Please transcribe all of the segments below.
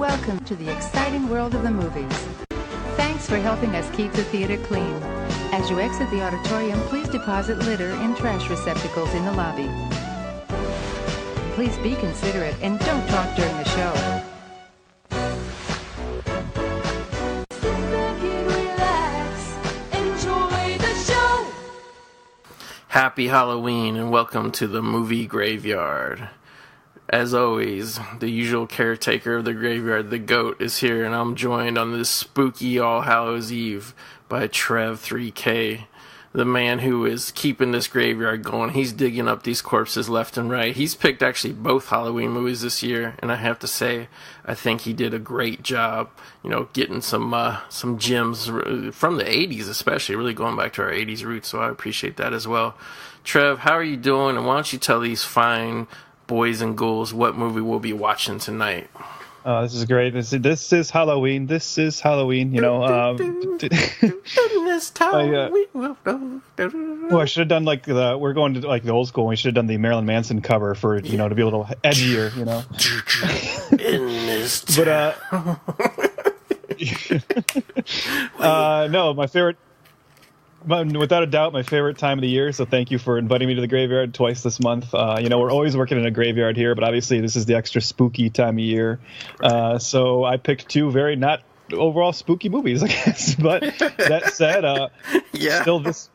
Welcome to the exciting world of the movies. Thanks for helping us keep the theater clean. As you exit the auditorium, please deposit litter in trash receptacles in the lobby. Please be considerate and don't talk during the show. Happy Halloween and welcome to the movie graveyard. As always, the usual caretaker of the graveyard, the Goat, is here, and I'm joined on this spooky All Hallows Eve by Trev 3K, the man who is keeping this graveyard going. He's digging up these corpses left and right. He's picked actually both Halloween movies this year, and I have to say, I think he did a great job, getting some gems from the 80s especially, really going back to our 80s roots, so I appreciate that as well. Trev, how are you doing, and why don't you tell these fine boys and ghouls what movie we'll be watching tonight? This is great. This is Halloween. This is Halloween. This time we will well, I should have done we're going to the old school. We should have done the Marilyn Manson cover for to be a little edgier. In this town. But no, my favorite. Without a doubt, my favorite time of the year. So thank you for inviting me to the graveyard twice this month. We're always working in a graveyard here, but obviously this is the extra spooky time of year. So I picked two very not overall spooky movies, I guess. But that said, still this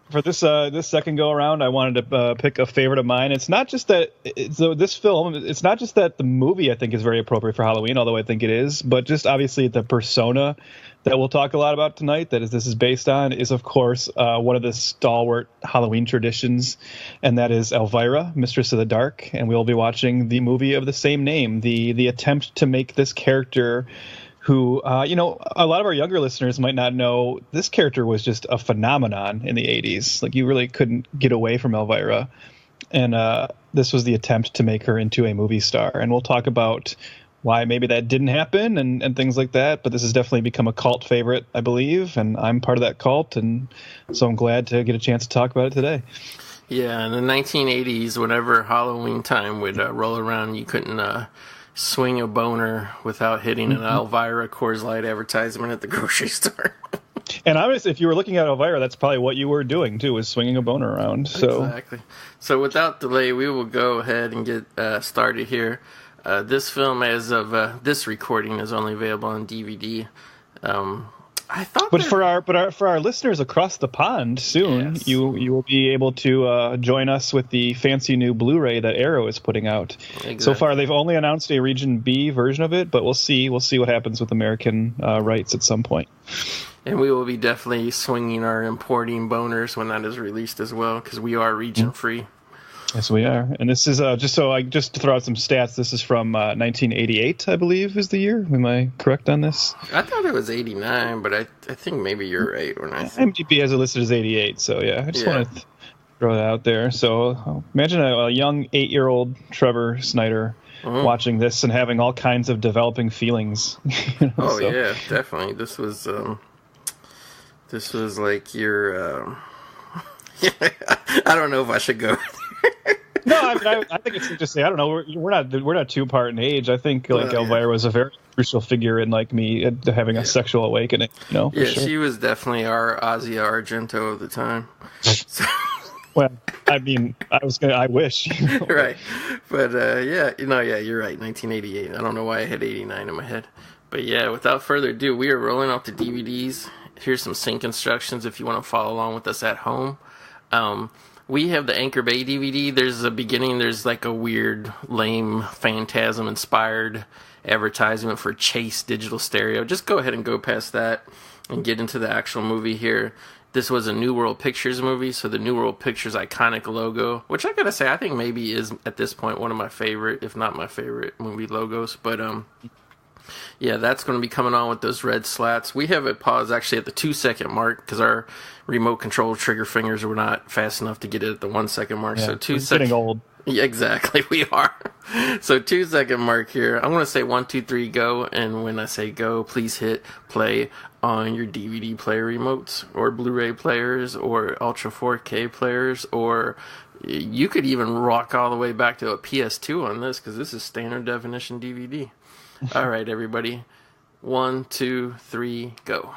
second go around, I wanted to pick a favorite of mine. It's not just that this film. It's not just that the movie I think is very appropriate for Halloween, although I think it is, but just obviously the persona that we'll talk a lot about tonight, this is based on, is of course one of the stalwart Halloween traditions, and that is Elvira, Mistress of the Dark, and we'll be watching the movie of the same name, the attempt to make this character, who a lot of our younger listeners might not know, this character was just a phenomenon in the 80s. Like, you really couldn't get away from Elvira, and this was the attempt to make her into a movie star, and we'll talk about why maybe that didn't happen and things like that. But this has definitely become a cult favorite, I believe, and I'm part of that cult, and so I'm glad to get a chance to talk about it today. Yeah, in the 1980s, whenever Halloween time would roll around, you couldn't swing a boner without hitting an Elvira Coors Light advertisement at the grocery store. And obviously, if you were looking at Elvira, that's probably what you were doing, too, was swinging a boner around. So. Exactly. So without delay, we will go ahead and get started here. This film, as of this recording, is only available on DVD. For our listeners across the pond soon, yes, you will be able to join us with the fancy new Blu-ray that Arrow is putting out. Exactly. So far, they've only announced a Region B version of it, but we'll see what happens with American rights at some point. And we will be definitely swinging our importing boners when that is released as well, because we are region free. Yes, we are. And this is just to throw out some stats. This is from 1988, I believe, is the year. Am I correct on this? I thought it was 89, but I think maybe you're right. When IMDb has it listed as 88, so yeah, I just want to throw that out there. So imagine a young 8-year-old Trevor Snyder watching this and having all kinds of developing feelings. Yeah, definitely. This was like your. I don't know if I should go. No, I think it's interesting. I don't know. We're not too apart in age. I think Elvira was a very crucial figure in me having a sexual awakening. Sure. She was definitely our Asia Argento of the time. So. Well, I mean, I wish. Right, but you're right. 1988. I don't know why I had 89 in my head, but yeah. Without further ado, we are rolling off the DVDs. Here's some sync instructions if you want to follow along with us at home. We have the Anchor Bay DVD. There's a beginning. There's like a weird, lame, Phantasm-inspired advertisement for Chase Digital Stereo. Just go ahead and go past that and get into the actual movie here. This was a New World Pictures movie, so the New World Pictures iconic logo, which I gotta say, I think maybe is, at this point, one of my favorite, if not my favorite, movie logos. But, yeah, that's going to be coming on with those red slats. We have it paused actually at the 2-second mark because our remote control trigger fingers were not fast enough to get it at the 1-second mark. Yeah, so 2 seconds. Getting old. Yeah, exactly, we are. So 2-second mark here. I'm going to say 1, 2, 3, go. And when I say go, please hit play on your DVD player remotes or Blu-ray players or Ultra 4K players, or you could even rock all the way back to a PS2 on this because this is standard definition DVD. All right, everybody. 1, 2, 3, go.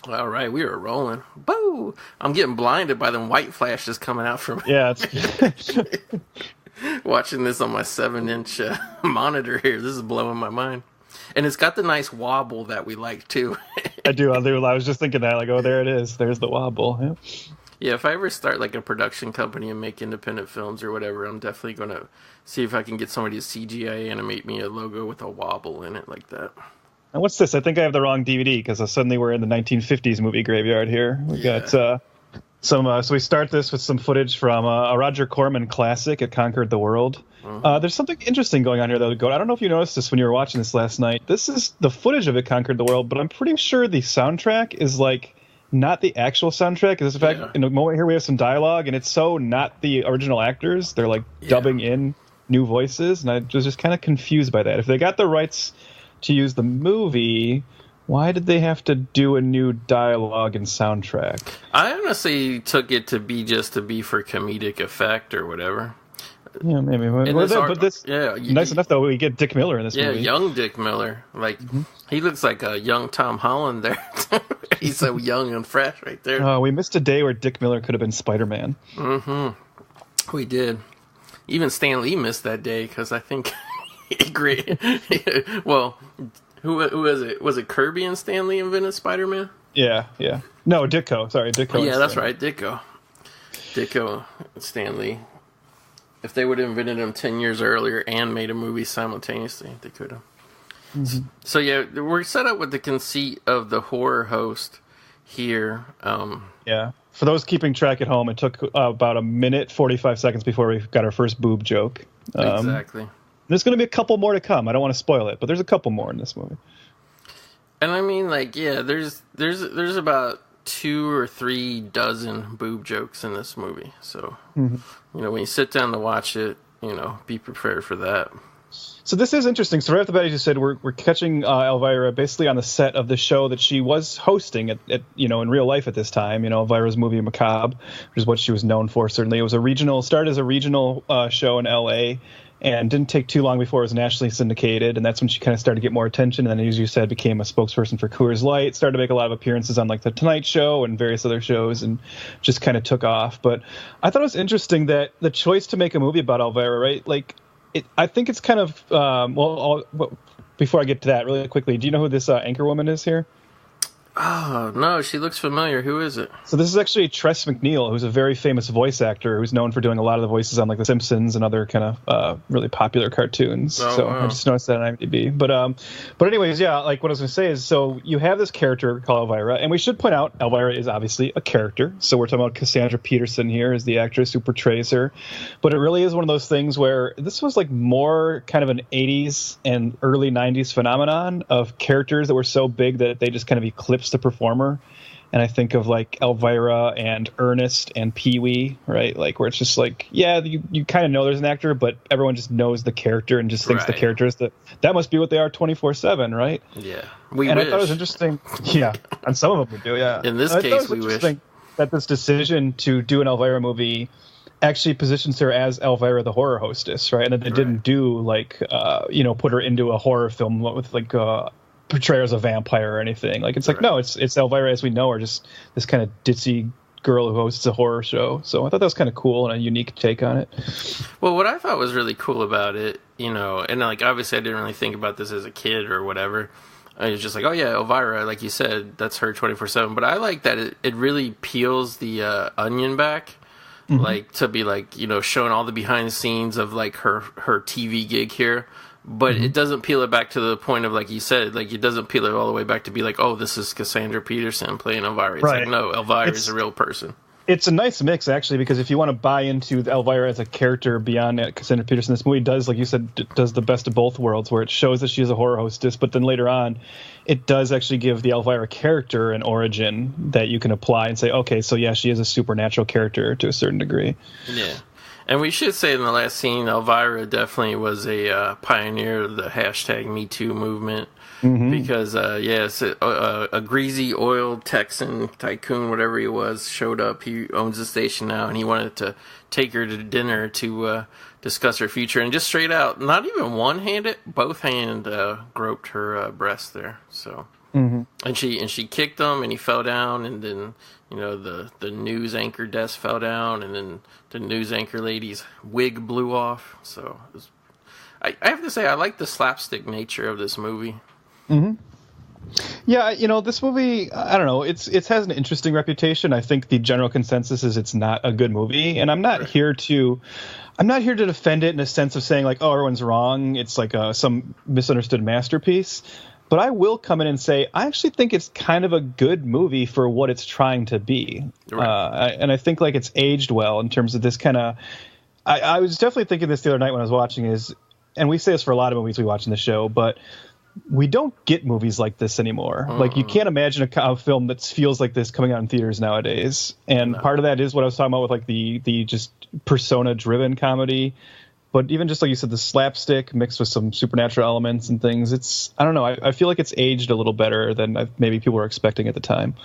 All right, we are rolling. Boo! I'm getting blinded by them white flashes coming out from Yeah, watching this on my 7-inch monitor here. This is blowing my mind. And it's got the nice wobble that we like, too. I do. I was just thinking that, like, oh, there it is. There's the wobble. Yeah. Yeah, if I ever start, like, a production company and make independent films or whatever, I'm definitely going to see if I can get somebody to CGI animate me a logo with a wobble in it like that. And what's this? I think I have the wrong DVD because suddenly we're in the 1950s movie graveyard here. We got some. So we start this with some footage from a Roger Corman classic, It Conquered the World. There's something interesting going on here, though, Goat. I don't know if you noticed this when you were watching this last night. This is the footage of It Conquered the World, but I'm pretty sure the soundtrack is, like, not the actual soundtrack. In fact, in a moment here we have some dialogue, and it's so not the original actors. They're, like, dubbing in new voices, and I was just kind of confused by that. If they got the rights to use the movie, why did they have to do a new dialogue and soundtrack? I honestly took it to be just to be for comedic effect or whatever. Yeah, maybe. Nice enough, though, we get Dick Miller in this movie. Yeah, young Dick Miller. Like, he looks like a young Tom Holland there. He's so young and fresh right there. We missed a day where Dick Miller could have been Spider-Man. Mm-hmm. We did. Even Stan Lee missed that day, because I think... Well, who was it? Was it Kirby and Stan Lee invented Spider-Man? Yeah. No, Ditko. Sorry, Ditko. Yeah, that's right, Ditko. Ditko and Stan Lee. If they would have invented him 10 years earlier and made a movie simultaneously, they could have. Mm-hmm. So yeah, we're set up with the conceit of the horror host here. For those keeping track at home, it took about a minute 45 seconds before we got our first boob joke. Exactly. There's going to be a couple more to come. I don't want to spoil it, but there's a couple more in this movie. And I mean, like, yeah, there's about 2 or 3 dozen boob jokes in this movie. So, you know, when you sit down to watch it, you know, be prepared for that. So this is interesting. So right off the bat, as you said, we're catching Elvira basically on the set of the show that she was hosting at in real life at this time. You know, Elvira's movie Macabre, which is what she was known for. Certainly, it was started as a regional show in L.A. and didn't take too long before it was nationally syndicated, and that's when she kind of started to get more attention. And then, as you said, became a spokesperson for Coors Light, started to make a lot of appearances on like The Tonight Show and various other shows, and just kind of took off. But I thought it was interesting that the choice to make a movie about Elvira, right? Like, I think it's kind of before I get to that, really quickly, do you know who this anchor woman is here? Oh, no, she looks familiar. Who is it? So this is actually Tress MacNeille, who's a very famous voice actor who's known for doing a lot of the voices on like The Simpsons and other kind of really popular cartoons. Wow. I just noticed that on IMDb. But anyways, yeah, like what I was going to say is, so you have this character called Elvira, and we should point out Elvira is obviously a character. So we're talking about Cassandra Peterson here as the actress who portrays her. But it really is one of those things where this was like more kind of an 80s and early 90s phenomenon of characters that were so big that they just kind of eclipsed the performer. And I think of like Elvira and Ernest and Pee-wee, right? Like where it's just like, yeah, you kind of know there's an actor, but everyone just knows the character and just thinks the character is that must be what they are 24/7, right? Yeah, I thought it was interesting. Yeah, and some of them we do. Yeah, in this case, we wish that this decision to do an Elvira movie actually positions her as Elvira the horror hostess, right? And that they didn't do like put her into a horror film with like portray her as a vampire or anything. Like it's like no, it's Elvira as we know her, just this kind of ditzy girl who hosts a horror show. So I thought that was kind of cool and a unique take on it. Well, what I thought was really cool about it, and like obviously I didn't really think about this as a kid or whatever. I was just like, oh yeah, Elvira, like you said, that's her 24/7. But I like that it really peels the onion back. Mm-hmm. Like to be like, showing all the behind the scenes of like her TV gig here. But it doesn't peel it back to the point of, like you said, like it doesn't peel it all the way back to be like, oh, this is Cassandra Peterson playing Elvira. It's like, no, Elvira is a real person. It's a nice mix, actually, because if you want to buy into Elvira as a character beyond Cassandra Peterson, this movie does, like you said, does the best of both worlds, where it shows that she is a horror hostess, but then later on, it does actually give the Elvira character an origin that you can apply and say, okay, so yeah, she is a supernatural character to a certain degree. Yeah. And we should say in the last scene, Elvira definitely was a pioneer of the hashtag #MeToo movement. because yes, a greasy oil Texan tycoon, whatever he was, showed up. He owns the station now, and he wanted to take her to dinner to discuss her future, and just straight out, not even one-handed, both hand groped her breast there. So, and she kicked him, and he fell down, and then the news anchor desk fell down, and then the news anchor lady's wig blew off. So I have to say, I like the slapstick nature of this movie. Yeah, this movie, I don't know, it has an interesting reputation. I think the general consensus is it's not a good movie, and I'm not here to defend it in a sense of saying like, oh, everyone's wrong. It's like some misunderstood masterpiece. But I will come in and say I actually think it's kind of a good movie for what it's trying to be. And I think like it's aged well in terms of this kind of. I was definitely thinking this the other night when I was watching and we say this for a lot of movies we watch in the show, but we don't get movies like this anymore. Like you can't imagine a film that feels like this coming out in theaters nowadays. And part of that is what I was talking about with like the just persona-driven comedy. But even just like you said, the slapstick mixed with some supernatural elements and things, I don't know. I feel like it's aged a little better than maybe people were expecting at the time.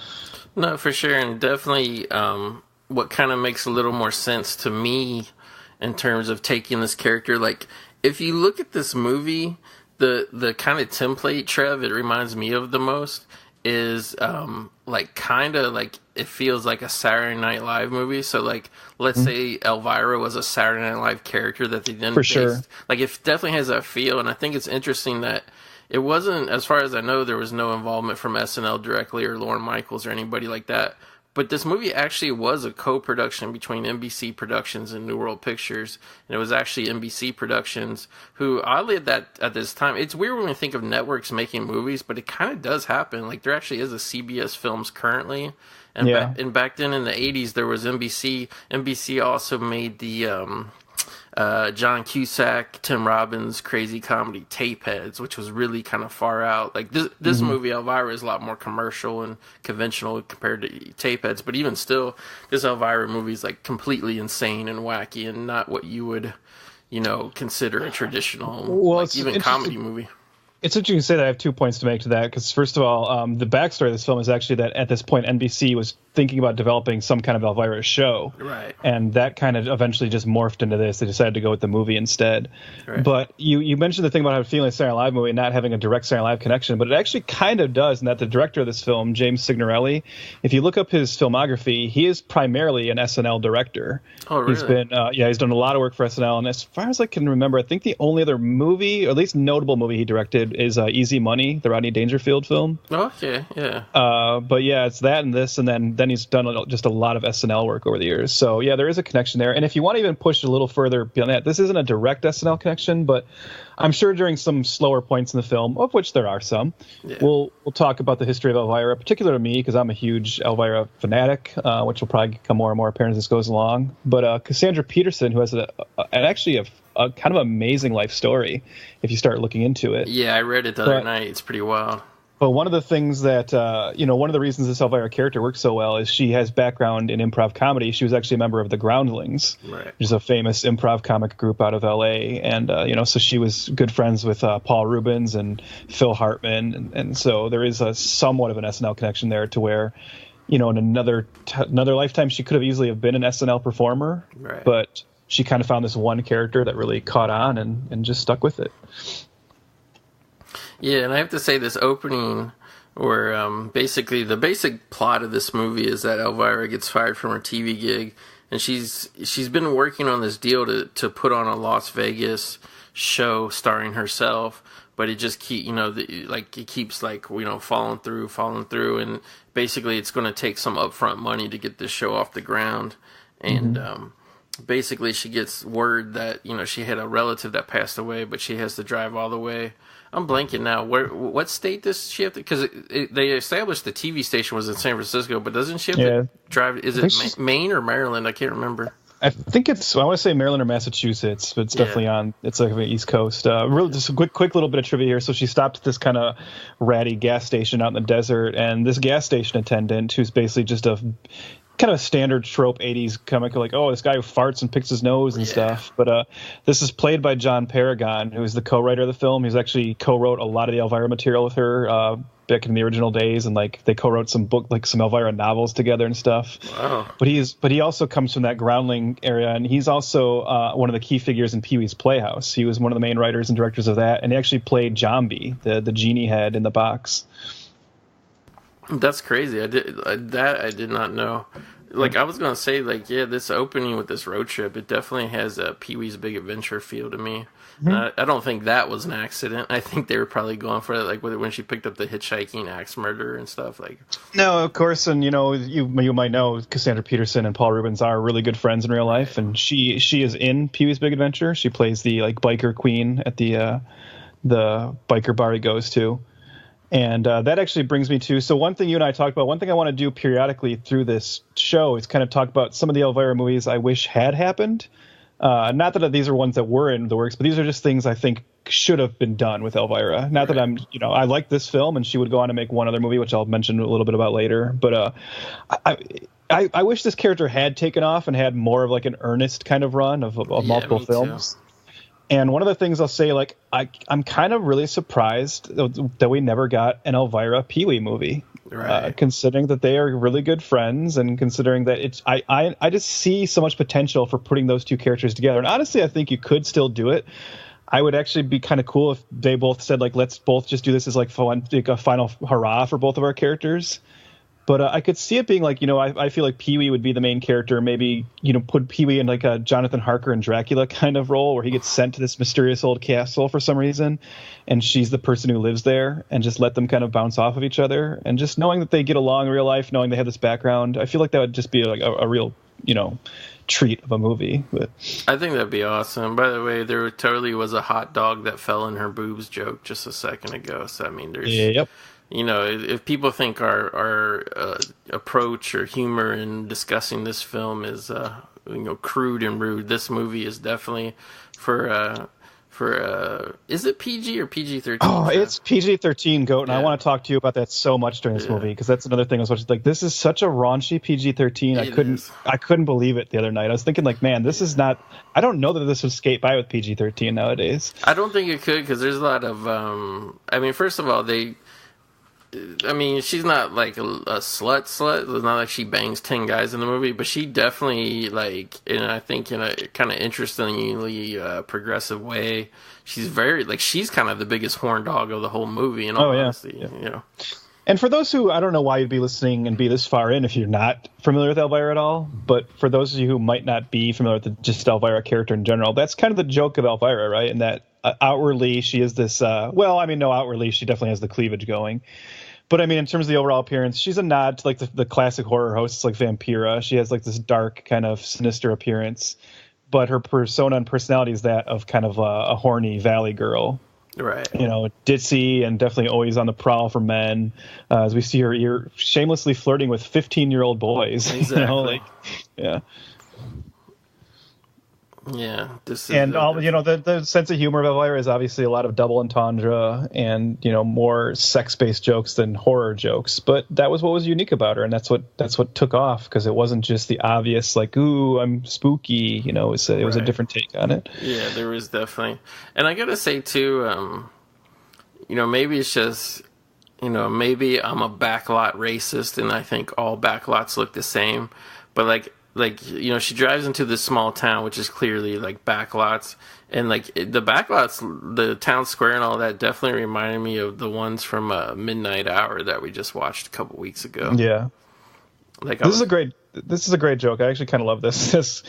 No, for sure. And definitely what kind of makes a little more sense to me in terms of taking this character. Like, if you look at this movie, the kind of template, Trev, it reminds me of the most is like kind of like it feels like a Saturday Night Live movie. So like let's say Elvira was a Saturday Night Live character that they then sure. Like it definitely has that feel, and I think it's interesting that it wasn't, as far as I know, there was no involvement from SNL directly or Lorne Michaels or anybody like that. But this movie actually was a co-production between NBC Productions and New World Pictures, and it was actually NBC Productions, who, oddly at this time, it's weird when we think of networks making movies, but it kind of does happen. Like, there actually is a CBS Films currently, and back then in the 80s, there was NBC. NBC also made the John Cusack, Tim Robbins crazy comedy Tapeheads, which was really kind of far out. Like this movie, Elvira, is a lot more commercial and conventional compared to Tapeheads, but even still, this Elvira movie is like completely insane and wacky and not what you would, consider a traditional, even comedy movie. It's interesting you say that. I have 2 points to make to that, because first of all, the backstory of this film is actually that at this point NBC was thinking about developing some kind of Elvira show, right? And that kind of eventually just morphed into this. They decided to go with the movie instead. Right. But you mentioned the thing about how feeling a Saturday Night Live movie and not having a direct Saturday Night Live connection, but it actually kind of does. And that the director of this film, James Signorelli, if you look up his filmography, he is primarily an SNL director. Oh, really? He's been he's done a lot of work for SNL, and as far as I can remember, I think the only other movie, or at least notable movie he directed, is Easy Money, the Rodney Dangerfield film. Okay, yeah. But yeah, it's that and this, and then he's done just a lot of SNL work over the years. So yeah, there is a connection there. And if you want to even push a little further beyond that, this isn't a direct SNL connection, but I'm sure during some slower points in the film, of which there are some, we'll talk about the history of Elvira, particularly to me, because I'm a huge Elvira fanatic, which will probably become more and more apparent as this goes along. But Cassandra Peterson, who has actually a kind of amazing life story if you start looking into it. Yeah, I read it the other night. It's pretty wild. But one of the things that, one of the reasons this Elvira character works so well is she has background in improv comedy. She was actually a member of the Groundlings, which is a famous improv comic group out of L.A. And, so she was good friends with Paul Rubens and Phil Hartman. And so there is somewhat of an SNL connection there to where, in another lifetime, she could have easily have been an SNL performer. Right. But she kind of found this one character that really caught on and just stuck with it. Yeah, and I have to say this opening, where basically the basic plot of this movie is that Elvira gets fired from her TV gig, and she's been working on this deal to put on a Las Vegas show starring herself, but it just keeps falling through, and basically it's going to take some upfront money to get this show off the ground, and basically she gets word that she had a relative that passed away, but she has to drive all the way. I'm blanking now. What state does she have to? Because they established the TV station was in San Francisco, but doesn't she have to drive? Is it Maine or Maryland? I can't remember. I think I want to say Maryland or Massachusetts, but it's definitely on. It's like the East Coast. Really, just a quick little bit of trivia here. So she stopped at this kind of ratty gas station out in the desert, and this gas station attendant, who's basically just a kind of a standard trope 80s comic, like, oh, this guy who farts and picks his nose and stuff. But this is played by John Paragon, who's the co-writer of the film. He's actually co-wrote a lot of the Elvira material with her back in the original days, and like they co-wrote some Elvira novels together and stuff. Wow. But he also comes from that Groundling area, and he's also one of the key figures in Pee-wee's Playhouse. He was one of the main writers and directors of that, and he actually played Jambi, the genie head in the box. That's crazy. I did not know. Like, I was gonna say, like, yeah, this opening with this road trip, it definitely has a Pee-wee's Big Adventure feel to me. I don't think that was an accident. I think they were probably going for it, like when she picked up the hitchhiking axe murder and stuff. Like, no, of course, and you might know Cassandra Peterson and Paul Rubens are really good friends in real life, and she is in Pee-wee's Big Adventure. She plays the like biker queen at the biker bar he goes to. And that actually brings me to, so one thing you and I talked about, one thing I want to do periodically through this show is kind of talk about some of the Elvira movies I wish had happened. Not that these are ones that were in the works, but these are just things I think should have been done with Elvira. Not that I'm, I like this film, and she would go on to make one other movie, which I'll mention a little bit about later. But I wish this character had taken off and had more of like an earnest kind of run of multiple films. Too. And one of the things I'll say, like, I'm kind of really surprised that we never got an Elvira Pee-wee movie, considering that they are really good friends, and considering that I just see so much potential for putting those two characters together. And honestly, I think you could still do it. I would actually be kind of cool if they both said, like, let's both just do this as like a final hurrah for both of our characters. But I could see it being like, I feel like Pee-wee would be the main character. Maybe, put Pee-wee in like a Jonathan Harker and Dracula kind of role, where he gets sent to this mysterious old castle for some reason, and she's the person who lives there, and just let them kind of bounce off of each other. And just knowing that they get along in real life, knowing they have this background, I feel like that would just be like a real, treat of a movie. But I think that'd be awesome. By the way, there totally was a hot dog that fell in her boobs joke just a second ago. So, I mean, there's... Yep. If people think our approach or humor in discussing this film is crude and rude, this movie is definitely for is it PG or PG-13? Oh, it's PG-13, Goat, and I want to talk to you about that so much during this movie, because that's another thing I was watching. Like, this is such a raunchy PG-13. I couldn't believe it the other night. I was thinking, like, man, this is not. I don't know that this would skate by with PG-13 nowadays. I don't think it could, because there's a lot of. First of all, she's not like a slut. It's not like she bangs 10 guys in the movie, but she definitely, like, and I think in a kind of interestingly progressive way, she's very, like, she's kind of the biggest horn dog of the whole movie, in all honesty. And for those who, I don't know why you'd be listening and be this far in if you're not familiar with Elvira at all, but for those of you who might not be familiar with the just Elvira character in general, that's kind of the joke of Elvira, right? And that outwardly she is this, outwardly she definitely has the cleavage going. But I mean, in terms of the overall appearance, she's a nod to like the classic horror hosts like Vampira. She has like this dark kind of sinister appearance, but her persona and personality is that of kind of a horny valley girl. Right. Ditzy and definitely always on the prowl for men. As we see her shamelessly flirting with 15-year-old boys. Exactly. Yeah. Yeah, the sense of humor of Elvira is obviously a lot of double entendre and more sex-based jokes than horror jokes. But that was what was unique about her, and that's what took off, because it wasn't just the obvious like, "Ooh, I'm spooky." It was a different take on it. Yeah, there was definitely, and I gotta say too, maybe it's just, maybe I'm a backlot racist, and I think all backlots look the same, but like she drives into this small town, which is clearly like backlots, and like the backlots, the town square and all that definitely reminded me of the ones from Midnight Hour that we just watched a couple weeks ago. Yeah, this is a great joke. I actually kind of love this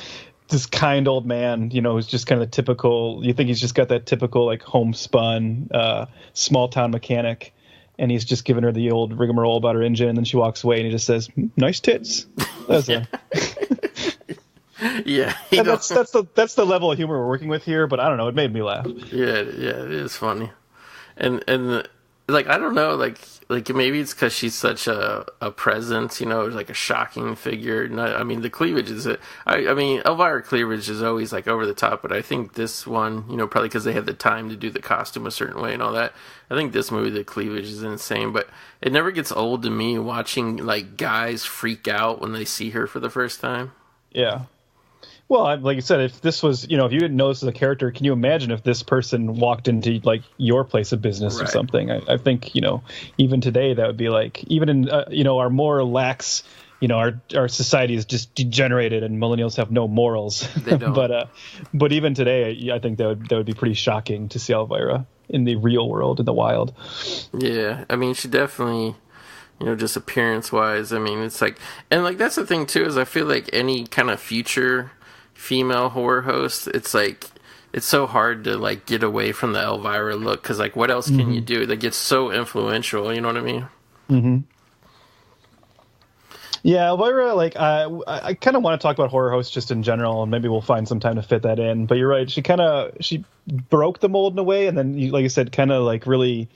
kind old man, who's just kind of the typical. You think he's just got that typical like homespun small town mechanic. And he's just giving her the old rigmarole about her engine, and then she walks away, and he just says, "Nice tits." That's yeah. That's the level of humor we're working with here. But I don't know, it made me laugh. Yeah, it is funny, and like I don't know, like like maybe it's because she's such a presence, like a shocking figure. I mean, the cleavage is I mean, Elvira cleavage is always like over the top, but I think this one, probably because they had the time to do the costume a certain way and all that. I think this movie, the cleavage is insane, but it never gets old to me watching like guys freak out when they see her for the first time. Yeah. Well, like you said, if this was, if you didn't know this as a character, can you imagine if this person walked into like your place of business or something? I think, even today that would be like, even in, our more lax, our society is just degenerated and millennials have no morals. They don't. but even today, I think that would be pretty shocking to see Elvira in the real world, in the wild. Yeah, I mean, she definitely, just appearance wise, I mean, it's like, and like that's the thing too, is I feel like any kind of future female horror host, it's like it's so hard to like get away from the Elvira look, because like what else can you do that gets so influential, you know what I mean? Mm-hmm. Yeah, Elvira, like I kind of want to talk about horror hosts just in general, and maybe we'll find some time to fit that in, but you're right, she broke the mold in a way, and then like you said, kind of like really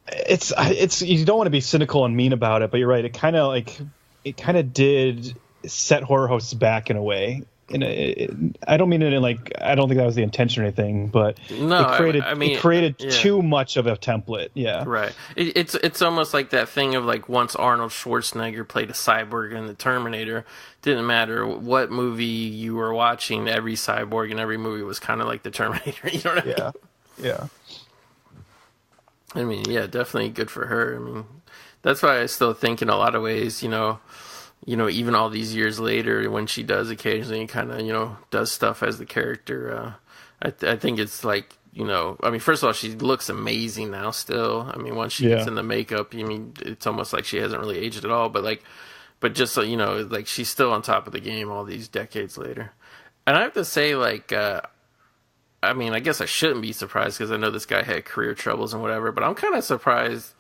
it's you don't want to be cynical and mean about it, but you're right, it kind of did set horror hosts back in a way. I don't mean it in like, I don't think that was the intention or anything, but no, it created too much of a template. Yeah, right. It's almost like that thing of like once Arnold Schwarzenegger played a cyborg in the Terminator. Didn't matter what movie you were watching, every cyborg in every movie was kind of like the Terminator. You know what I mean? Yeah. I mean, yeah, definitely good for her. I mean, that's why I still think in a lot of ways, even all these years later, when she does occasionally kind of, does stuff as the character, I think it's like, I mean, first of all, she looks amazing now still. I mean, once she gets in the makeup, I mean, it's almost like she hasn't really aged at all. But just so, like she's still on top of the game all these decades later. And I have to say, like, I mean, I guess I shouldn't be surprised because I know this guy had career troubles and whatever, but I'm kind of surprised.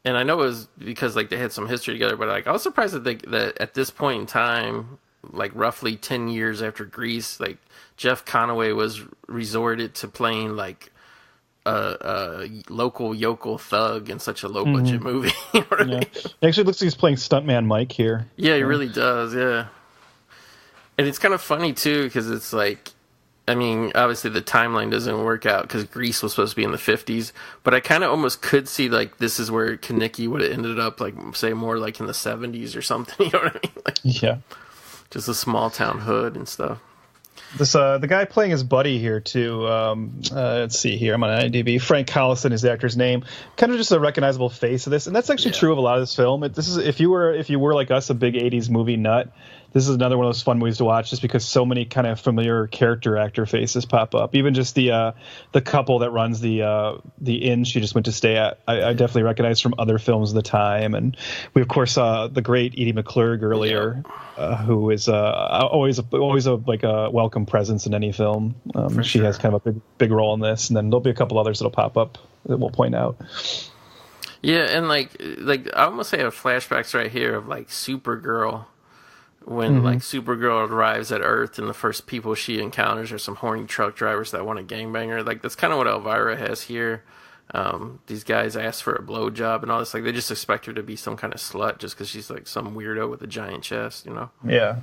And I know it was because like they had some history together, but like I was surprised that at this point in time, like roughly 10 years after Grease, like Jeff Conaway was resorted to playing like a local yokel thug in such a low budget movie. You know what I mean? It actually looks like he's playing stuntman Mike here. Yeah, he really does. Yeah, and it's kind of funny too because it's like, I mean, obviously the timeline doesn't work out because Grease was supposed to be in the 50s, but I kind of almost could see like this is where Kaneki would have ended up, like say more like in the 70s or something. You know what I mean? Like, yeah, just a small town hood and stuff. This the guy playing his buddy here too. Let's see here. I'm on IMDb. Frank Collison is the actor's name. Kind of just a recognizable face of this, and that's actually true of a lot of this film. This is if you were like us, a big 80s movie nut. This is another one of those fun movies to watch just because so many kind of familiar character actor faces pop up. Even just the couple that runs the inn she just went to stay at, I definitely recognize from other films of the time. And we of course saw the great Edie McClurg earlier, who is always a welcome presence in any film. She has kind of a big role in this, and then there'll be a couple others that'll pop up that we'll point out. Yeah, and like I almost have flashbacks right here of like Supergirl. When like Supergirl arrives at Earth and the first people she encounters are some horny truck drivers that want to gangbang her. Like that's kind of what Elvira has here. These guys ask for a blowjob and all this. Like they just expect her to be some kind of slut just because she's like some weirdo with a giant chest, Yeah.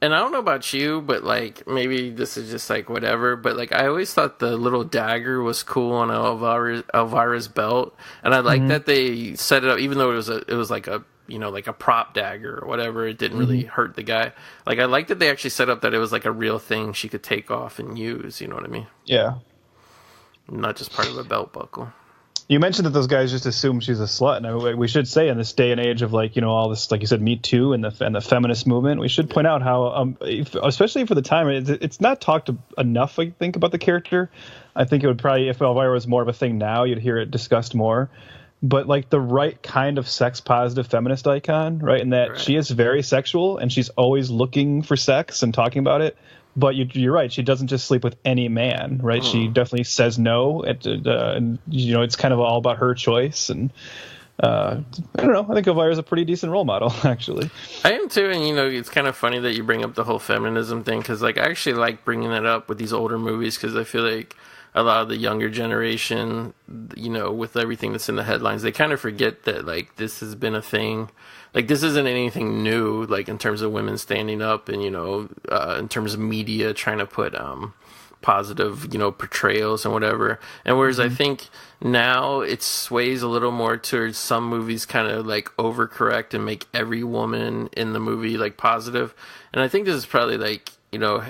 And I don't know about you, but like maybe this is just like whatever. But like I always thought the little dagger was cool on Elvira's belt, and I like that they set it up, even though it was like a like a prop dagger or whatever. It didn't really hurt the guy. Like I like that they actually set up that it was like a real thing she could take off and use. You know what I mean? Yeah. Not just part of a belt buckle. You mentioned that those guys just assume she's a slut, and we should say in this day and age of like all this, like you said, Me Too and the feminist movement, we should point out how, especially for the time, it's not talked enough. I think about the character. I think it would probably, if Elvira was more of a thing now, you'd hear it discussed more. But like the right kind of sex positive feminist icon, right? In that she is very sexual and she's always looking for sex and talking about it. But you're right. She doesn't just sleep with any man, right? She definitely says no. And it's kind of all about her choice. And I don't know. I think Elvira's a pretty decent role model, actually. I am too. And it's kind of funny that you bring up the whole feminism thing because like I actually like bringing that up with these older movies because I feel like a lot of the younger generation, you know, with everything that's in the headlines, they kind of forget that, like, this has been a thing. Like, this isn't anything new, like, in terms of women standing up and, you know, in terms of media trying to put positive, you know, portrayals and whatever. And whereas I think now it sways a little more towards some movies kind of, like, overcorrect and make every woman in the movie, like, positive. And I think this is probably, like, you know,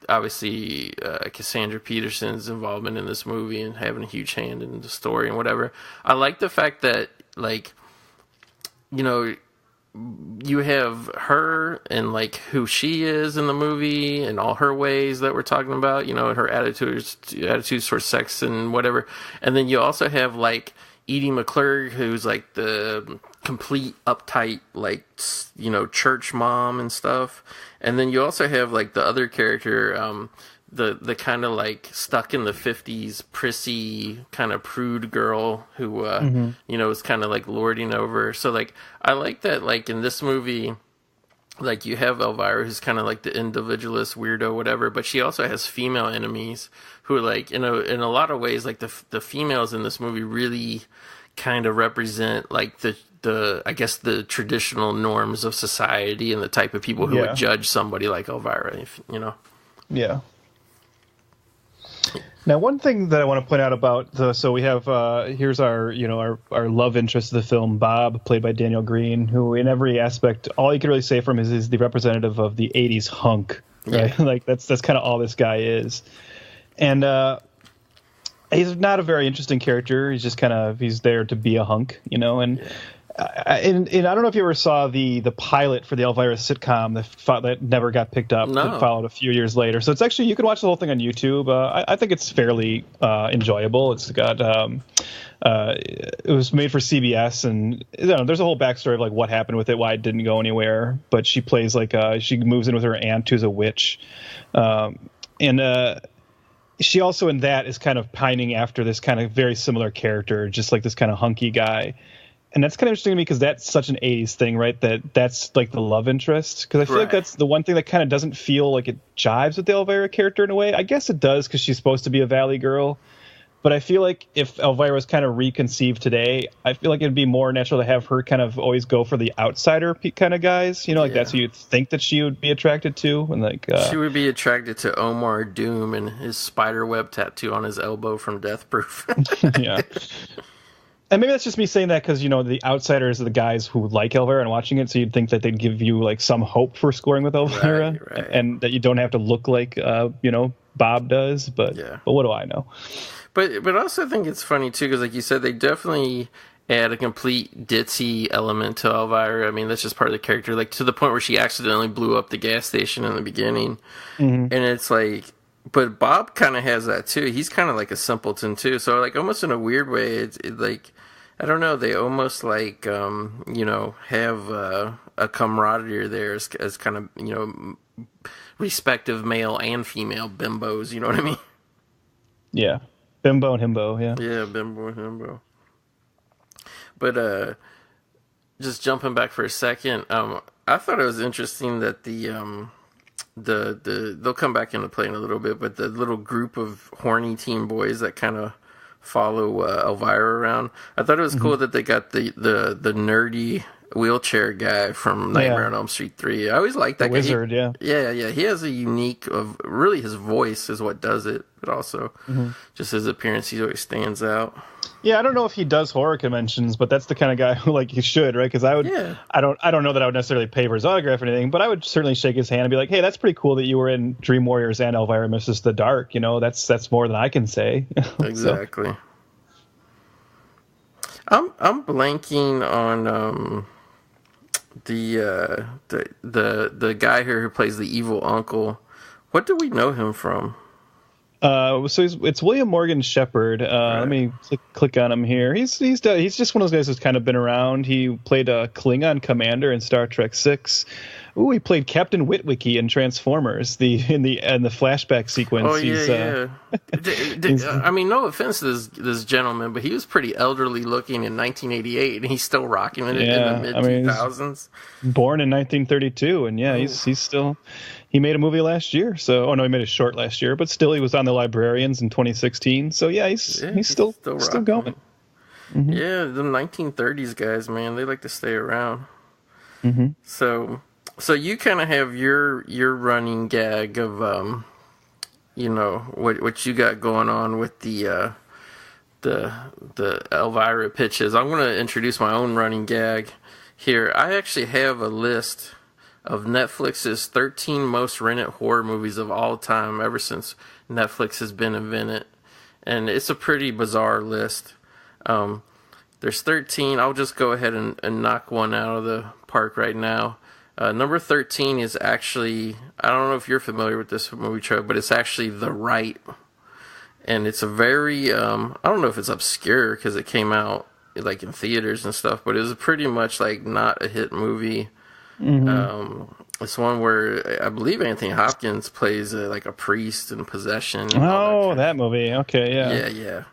obviously Cassandra Peterson's involvement in this movie and having a huge hand in the story and whatever. I like the fact that, like, you know, you have her and, like, who she is in the movie and all her ways that we're talking about, you know, and her attitudes towards sex and whatever. And then you also have, like, Edie McClurg, who's, like, the complete uptight, like, you know, church mom and stuff. And then you also have, like, the other character, the kind of, like, stuck in the 50s, prissy, kind of prude girl who, you know, is kind of, like, lording over. So, like, I like that, like, in this movie, like, you have Elvira, who's kind of, like, the individualist weirdo, whatever, but she also has female enemies who are, like, in a lot of ways, like, the females in this movie really kind of represent, like, the I guess the traditional norms of society and the type of people who would judge somebody like Elvira, if, you know. Yeah. Now, one thing that I want to point out about so we have here's our, you know, our love interest of the film, Bob, played by Daniel Green, who in every aspect, all you can really say from him is the representative of the 80s hunk, right? Yeah. Like that's kind of all this guy is. And he's not a very interesting character. He's just he's there to be a hunk, you know, and and I don't know if you ever saw the pilot for the Elvira sitcom that never got picked up. No. That followed a few years later. So it's actually, you can watch the whole thing on YouTube. I think it's fairly enjoyable. It's got it was made for CBS, and you know, there's a whole backstory of like what happened with it, why it didn't go anywhere. But she plays like she moves in with her aunt who's a witch, and she also in that is kind of pining after this kind of very similar character, just like this kind of hunky guy. And that's kind of interesting to me because that's such an 80s thing, right? That's like the love interest. Because I feel like that's the one thing that kind of doesn't feel like it jives with the Elvira character in a way. I guess it does because she's supposed to be a Valley girl. But I feel like if Elvira was kind of reconceived today, I feel like it'd be more natural to have her kind of always go for the outsider kind of guys. You know, like that's who you'd think that she would be attracted to. And like she would be attracted to Omar Doom and his spider web tattoo on his elbow from Death Proof. Yeah. And maybe that's just me saying that because, you know, the outsiders are the guys who like Elvira and watching it, so you'd think that they'd give you, like, some hope for scoring with Elvira, right. And that you don't have to look like, you know, Bob does, but what do I know? But I also think it's funny, too, because, like you said, they definitely add a complete ditzy element to Elvira. I mean, that's just part of the character, like, to the point where she accidentally blew up the gas station in the beginning, and it's like... But Bob kind of has that, too. He's kind of like a simpleton, too. So, like, almost in a weird way, it's like, I don't know, they almost, like, you know, have a camaraderie there as kind of, you know, respective male and female bimbos, you know what I mean? Yeah. Bimbo and himbo, yeah. Yeah, bimbo and himbo. But, just jumping back for a second, I thought it was interesting that they'll come back into play in a little bit, but the little group of horny teen boys that kind of follow Elvira around, I thought it was cool that they got the nerdy wheelchair guy from Nightmare on Elm Street 3. I always liked that guy. Wizard, yeah. He has a unique really his voice is what does it, but also just his appearance, he always stands out. Yeah, I don't know if he does horror conventions, but that's the kind of guy who, like, he should, right? Because I don't know that I would necessarily pay for his autograph or anything, but I would certainly shake his hand and be like, hey, that's pretty cool that you were in Dream Warriors and Elvira Misses the Dark. You know, that's more than I can say. Exactly. I'm blanking on the guy here who plays the evil uncle. What do we know him from? So it's William Morgan Shepherd. Let me click on him here. He's just one of those guys who's kind of been around. He played a Klingon commander in Star Trek VI. Ooh, he played Captain Witwicky in Transformers. In the flashback sequence. Oh yeah. I mean, no offense to this gentleman, but he was pretty elderly looking in 1988, and he's still rocking it in the mid 2000s. Born in 1932, and he's still. he made a movie last year. So, he made a short last year, but still, he was on The Librarians in 2016. So, yeah, he's still going. Mm-hmm. Yeah, the 1930s guys, man, they like to stay around. Mm-hmm. So you kind of have your running gag of what you got going on with the Elvira pitches. I'm going to introduce my own running gag here. I actually have a list of Netflix's 13 most rented horror movies of all time ever since Netflix has been invented. And it's a pretty bizarre list. There's 13. I'll just go ahead and knock one out of the park right now. Number 13 is actually, I don't know if you're familiar with this movie, Trev, but it's actually The Right. And it's a very, I don't know if it's obscure because it came out like in theaters and stuff, but it was pretty much like not a hit movie. Mm-hmm. It's one where I believe Anthony Hopkins plays like a priest in possession. Oh, that movie. Okay, yeah.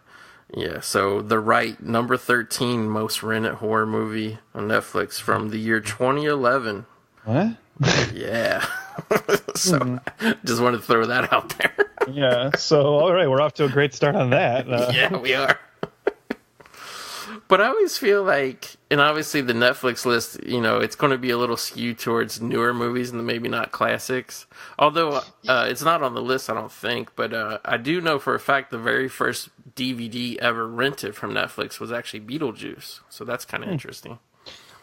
Yeah, so The Right, number 13 most rented horror movie on Netflix from the year 2011. What? Yeah. So just wanted to throw that out there. Yeah, so all right, we're off to a great start on that. Yeah, we are. But I always feel like, and obviously the Netflix list, it's going to be a little skewed towards newer movies and maybe not classics. Although it's not on the list, I don't think. But I do know for a fact the very first DVD ever rented from Netflix was actually Beetlejuice. So that's kind of interesting.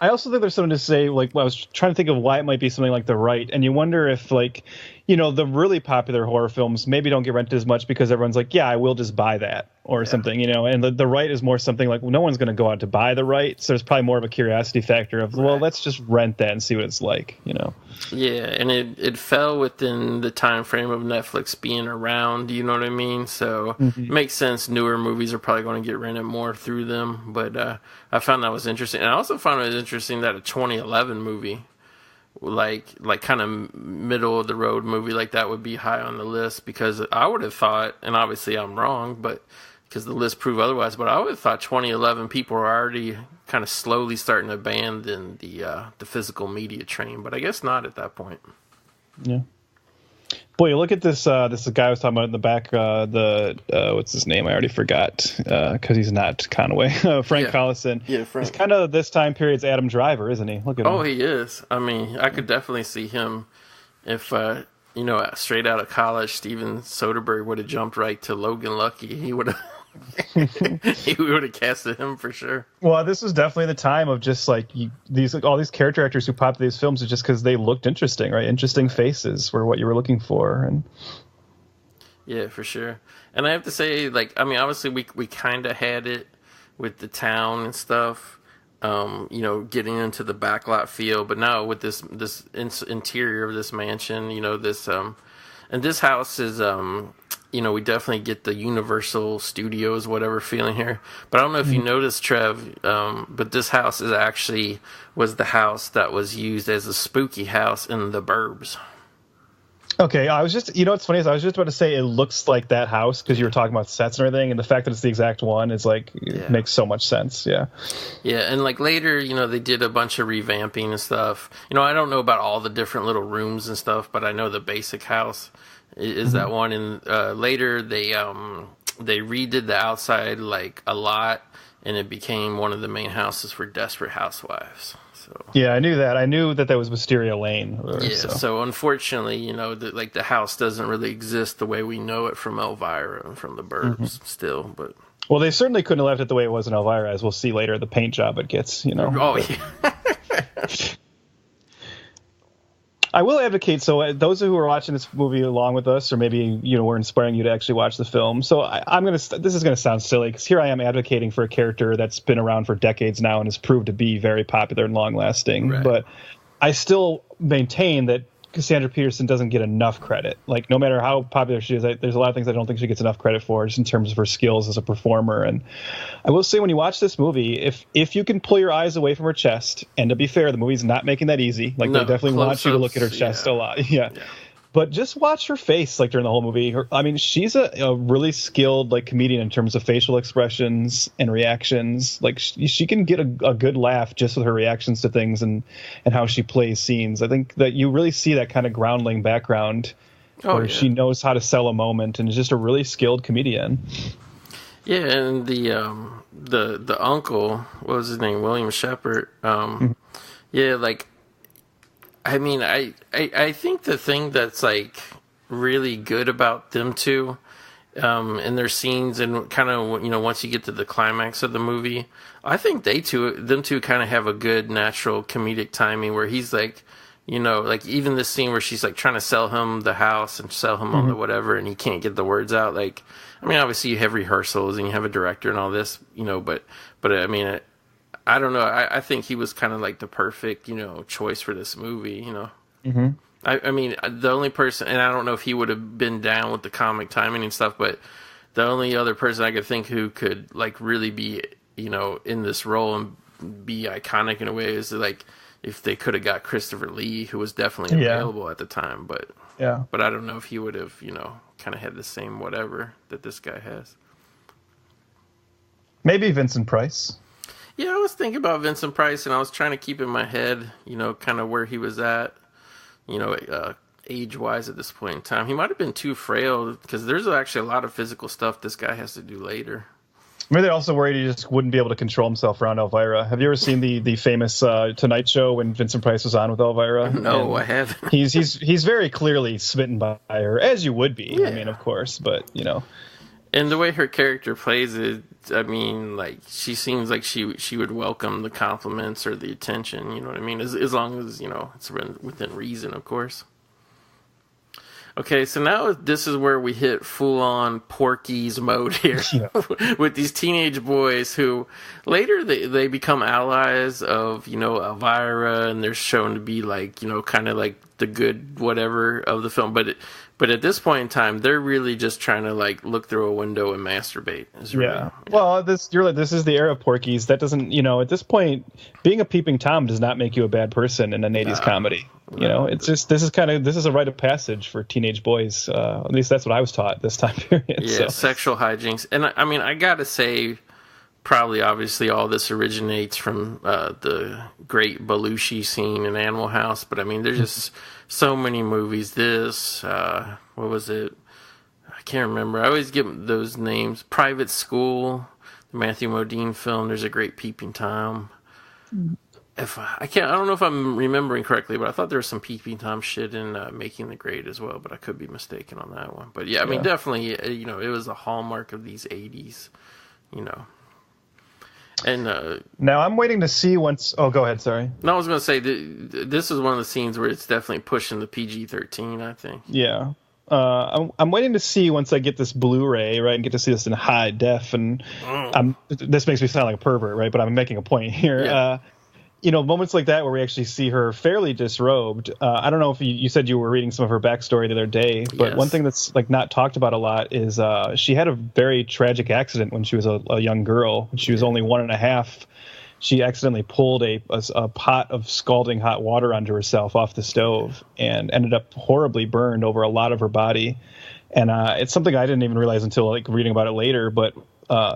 I also think there's something to say, like, I was trying to think of why it might be something like The Right, and you wonder if, like, the really popular horror films maybe don't get rented as much because everyone's like, yeah, I will just buy that or something, and the Right is more something like, well, no one's going to go out to buy The Right, so there's probably more of a curiosity factor of, well, let's just rent that and see what it's like, Yeah, and it fell within the time frame of Netflix being around, you know what I mean? So it makes sense. Newer movies are probably going to get rented more through them, but I found that was interesting. And I also found it interesting that a 2011 movie, like kind of middle of the road movie like that would be high on the list, because I would have thought, and obviously I'm wrong, but because the list proved otherwise, but I would have thought 2011 people were already kind of slowly starting to abandon the physical media train, but I guess not at that point. Yeah. Boy, you look at this this guy I was talking about in the back, what's his name? I already forgot, because he's not Conway. Frank Collison. Yeah, Frank. He's kind of this time period's Adam Driver, isn't he? Look at him. Oh, he is. I mean, I could definitely see him if, straight out of college, Steven Soderbergh would have jumped right to Logan Lucky. He would have... he would have casted him for sure. Well, this was definitely the time of just like all these character actors who popped in these films just because they looked interesting, right? Interesting faces were what you were looking for, and yeah, for sure. And I have to say, like, I mean, obviously we kind of had it with the town and stuff, getting into the backlot feel, but now with this interior of this mansion, this and this house is we definitely get the Universal Studios, whatever feeling here. But I don't know if you noticed, Trev, but this house was the house that was used as a spooky house in The Burbs. Okay, I was just, what's funny is I was just about to say it looks like that house because you were talking about sets and everything, and the fact that it's the exact one is like, it makes so much sense, yeah. Yeah, and like later, they did a bunch of revamping and stuff. I don't know about all the different little rooms and stuff, but I know the basic house is that one. And later they redid the outside like a lot, and it became one of the main houses for Desperate Housewives. So yeah, I knew that. I knew that was Wisteria Lane. So unfortunately, the house doesn't really exist the way we know it from Elvira and from The Burbs still. But well, they certainly couldn't have left it the way it was in Elvira, as we'll see later. The paint job it gets, Oh yeah. I will advocate, so those who are watching this movie along with us, or maybe, we're inspiring you to actually watch the film. So this is going to sound silly, because here I am advocating for a character that's been around for decades now and has proved to be very popular and long-lasting. Right. But I still maintain that Cassandra Peterson doesn't get enough credit. Like, no matter how popular she is, there's a lot of things I don't think she gets enough credit for, just in terms of her skills as a performer. And I will say, when you watch this movie, if you can pull your eyes away from her chest, and to be fair, the movie's not making that easy. Like, they definitely want you to look at her chest a lot. Yeah. But just watch her face like during the whole movie. I mean, she's a really skilled like comedian in terms of facial expressions and reactions. Like she can get a good laugh just with her reactions to things and how she plays scenes. I think that you really see that kind of groundling background where she knows how to sell a moment and is just a really skilled comedian. Yeah, and the uncle, what was his name? William Shepard. Yeah, like, I mean, I think the thing that's like really good about them two, in their scenes and kind of, you know, once you get to the climax of the movie, I think them two kind of have a good natural comedic timing where he's like, you know, like even this scene where she's like trying to sell him the house and sell him on the whatever, and he can't get the words out. Like, I mean, obviously you have rehearsals and you have a director and all this, you know, but I mean, I don't know. I think he was kind of like the perfect, you know, choice for this movie, you know. Mm-hmm. I mean, the only person, and I don't know if he would have been down with the comic timing and stuff, but the only other person I could think who could like really be, you know, in this role and be iconic in a way is like if they could have got Christopher Lee, who was definitely available at the time, but I don't know if he would have, you know, kind of had the same whatever that this guy has. Maybe Vincent Price. Yeah, I was thinking about Vincent Price, and I was trying to keep in my head, you know, kind of where he was at, you know, age-wise at this point in time. He might have been too frail, because there's actually a lot of physical stuff this guy has to do later. Maybe they're also worried he just wouldn't be able to control himself around Elvira. Have you ever seen the famous Tonight Show when Vincent Price was on with Elvira? No, I haven't. He's very clearly smitten by her, as you would be. Yeah. I mean, of course, but, you know. And the way her character plays it, I mean, like, she seems like she would welcome the compliments or the attention, you know what I mean? As long as, you know, it's within reason, of course. Okay, so now this is where we hit full-on Porky's mode here with these teenage boys who later they become allies of, you know, Elvira, and they're shown to be like, you know, kind of like the good whatever of the film. But at this point in time, they're really just trying to like look through a window and masturbate. Well, this is the era of Porky's. That doesn't, you know, at this point, being a peeping Tom does not make you a bad person in an 80s comedy. You know, it's just this is a rite of passage for teenage boys. At least that's what I was taught this time period. Yeah, so. Sexual hijinks, and I mean, I gotta say, probably obviously all this originates from the great Belushi scene in Animal House. But I mean, there's just so many movies. This, what was it? I can't remember. I always get those names. Private School, the Matthew Modine film. There's a great Peeping Tom. I don't know if I'm remembering correctly, but I thought there was some Peeping Tom shit in Making the Grade as well, but I could be mistaken on that one. But yeah, I mean, definitely, you know, it was a hallmark of these 80s, you know. And now I'm waiting to see once. Oh, go ahead. Sorry. No, I was going to say this is one of the scenes where it's definitely pushing the PG-13. I think. Yeah. I'm waiting to see once I get this Blu-ray, right, and get to see this in high def. And this makes me sound like a pervert, right? But I'm making a point here. Yeah. You know, moments like that where we actually see her fairly disrobed. I don't know if you said you were reading some of her backstory the other day, but one thing that's like not talked about a lot is she had a very tragic accident when she was a young girl. When she was only 1.5. She accidentally pulled a pot of scalding hot water onto herself off the stove and ended up horribly burned over a lot of her body. And it's something I didn't even realize until like reading about it later, but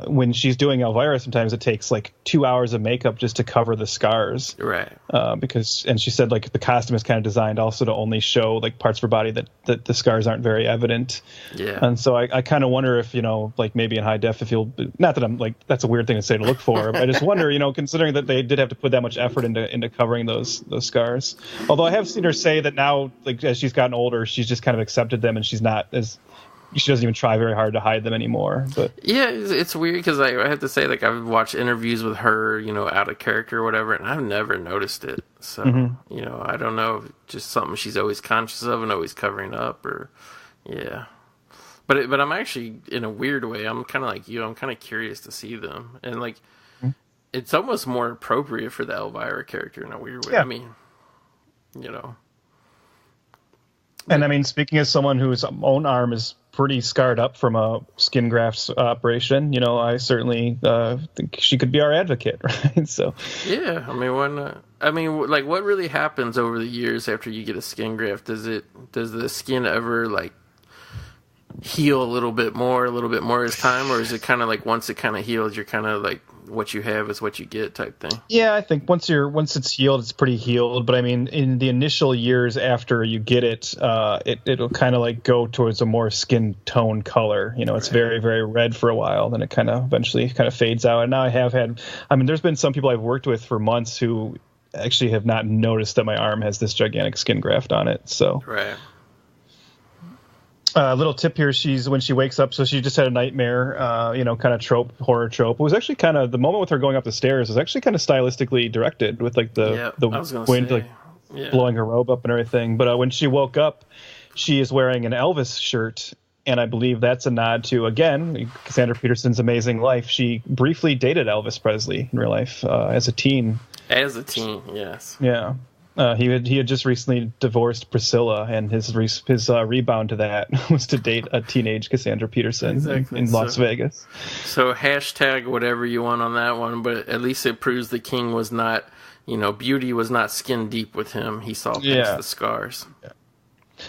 when she's doing Elvira, sometimes it takes like 2 hours of makeup just to cover the scars. Right. And she said like the costume is kind of designed also to only show like parts of her body that the scars aren't very evident. Yeah. And so I kind of wonder if, you know, like maybe in high def, if you'll, not that I'm like, that's a weird thing to say to look for, but I just wonder, you know, considering that they did have to put that much effort into covering those scars. Although I have seen her say that now, like as she's gotten older, she's just kind of accepted them and she doesn't even try very hard to hide them anymore. But yeah, it's weird because I have to say, like, I've watched interviews with her, you know, out of character or whatever, and I've never noticed it. So, you know, I don't know, just something she's always conscious of and always covering up, or yeah. But I'm actually, in a weird way, I'm kind of like you. I'm kind of curious to see them, and like, it's almost more appropriate for the Elvira character in a weird way. Yeah. I mean, you know. And I mean, speaking as someone whose own arm is pretty scarred up from a skin grafts operation, I certainly think she could be our advocate, right? So, yeah, I mean, why not? I mean, like, what really happens over the years after you get a skin graft? Does the skin ever like heal a little bit more as time, or is it kind of like once it kind of heals, you're kind of like what you have is what you get type thing? Yeah, I think once it's healed, it's pretty healed. But I mean, in the initial years after you get it, it'll kind of like go towards a more skin tone color. It's very, very red for a while, then it kind of eventually kind of fades out. And now there's been some people I've worked with for months who actually have not noticed that my arm has this gigantic skin graft on it. So. Right. Little tip here, when she wakes up, so she just had a nightmare, kind of horror trope. It was actually kind of, the moment with her going up the stairs was actually kind of stylistically directed with like the wind blowing her robe up and everything. But when she woke up, she is wearing an Elvis shirt, and I believe that's a nod to, again, Cassandra Peterson's amazing life. She briefly dated Elvis Presley in real life as a teen. As a teen, yes. Yeah. He had just recently divorced Priscilla, and his rebound to that was to date a teenage Cassandra Peterson in Las Vegas. So hashtag whatever you want on that one, but at least it proves the king was not, beauty was not skin deep with him. He saw past the scars. Yeah.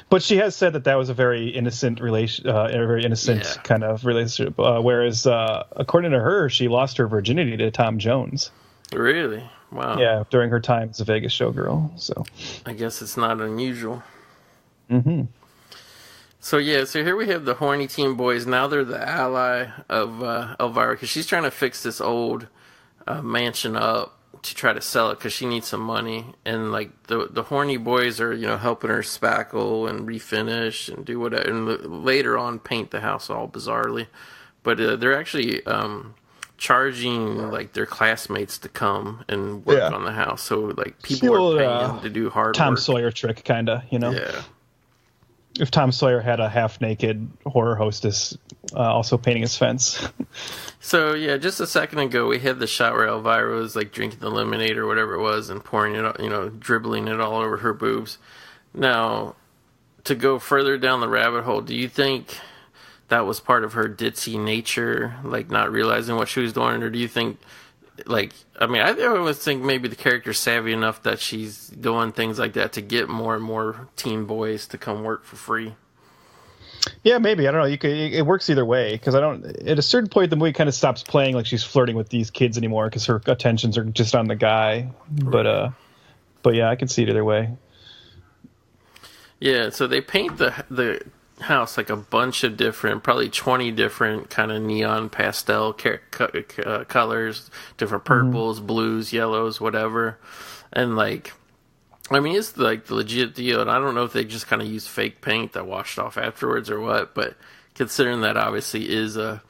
But she has said that was a very innocent kind of relationship. Whereas, according to her, she lost her virginity to Tom Jones. Really? Wow. Yeah, during her time as a Vegas showgirl. So I guess it's not unusual. Mm-hmm. So here we have the horny teen boys. Now they're the ally of Elvira, because she's trying to fix this old mansion up to try to sell it because she needs some money. And like the horny boys are helping her spackle and refinish and do whatever, and later on paint the house all bizarrely. But they're actually charging like their classmates to come and work on the house, so like people are paying to do hard Tom work. Sawyer trick, kind of, Yeah. If Tom Sawyer had a half-naked horror hostess also painting his fence. So just a second ago we had the shot where Elvira was like drinking the lemonade or whatever it was and pouring it, dribbling it all over her boobs. Now, to go further down the rabbit hole, do you think that was part of her ditzy nature, like not realizing what she was doing? Or do you think, I always think maybe the character's savvy enough that she's doing things like that to get more and more teen boys to come work for free? Yeah, maybe. I don't know. It works either way, because at a certain point the movie kind of stops playing like she's flirting with these kids anymore because her attentions are just on the guy. Right. But yeah, I can see it either way. Yeah, so they paint the house like a bunch of different, probably 20 different kind of neon pastel colors, different purples, blues, yellows, whatever. And it's like the legit deal. And I don't know if they just kind of used fake paint that washed off afterwards or what, but considering that obviously is a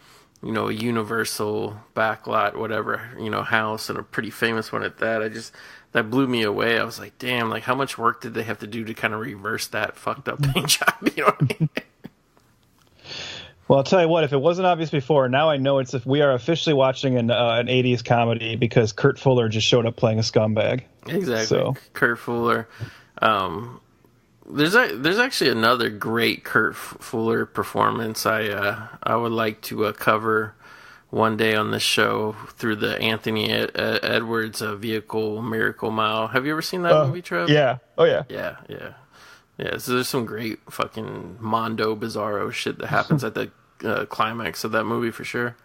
universal backlot, whatever, house, and a pretty famous one at that. That blew me away. I was like, damn, how much work did they have to do to kind of reverse that fucked up paint job? You know what I mean? Well, I'll tell you what, if it wasn't obvious before, now I know we are officially watching an 80s comedy because Kurt Fuller just showed up playing a scumbag. Exactly. So. Kurt Fuller. There's actually another great Kurt Fuller performance I would like to cover one day on this show through the Anthony Edwards vehicle Miracle Mile. Have you ever seen that movie, Trev? Yeah. Oh, yeah. Yeah, so there's some great fucking Mondo Bizarro shit that happens at the climax of that movie for sure.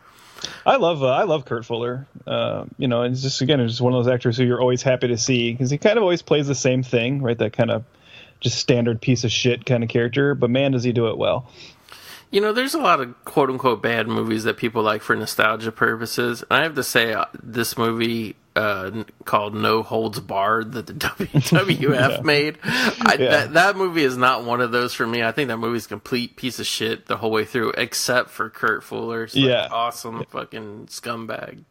I love Kurt Fuller. It's just, again, it's just one of those actors who you're always happy to see because he kind of always plays the same thing, right? That kind of just standard piece of shit kind of character, but man, does he do it well. There's a lot of quote-unquote bad movies that people like for nostalgia purposes. And I have to say, this movie called No Holds Barred that the WWF made, that movie is not one of those for me. I think that movie's a complete piece of shit the whole way through, except for Kurt Fuller's awesome fucking scumbag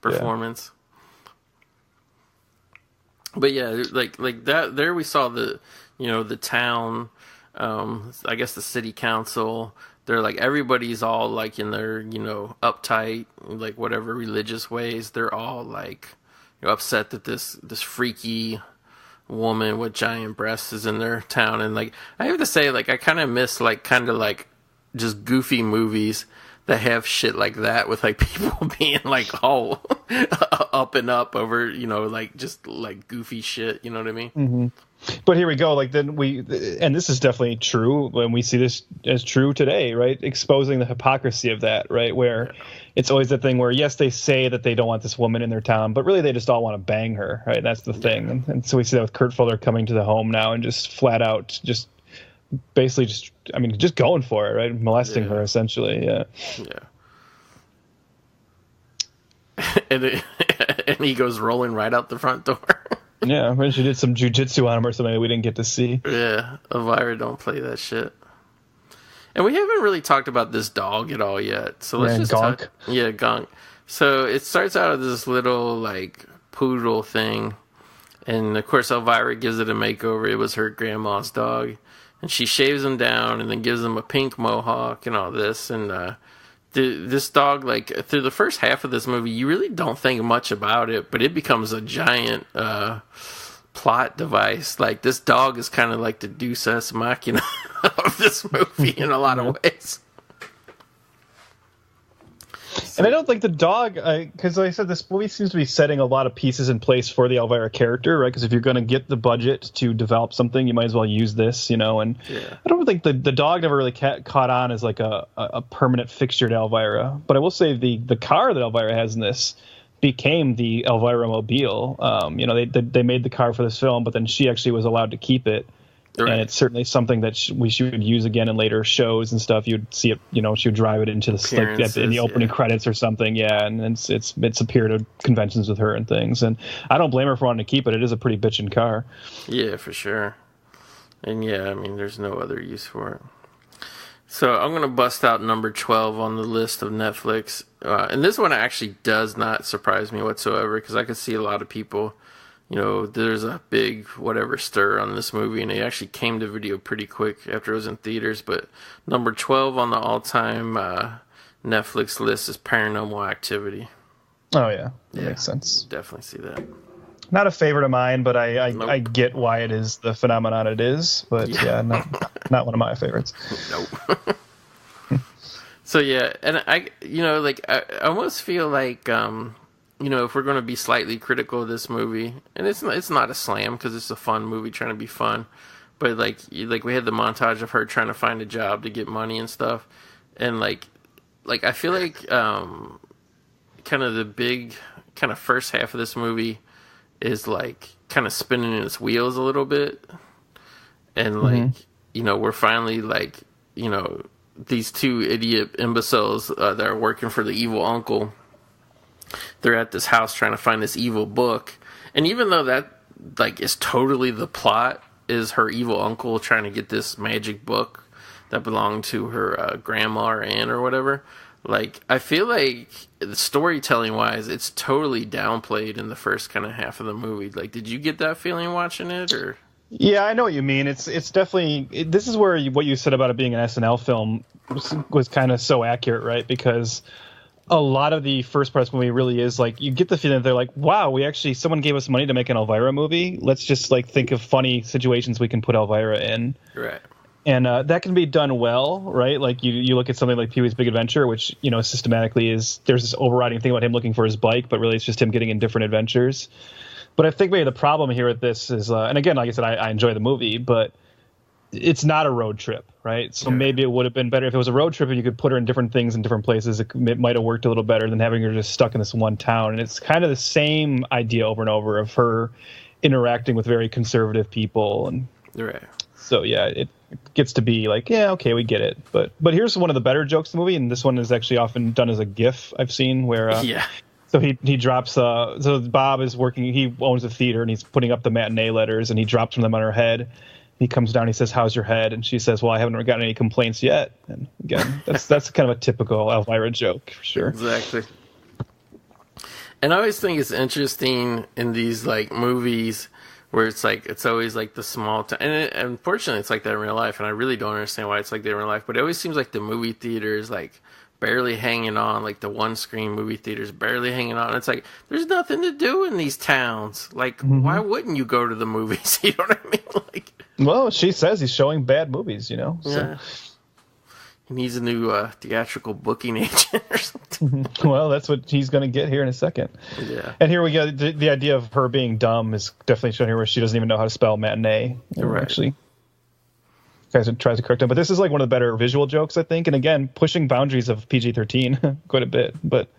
performance. But yeah, like that. There we saw the town. I guess the city council. They're everybody's all in their uptight whatever religious ways. They're all upset that this freaky woman with giant breasts is in their town. And like, I have to say, like, I kind of miss like kind of like just goofy movies that have shit like that, with like people being like all up and up over, you know, like just like goofy shit, you know what I mean? Mm-hmm. But here we go. Like, then and this is definitely true when we see this as true today, right? Exposing the hypocrisy of that, right? Where it's always the thing where, yes, they say that they don't want this woman in their town, but really they just all want to bang her, right? That's the thing. And so we see that with Kurt Fuller coming to the home now and just flat out, just basically just going for it, right? Molesting her, essentially. Yeah. And he goes rolling right out the front door. Yeah, maybe she did some jujitsu on him or something that we didn't get to see. Yeah, Elvira don't play that shit. And we haven't really talked about this dog at all yet. So let's just Gonk. talk. Yeah, Gonk. So it starts out as this little, like, poodle thing. And, of course, Elvira gives it a makeover. It was her grandma's dog. And she shaves him down and then gives him a pink mohawk and all this. And this dog, like, through the first half of this movie, you really don't think much about it, but it becomes a giant plot device. Like, this dog is kind of like the Deus Ex Machina of this movie in a lot of ways. And I don't think the dog, because like I said, this movie seems to be setting a lot of pieces in place for the Elvira character, right? Because if you're going to get the budget to develop something, you might as well use this, you know? And I don't think the dog never really caught on as like a permanent fixture to Elvira. But I will say the car that Elvira has in this became the Elvira Mobile. You know, they made the car for this film, but then she actually was allowed to keep it. Right. And it's certainly something that she would use again in later shows and stuff. You'd see it, you know, she would drive it into in the opening credits or something. Yeah, and it's appeared at conventions with her and things. And I don't blame her for wanting to keep it. It is a pretty bitchin' car. Yeah, for sure. And yeah, I mean, there's no other use for it. So I'm going to bust out number 12 on the list of Netflix. And this one actually does not surprise me whatsoever, because I could see a lot of people, you know, there's a big whatever stir on this movie, and it actually came to video pretty quick after it was in theaters. But number 12 on the all-time Netflix list is Paranormal Activity. Oh, yeah. That makes sense. Definitely see that. Not a favorite of mine, but I get why it is the phenomenon it is. But not one of my favorites. Nope. So, yeah, and I almost feel like, you know, if we're going to be slightly critical of this movie, and it's not a slam because it's a fun movie trying to be fun, but like we had the montage of her trying to find a job to get money and stuff, and like I feel like kind of the big kind of first half of this movie is like kind of spinning in its wheels a little bit, and like you know, we're finally like, you know, these two idiot imbeciles that are working for the evil uncle. They're at this house trying to find this evil book. And even though that, like, is totally the plot, is her evil uncle trying to get this magic book that belonged to her grandma or aunt or whatever, like, I feel like storytelling-wise, it's totally downplayed in the first kind of half of the movie. Like, did you get that feeling watching it, or...? Yeah, I know what you mean. It's definitely... this is where what you said about it being an SNL film was kind of so accurate, right? Because... a lot of the first part of the movie really is like, you get the feeling that they're like, wow, someone gave us money to make an Elvira movie. Let's just like think of funny situations we can put Elvira in. Right. And that can be done well, right? Like you look at something like Pee-wee's Big Adventure, which, you know, systematically there's this overriding thing about him looking for his bike, but really it's just him getting in different adventures. But I think maybe the problem here with this is, and again, like I said, I enjoy the movie, but it's not a road trip, right? So maybe it would have been better if it was a road trip and you could put her in different things in different places. It might have worked a little better than having her just stuck in this one town. And it's kind of the same idea over and over of her interacting with very conservative people. And so, yeah, it gets to be like, yeah, okay, we get it. But here's one of the better jokes in the movie, and this one is actually often done as a GIF I've seen where... So he drops... so Bob is working... He owns a theater, and he's putting up the matinee letters, and he drops them on her head. He comes down, he says, "How's your head?" And she says, "Well, I haven't gotten any complaints yet." And again, that's kind of a typical Elvira joke for sure. Exactly. And I always think it's interesting in these like movies where it's like it's always like the small town, and unfortunately, it's like that in real life. And I really don't understand why it's like that in real life. But it always seems like the movie theater is like barely hanging on, like the one screen movie theaters barely hanging on. It's like there's nothing to do in these towns. Like, why wouldn't you go to the movies? You know what I mean? Like, well, she says he's showing bad movies, you know. So. Yeah. He needs a new theatrical booking agent or something. Well, that's what he's going to get here in a second. Yeah. And here we go. The idea of her being dumb is definitely shown here, where she doesn't even know how to spell matinee. Right. Actually, guys tries to correct him, but this is like one of the better visual jokes, I think. And again, pushing boundaries of PG-13 quite a bit. But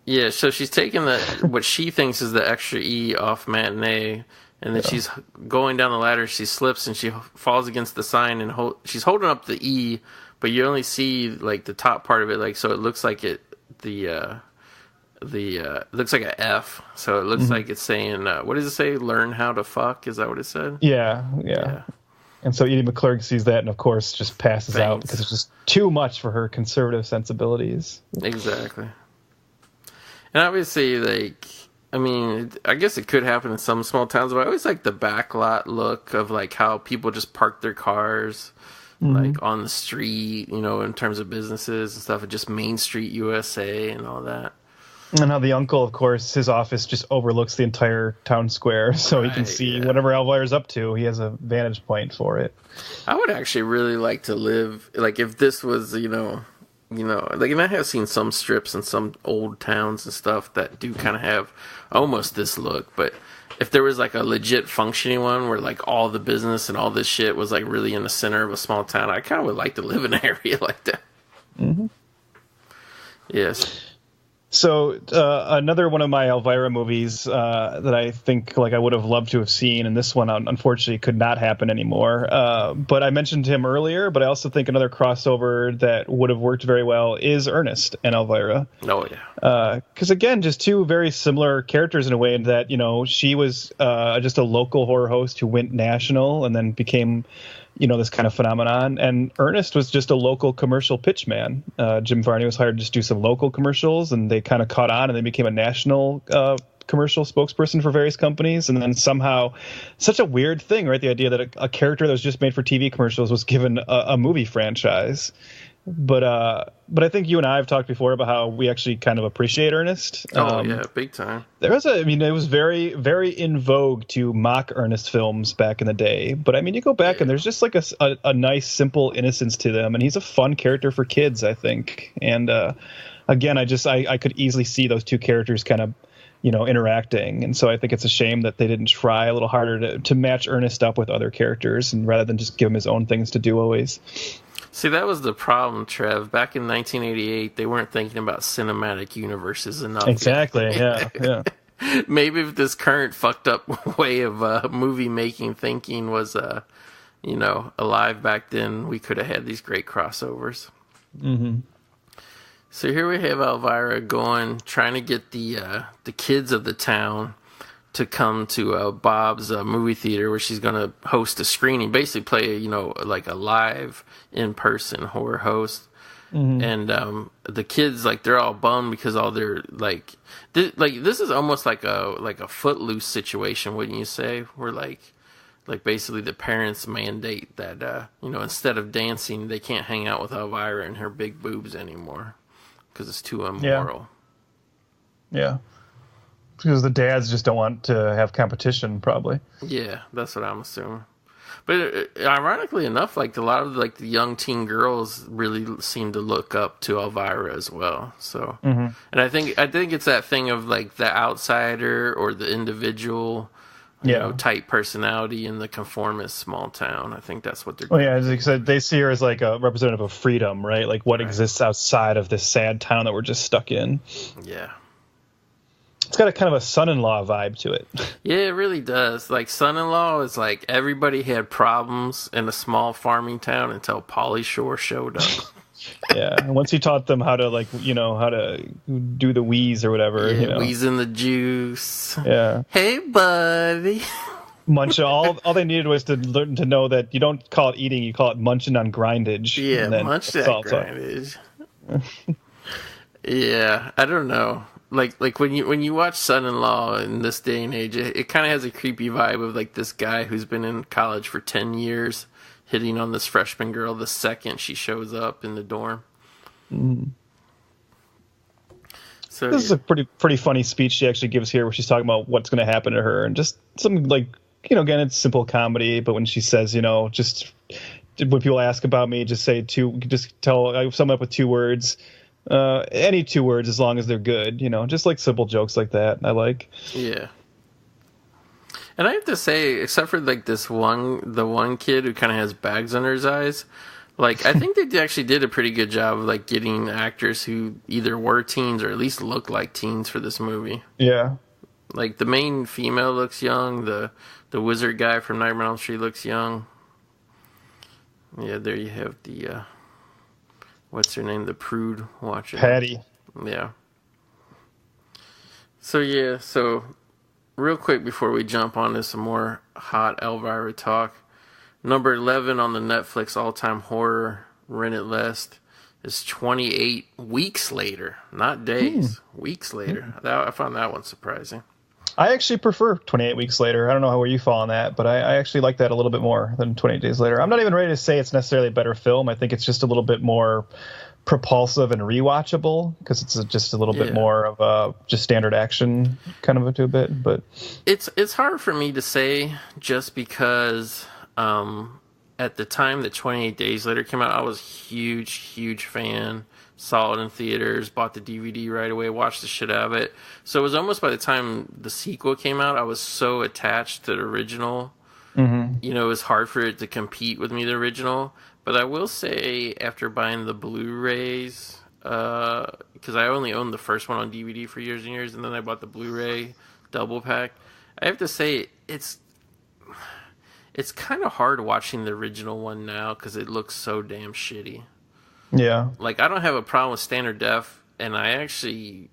yeah. So she's taking what she thinks is the extra E off matinee. And then she's going down the ladder. She slips and she falls against the sign, and she's holding up the E, but you only see like the top part of it, like so it looks like it looks like a F. So it looks like it's saying what does it say? Learn how to fuck? Is that what it said? Yeah. And so Edie McClurg sees that, and of course just passes out because it's just too much for her conservative sensibilities. Exactly. And obviously, like, I mean, I guess it could happen in some small towns, but I always like the backlot look of like how people just park their cars like on the street, you know, in terms of businesses and stuff, and just Main Street USA and all that. And how the uncle, of course, his office just overlooks the entire town square, so he can see whatever Elvira's up to. He has a vantage point for it. I would actually really like to live, like, if this was, you know, like, and I have seen some strips in some old towns and stuff that do kind of have almost this look, but if there was like a legit functioning one where like all the business and all this shit was like really in the center of a small town, I kind of would like to live in an area like that. Yes. So another one of my Elvira movies that I think like I would have loved to have seen, and this one unfortunately could not happen anymore. But I mentioned him earlier, but I also think another crossover that would have worked very well is Ernest and Elvira. Oh yeah. Because again, just two very similar characters in a way that, you know, she was just a local horror host who went national and then became, you know, this kind of phenomenon. And Ernest was just a local commercial pitch man. Jim Varney was hired to just do some local commercials, and they kind of caught on, and they became a national commercial spokesperson for various companies. And then somehow, such a weird thing, right? The idea that a character that was just made for TV commercials was given a movie franchise. But I think you and I have talked before about how we actually kind of appreciate Ernest. Yeah, big time. It was very, very in vogue to mock Ernest films back in the day. But I mean, you go back and there's just like a nice, simple innocence to them, and he's a fun character for kids, I think. And again, I could easily see those two characters kind of, you know, interacting, and so I think it's a shame that they didn't try a little harder to match Ernest up with other characters, and rather than just give him his own things to do always. See, that was the problem, Trev. Back in 1988, they weren't thinking about cinematic universes enough. Exactly, yeah. Maybe if this current fucked up way of movie making thinking was, you know, alive back then, we could have had these great crossovers. Mm-hmm. So here we have Elvira trying to get the kids of the town to come to Bob's movie theater, where she's going to host a screening, basically play, you know, like a live in-person horror host. Mm-hmm. And the kids, like, they're all bummed because all their this is almost like a Footloose situation, wouldn't you say? Where like basically the parents mandate that you know, instead of dancing, they can't hang out with Elvira and her big boobs anymore because it's too immoral. Yeah. Because the dads just don't want to have competition, probably. Yeah, that's what I'm assuming. But ironically enough, like a lot of like the young teen girls really seem to look up to Elvira as well. So, and I think it's that thing of like the outsider or the individual, you know, type personality in the conformist small town. I think that's what they're. Well, yeah, as I said, they see her as like a representative of freedom, right? Like what exists outside of this sad town that we're just stuck in. Yeah. It's got a kind of a son-in-law vibe to it. Yeah, it really does. Like, son-in-law is like everybody had problems in a small farming town until Pauly Shore showed up. Yeah, and once he taught them how to, like, you know, how to do the wheeze or whatever. Yeah, you know. wheezing the juice. Yeah. Hey, buddy. Munch. All they needed was to learn to know that you don't call it eating, you call it munching on grindage. Yeah, munch that grindage. Yeah, I don't know. Like when you watch Son-in-Law in this day and age, it kind of has a creepy vibe of like this guy who's been in college for 10 years hitting on this freshman girl the second she shows up in the dorm. So This is a pretty funny speech she actually gives here, where she's talking about what's going to happen to her, and just some like, again, it's simple comedy. But when she says, just when people ask about me, just sum up with 2 words, any 2 words as long as they're good. Just like simple jokes like that. I like. Yeah. And I have to say, except for like the one kid who kind of has bags under his eyes, like I think they actually did a pretty good job of like getting actors who either were teens or at least look like teens for this movie. Yeah. Like the main female looks young, the wizard guy from Nightmare on Elm Street looks young. Yeah, there you have the what's her name, the prude watcher. Patty. Yeah. So real quick before we jump on to some more hot Elvira talk, number 11 on the Netflix all-time horror Rent It List is 28 weeks later, not days, weeks later. I found that one surprising. I actually prefer 28 Weeks Later. I don't know where you fall on that, but I actually like that a little bit more than 28 Days Later. I'm not even ready to say it's necessarily a better film. I think it's just a little bit more propulsive and rewatchable because it's just a little bit more of a just standard action kind of a bit. But it's hard for me to say just because at the time that 28 Days Later came out, I was huge fan. Saw it in theaters, bought the DVD right away, watched the shit out of it. So it was almost by the time the sequel came out, I was so attached to the original. Mm-hmm. It was hard for it to compete with me, the original. But I will say, after buying the Blu-rays, because I only owned the first one on DVD for years and years, and then I bought the Blu-ray double pack, I have to say, it's kind of hard watching the original one now because it looks so damn shitty. Yeah. Like, I don't have a problem with standard def, and I actually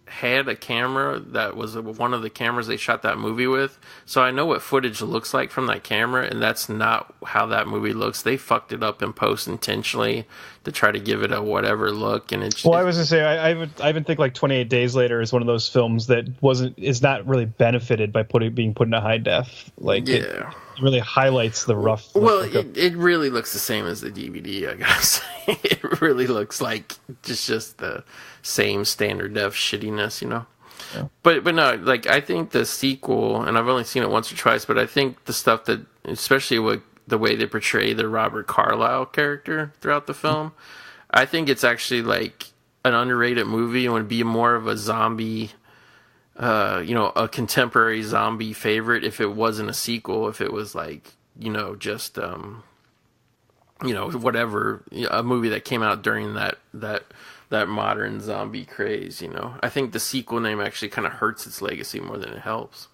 had a camera that was one of the cameras they shot that movie with, so I know what footage looks like from that camera, and that's not how that movie looks. They fucked it up in post intentionally to try to give it a whatever look, and it's I was gonna say I even think like 28 Days Later is one of those films that is not really benefited by being put in a high def. Like, it really highlights the rough. Well, it really looks the same as the DVD, I gotta say. It really looks like just the same standard def shittiness, Yeah. But no, like, I think the sequel, and I've only seen it once or twice, but I think the stuff that, especially with the way they portray the Robert Carlyle character throughout the film, I think it's actually like an underrated movie and would be more of a zombie, a contemporary zombie favorite if it wasn't a sequel, if it was like, just, whatever, a movie that came out during that modern zombie craze, I think the sequel name actually kind of hurts its legacy more than it helps.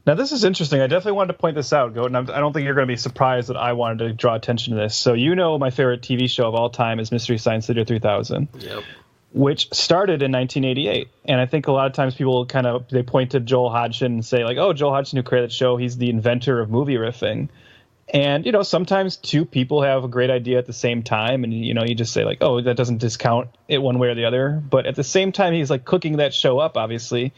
Now, this is interesting. I definitely wanted to point this out, Goat, and I don't think you're going to be surprised that I wanted to draw attention to this. So, my favorite TV show of all time is Mystery Science Theater 3000. Yep. Which started in 1988. And I think a lot of times people they point to Joel Hodgson and say, like, oh, Joel Hodgson, who created the show, he's the inventor of movie riffing. And, sometimes 2 people have a great idea at the same time. And, you just say, like, oh, that doesn't discount it one way or the other. But at the same time, he's, like, cooking that show up, obviously.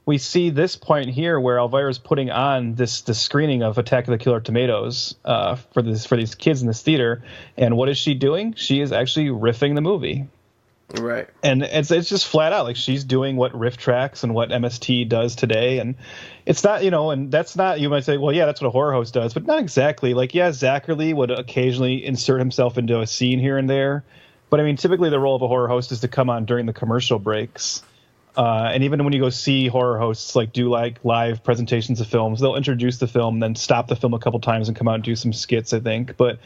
We see this point here where Elvira's putting on the screening of Attack of the Killer Tomatoes for these kids in this theater. And what is she doing? She is actually riffing the movie. Right. And it's just flat out like she's doing what riff tracks and what MST does today. And it's not, and that's not, you might say, well, yeah, that's what a horror host does, but not exactly. Like, yeah, Zachary would occasionally insert himself into a scene here and there. But I mean, typically the role of a horror host is to come on during the commercial breaks. And even when you go see horror hosts do live presentations of films, they'll introduce the film, then stop the film a couple times and come out and do some skits, I think. But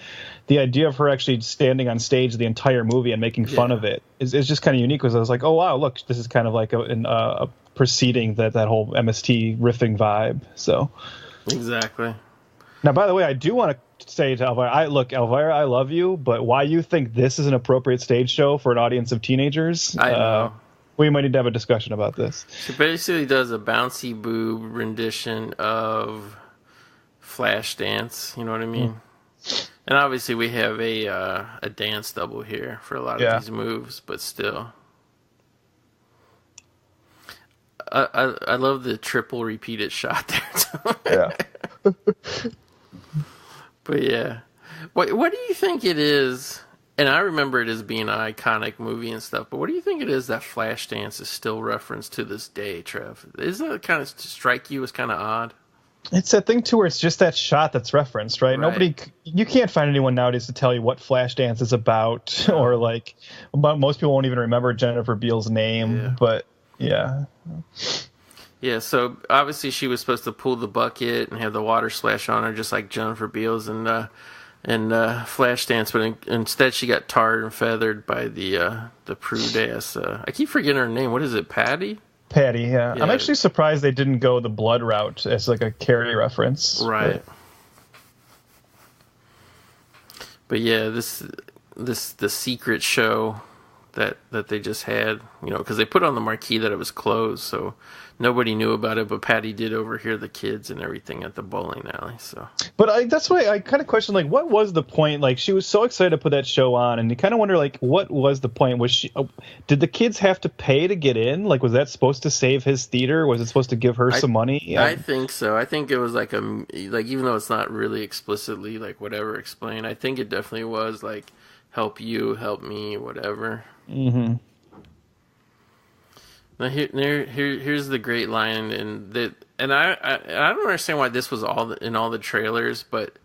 the idea of her actually standing on stage the entire movie and making fun of it is just kind of unique. Because I was like, oh wow, look, this is kind of like a preceding that whole MST riffing vibe. So exactly. Now, by the way, I do want to say to Elvira, Elvira, I love you, but why you think this is an appropriate stage show for an audience of teenagers? I know. We might need to have a discussion about this. She basically does a bouncy boob rendition of Flashdance. You know what I mean? And obviously we have a dance double here for a lot of these moves, but still. I love the triple repeated shot there. Yeah. But yeah. What do you think it is And I remember it as being an iconic movie and stuff, but what do you think it is that Flashdance is still referenced to this day, Trev? Isn't it kind of strike you as kind of odd? It's that thing too where it's just that shot that's referenced, right? You can't find anyone nowadays to tell you what Flashdance is about, or like, most people won't even remember Jennifer Beals' name. But yeah. Yeah, so obviously she was supposed to pull the bucket and have the water splash on her, just like Jennifer Beals and Flashdance, but instead she got tarred and feathered by the prude ass. I keep forgetting her name. What is it, Patty? Patty, yeah. I'm actually surprised they didn't go the blood route as like a Carrie reference. Right. But yeah, the secret show that they just had, because they put on the marquee that it was closed, so nobody knew about it, but Patty did overhear the kids and everything at the bowling alley. So, but that's why I kind of question, like, what was the point? Like, she was so excited to put that show on, and you kind of wonder, like, what was the point? Did the kids have to pay to get in? Like, was that supposed to save his theater? Was it supposed to give her some money? I think so. I think it was like even though it's not really explicitly like whatever explained, I think it definitely was like help you, help me, whatever. Mm-hmm. Now here's the great line, and I don't understand why this was all in all the trailers, but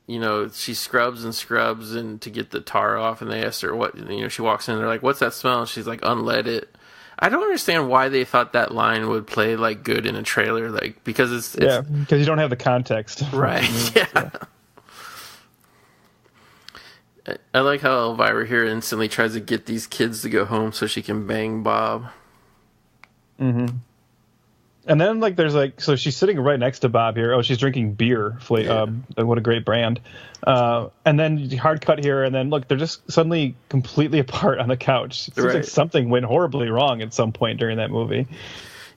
she scrubs and to get the tar off, and they asked her what, she walks in, they're like, "What's that smell?" And she's like, "Unleaded." I don't understand why they thought that line would play like good in a trailer, like because it's because you don't have the context, right? Yeah. I like how Elvira here instantly tries to get these kids to go home so she can bang Bob. Mm-hmm. And then, like, there's like, so she's sitting right next to Bob here. Oh, she's drinking beer. What a great brand. And then hard cut here, and then look, they're just suddenly completely apart on the couch. It seems like something went horribly wrong at some point during that movie.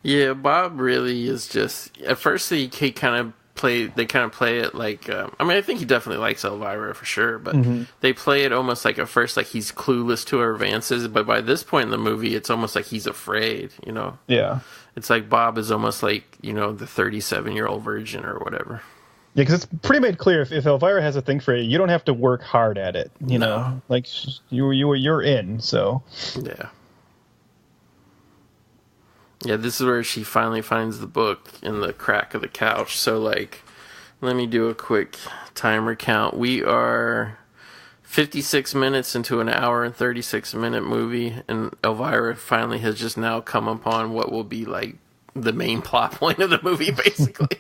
Yeah, Bob really is just. At first, he kind of play it like. I think he definitely likes Elvira for sure, but they play it almost like at first like he's clueless to her advances, but by this point in the movie, it's almost like he's afraid. Yeah. It's like Bob is almost like, the 37-year-old virgin or whatever. Yeah, because it's pretty made clear if Elvira has a thing for you don't have to work hard at it. No. Like you're in. So yeah. Yeah, this is where she finally finds the book in the crack of the couch. So, like, let me do a quick timer count. We are 56 minutes into an hour and 36-minute movie, and Elvira finally has just now come upon what will be, like, the main plot point of the movie, basically.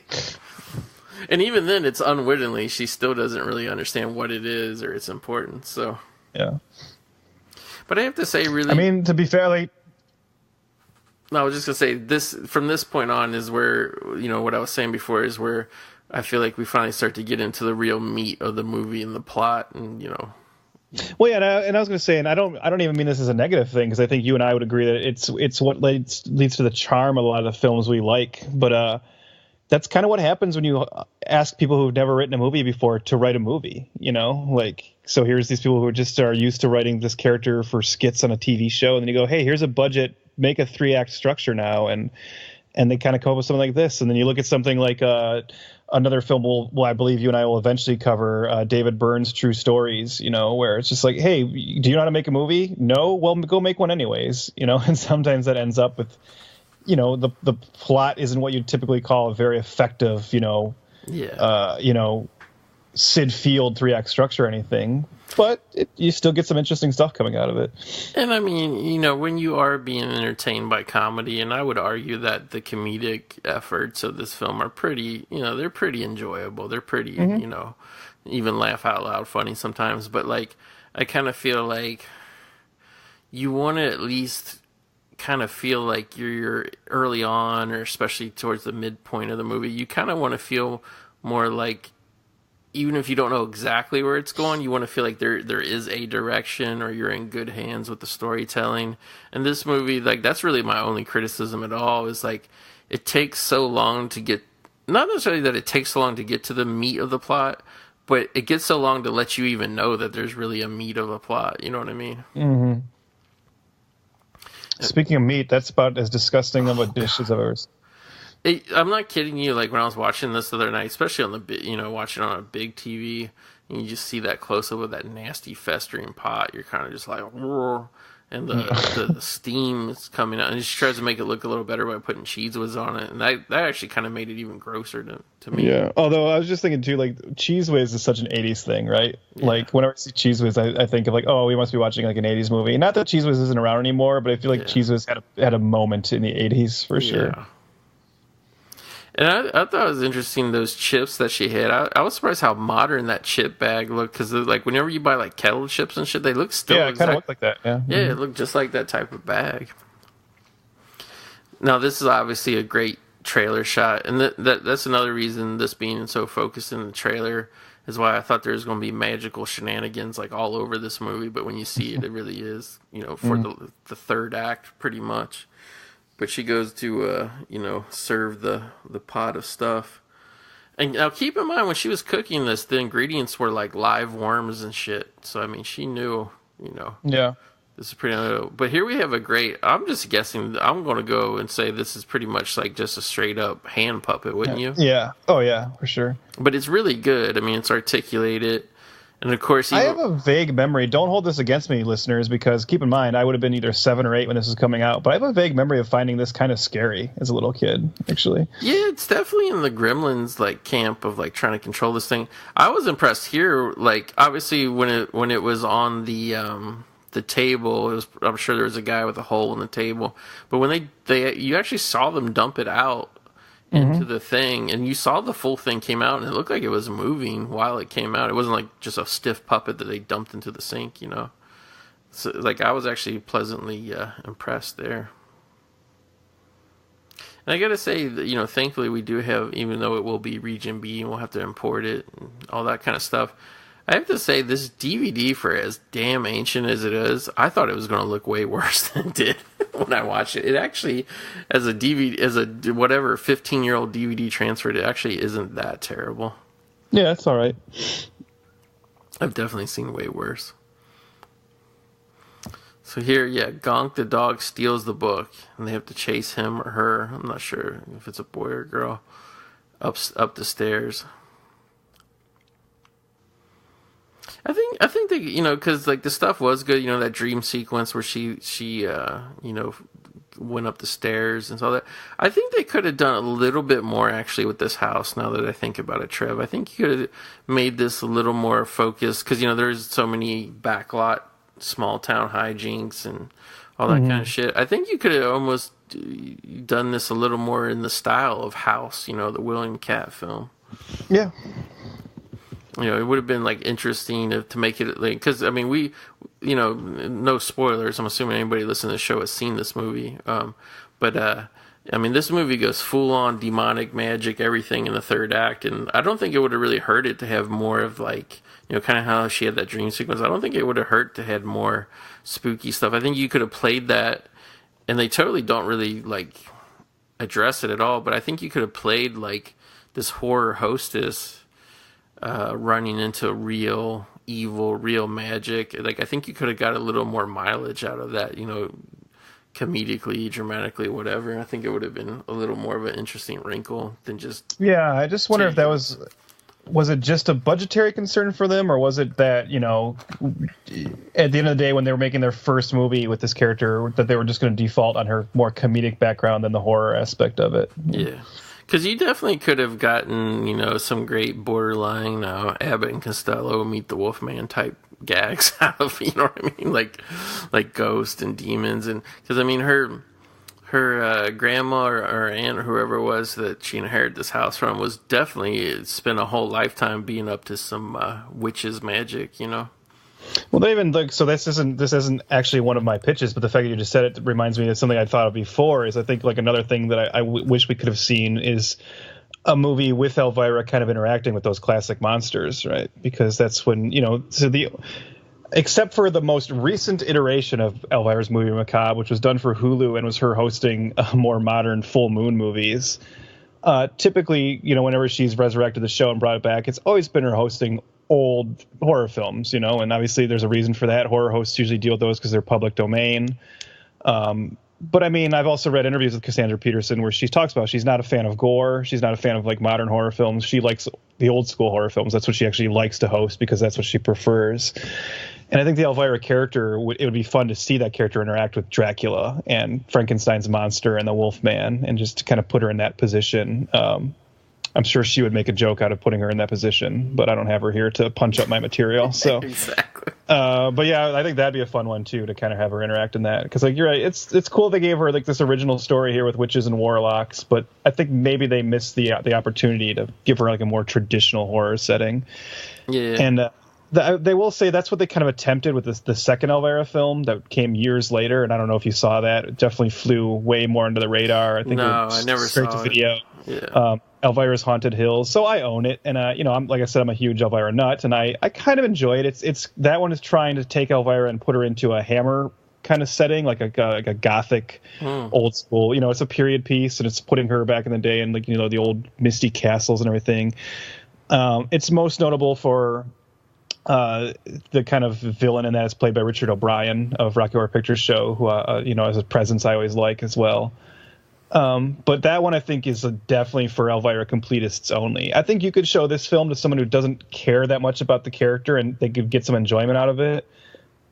And even then, it's unwittingly. She still doesn't really understand what it is or its importance, so. Yeah. But I have to say, really. I mean, to be fairly. No, I was just going to say, from this point on is where, what I was saying before is where I feel like we finally start to get into the real meat of the movie and the plot and, Well, yeah, and I was going to say, and I don't even mean this as a negative thing, because I think you and I would agree that it's what leads to the charm of a lot of the films we like. But that's kind of what happens when you ask people who've never written a movie before to write a movie, Like, so here's these people who are used to writing this character for skits on a TV show, and then you go, hey, here's a budget, make a 3-act structure now, and they kind of come up with something like this. And then you look at something like another film I believe you and I will eventually cover, David Byrne's True Stories, where it's just like, hey, do you know how to make a movie? No? Well, go make one anyways, And sometimes that ends up with, the plot isn't what you'd typically call a very effective, Sid Field 3-act structure or anything. But you still get some interesting stuff coming out of it. And I mean, when you are being entertained by comedy, and I would argue that the comedic efforts of this film are pretty, they're pretty enjoyable. They're pretty, even laugh out loud funny sometimes. But, like, I kind of feel like you want to at least kind of feel like you're early on, or especially towards the midpoint of the movie, you kind of want to feel more like, even if you don't know exactly where it's going, you want to feel like there is a direction, or you're in good hands with the storytelling. And this movie, like, that's really my only criticism at all, is like, it takes so long to get, not necessarily that it takes so long to get to the meat of the plot, but it gets so long to let you even know that there's really a meat of a plot. You know what I mean? Mm-hmm. Speaking of meat, that's about as disgusting of a dish as I've ever seen. I'm not kidding you. Like, when I was watching this the other night, especially on watching on a big TV, and you just see that close up of that nasty festering pot. You're kind of just like, whoa. And the steam is coming out, and she tries to make it look a little better by putting cheese whiz on it, and that actually kind of made it even grosser to me. Yeah, although I was just thinking too, like cheese whiz is such an '80s thing, right? Yeah. Like whenever I see cheese whiz, I think of like, oh, we must be watching like an '80s movie. Not that cheese whiz isn't around anymore, but I feel like cheese whiz had a moment in the '80s for sure. Yeah. And I thought it was interesting, those chips that she had. I was surprised how modern that chip bag looked, because like whenever you buy like kettle chips and shit, they look still it kind of looked like that. Yeah, yeah, it looked just like that type of bag. Now this is obviously a great trailer shot, and that's another reason this being so focused in the trailer is why I thought there was going to be magical shenanigans like all over this movie. But when you see it, it really is, for the third act pretty much. But she goes to, serve the pot of stuff. And now keep in mind, when she was cooking this, the ingredients were like live worms and shit. So, I mean, she knew, Yeah. This is pretty... But here we have I'm just guessing, I'm going to go and say this is pretty much like just a straight up hand puppet, wouldn't you? Yeah. Oh, yeah, for sure. But it's really good. I mean, it's articulated. And of course, I have a vague memory. Don't hold this against me, listeners, because keep in mind, I would have been either 7 or 8 when this was coming out. But I have a vague memory of finding this kind of scary as a little kid, actually. Yeah, it's definitely in the Gremlins like camp of like trying to control this thing. I was impressed here. Like obviously, when it was on the table, I'm sure there was a guy with a hole in the table. But when you actually saw them dump it out into the thing, and you saw the full thing came out, and it looked like it was moving while it came out. It wasn't like just a stiff puppet that they dumped into the sink, So like I was actually pleasantly impressed there. And I gotta say that, thankfully we do have, even though it will be Region B and we'll have to import it and all that kind of stuff, I have to say this DVD, for as damn ancient as it is, I thought it was going to look way worse than it did when I watched it. It actually, as a 15-year-old DVD transfer, it actually isn't that terrible. Yeah, that's all right. I've definitely seen way worse. So here, Gonk the dog steals the book, and they have to chase him or her. I'm not sure if it's a boy or girl up the stairs. I think they, because like the stuff was good, that dream sequence where she went up the stairs and all that. I think they could have done a little bit more actually with this house. Now that I think about it, Trev, I think you could have made this a little more focused, because there's so many backlot small town hijinks and all that kind of shit. I think you could have almost done this a little more in the style of House, the William Cat film. Yeah. It would have been like interesting to make it like, because I mean we, no spoilers. I'm assuming anybody listening to the show has seen this movie. But I mean, this movie goes full on demonic magic, everything in the third act, and I don't think it would have really hurt it to have more of like, kind of how she had that dream sequence. I don't think it would have hurt to have more spooky stuff. I think you could have played that, and they totally don't really like address it at all. But I think you could have played like this horror hostess running into real evil, real magic. Like I think you could have got a little more mileage out of that, comedically, dramatically, whatever. I think it would have been a little more of an interesting wrinkle than just... Yeah, I just wonder if that was it just a budgetary concern for them, or was it that, at the end of the day when they were making their first movie with this character, that they were just going to default on her more comedic background than the horror aspect of it? Yeah. Because you definitely could have gotten, some great borderline Abbott and Costello Meet the Wolfman type gags out of, what I mean? Like ghosts and demons. And because, I mean, her grandma or aunt or whoever it was that she inherited this house from was definitely spent a whole lifetime being up to some witches' magic, Well, they even like, so this isn't actually one of my pitches, but the fact that you just said it reminds me of something I thought of before. Is I think like another thing that I wish we could have seen is a movie with Elvira kind of interacting with those classic monsters, right? Because that's when except for the most recent iteration of Elvira's movie Macabre, which was done for Hulu and was her hosting more modern full moon movies. Typically, whenever she's resurrected the show and brought it back, it's always been her hosting old horror films, and obviously there's a reason for that. Horror hosts usually deal with those because they're public domain. But I mean, I've also read interviews with Cassandra Peterson where she talks about she's not a fan of gore. She's not a fan of like modern horror films. She likes the old school horror films. That's what she actually likes to host because that's what she prefers. And I think the Elvira character, it would be fun to see that character interact with Dracula and Frankenstein's monster and the Wolfman, and just to kind of put her in that position. I'm sure she would make a joke out of putting her in that position, but I don't have her here to punch up my material. So exactly. But yeah, I think that'd be a fun one too, to kind of have her interact in that. Because like you're right, it's cool they gave her like this original story here with witches and warlocks, but I think maybe they missed the opportunity to give her like a more traditional horror setting. Yeah. And they will say that's what they kind of attempted with the second Elvira film that came years later, and I don't know if you saw that. It definitely flew way more under the radar. I think I never straight saw to video. it. Yeah. Elvira's Haunted Hills, so I own it, and I'm like I said, I'm a huge Elvira nut, and I kind of enjoy it. It's that one is trying to take Elvira and put her into a Hammer kind of setting, like a gothic, old school. It's a period piece, and it's putting her back in the day and like the old misty castles and everything. It's most notable for the kind of villain in that is played by Richard O'Brien of Rocky Horror Picture Show, who has a presence I always like as well. But that one I think is definitely for Elvira completists only. I think you could show this film to someone who doesn't care that much about the character and they could get some enjoyment out of it.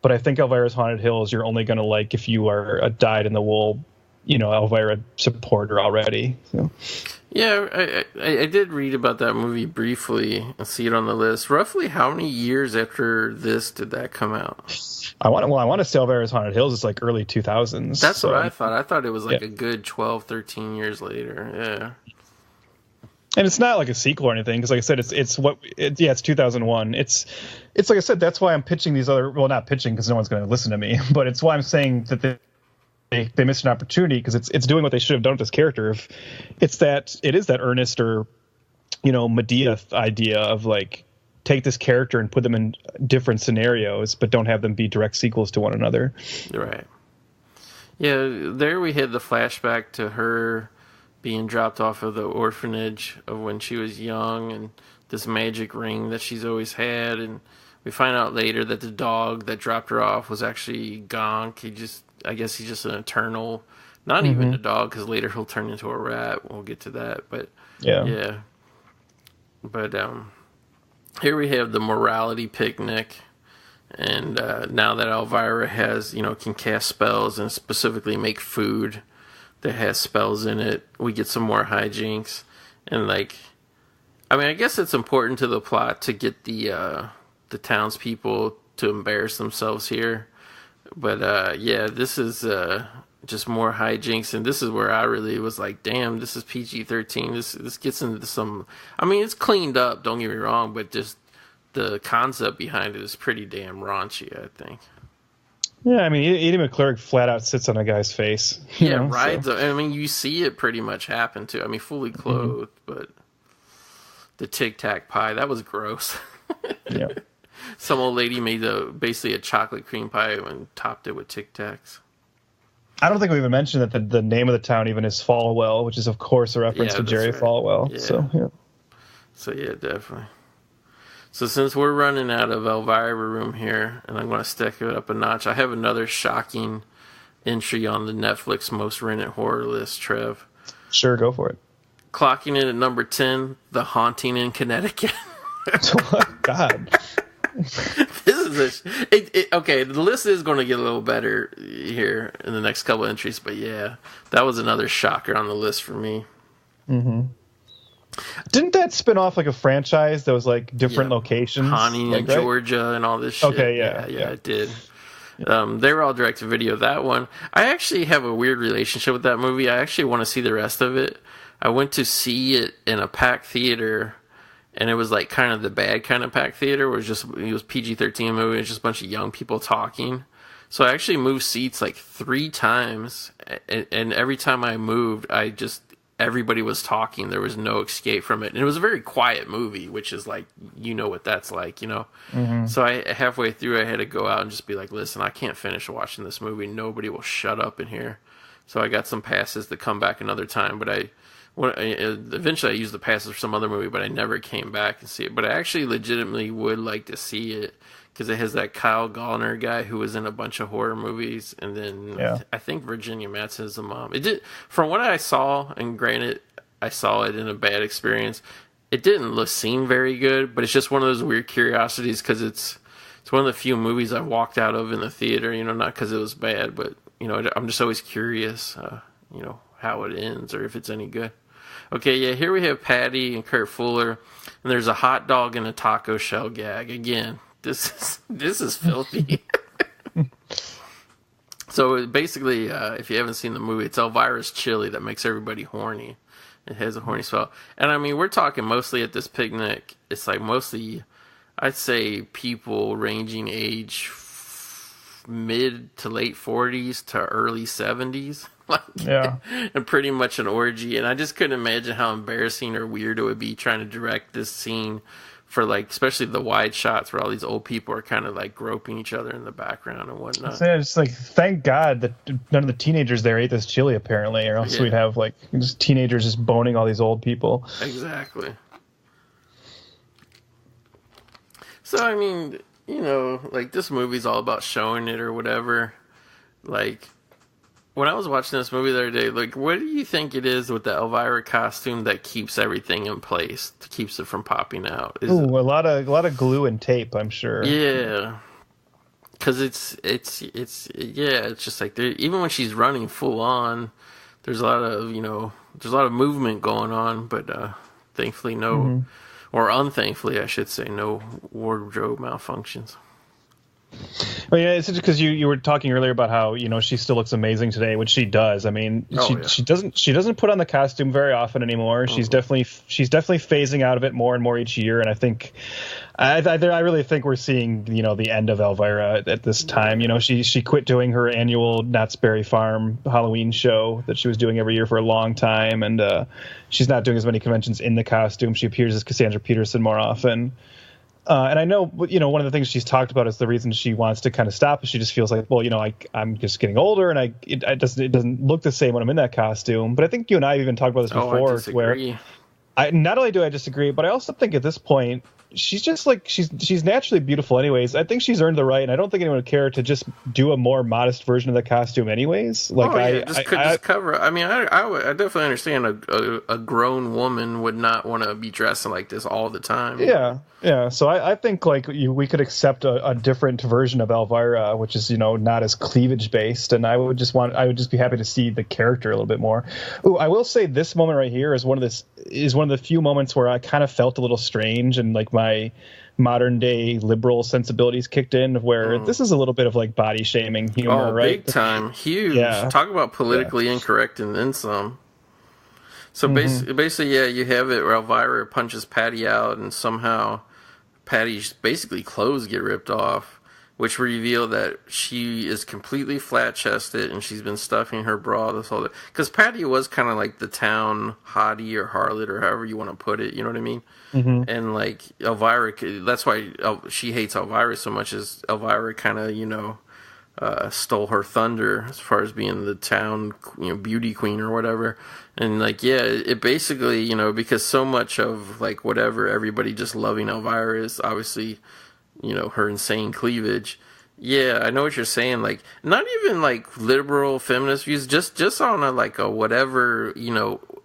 But I think Elvira's Haunted Hills you're only going to like if you are a dyed-in-the-wool, Elvira supporter already. So. Yeah, I did read about that movie briefly and see it on the list. Roughly how many years after this did that come out? I want to say Elvira's Haunted Hills is like early 2000s. That's what I thought. I thought it was like a good 12, 13 years later. Yeah. And it's not like a sequel or anything, because like I said, it's 2001. It's like I said, that's why I'm pitching these other, well, not pitching because no one's going to listen to me, but it's why I'm saying that they missed an opportunity, because it's doing what they should have done with this character. If it is that Ernest or Medea idea of like take this character and put them in different scenarios, but don't have them be direct sequels to one another. Right. Yeah, there we had the flashback to her being dropped off of the orphanage of when she was young, and this magic ring that she's always had, and we find out later that the dog that dropped her off was actually Gonk. I guess he's just an eternal, not even a dog, because later he'll turn into a rat. We'll get to that, but yeah. But here we have the morality picnic, and now that Elvira has, can cast spells and specifically make food that has spells in it, we get some more hijinks, and I guess it's important to the plot to get the townspeople to embarrass themselves here. But this is just more hijinks, and this is where I really was like, damn, this is PG-13. This gets into some, it's cleaned up, don't get me wrong, but just the concept behind it is pretty damn raunchy, I think. Yeah, Edie McClurg flat out sits on a guy's face. Right. So. You see it pretty much happen too. Fully clothed, but the Tic Tac pie, that was gross. Yeah. Some old lady made basically a chocolate cream pie and topped it with Tic Tacs. I don't think we even mentioned that the name of the town even is Falwell, which is of course a reference to Jerry Falwell. Yeah. So yeah, definitely. So since we're running out of Elvira room here, and I'm going to stick it up a notch, I have another shocking entry on the Netflix most rented horror list, Trev. Sure, go for it. Clocking in at number 10, The Haunting in Connecticut. God. This is okay, the list is going to get a little better here in the next couple entries, but yeah, that was another shocker on the list for me. Mm-hmm. Didn't that spin off like a franchise that was like different locations? Haunting in Georgia and all this shit. Okay, yeah, it did. They were all direct to video. That one, I actually have a weird relationship with that movie. I actually want to see the rest of it. I went to see it in a packed theater, and it was like kind of the bad kind of packed theater, where it was PG-13 movie. It was just a bunch of young people talking. So I actually moved seats like 3 times, and every time I moved, everybody was talking. There was no escape from it. And it was a very quiet movie, which is like, what that's like, Mm-hmm. So I halfway through, I had to go out and just be like, listen, I can't finish watching this movie. Nobody will shut up in here. So I got some passes to come back another time. But eventually I used the passes for some other movie, but I never came back and see it. But I actually legitimately would like to see it, because it has that Kyle Gallner guy who was in a bunch of horror movies, and then I think Virginia Madsen is the mom. It did, from what I saw, and granted, I saw it in a bad experience. It didn't seem very good, but it's just one of those weird curiosities because it's one of the few movies I've walked out of in the theater. Not because it was bad, but I'm just always curious, how it ends or if it's any good. Okay, yeah, here we have Patty and Kurt Fuller, and there's a hot dog and a taco shell gag. Again, this is filthy. So basically, if you haven't seen the movie, it's Elvira's chili that makes everybody horny. It has a horny spell. And I mean, we're talking mostly at this picnic, it's like mostly, I'd say, people ranging age mid to late 40s to early 70s. And pretty much an orgy. And I just couldn't imagine how embarrassing or weird it would be trying to direct this scene for, like, especially the wide shots where all these old people are kind of like groping each other in the background and whatnot. So it's like, thank God that none of the teenagers there ate this chili, apparently, or else we'd have like just teenagers just boning all these old people. Exactly. So I mean, like, this movie's all about showing it or whatever. Like, when I was watching this movie the other day, like, what do you think it is with the Elvira costume that keeps everything in place, that keeps it from popping out? A lot of glue and tape, I'm sure. Yeah, because it's just like, even when she's running full on, there's a lot of movement going on, but thankfully or unthankfully, I should say, no wardrobe malfunctions. Well, yeah, it's just because you were talking earlier about how she still looks amazing today, which she does. I mean, she doesn't put on the costume very often anymore. She's definitely phasing out of it more and more each year, and I think I really think we're seeing the end of Elvira at this time. She quit doing her annual Knott's Berry Farm Halloween show that she was doing every year for a long time, and she's not doing as many conventions in the costume. She appears as Cassandra Peterson more often. And I know, one of the things she's talked about is the reason she wants to kind of stop is she just feels like, well, I'm just getting older, and it doesn't look the same when I'm in that costume. But I think you and I have even talked about this before, I disagree. where not only do I disagree, but I also think at this point she's just like she's naturally beautiful anyways. I think she's earned the right, and I don't think anyone would care to just do a more modest version of the costume anyways. Like just cover it. I mean, I definitely understand a grown woman would not want to be dressing like this all the time. Yeah. So I think like we could accept a different version of Elvira, which is not as cleavage based, and I would just be happy to see the character a little bit more. Ooh, I will say this moment right here is one of the few moments where I kind of felt a little strange, and like my modern day liberal sensibilities kicked in, where this is a little bit of like body shaming humor, right? Big time, huge. Yeah. Talk about politically incorrect and then some. So basically, you have it where Elvira punches Patty out, and somehow Patty's basically clothes get ripped off, which reveal that she is completely flat-chested and she's been stuffing her bra this whole day. Because Patty was kind of like the town hottie or harlot or however you want to put it, you know what I mean? Mm-hmm. And like Elvira, that's why she hates Elvira so much, is Elvira kind of, stole her thunder as far as being the town, beauty queen or whatever. And like, it basically, because so much of like whatever everybody just loving Elvira is obviously, her insane cleavage. Yeah, I know what you're saying. Like, not even like liberal feminist views, just on a whatever,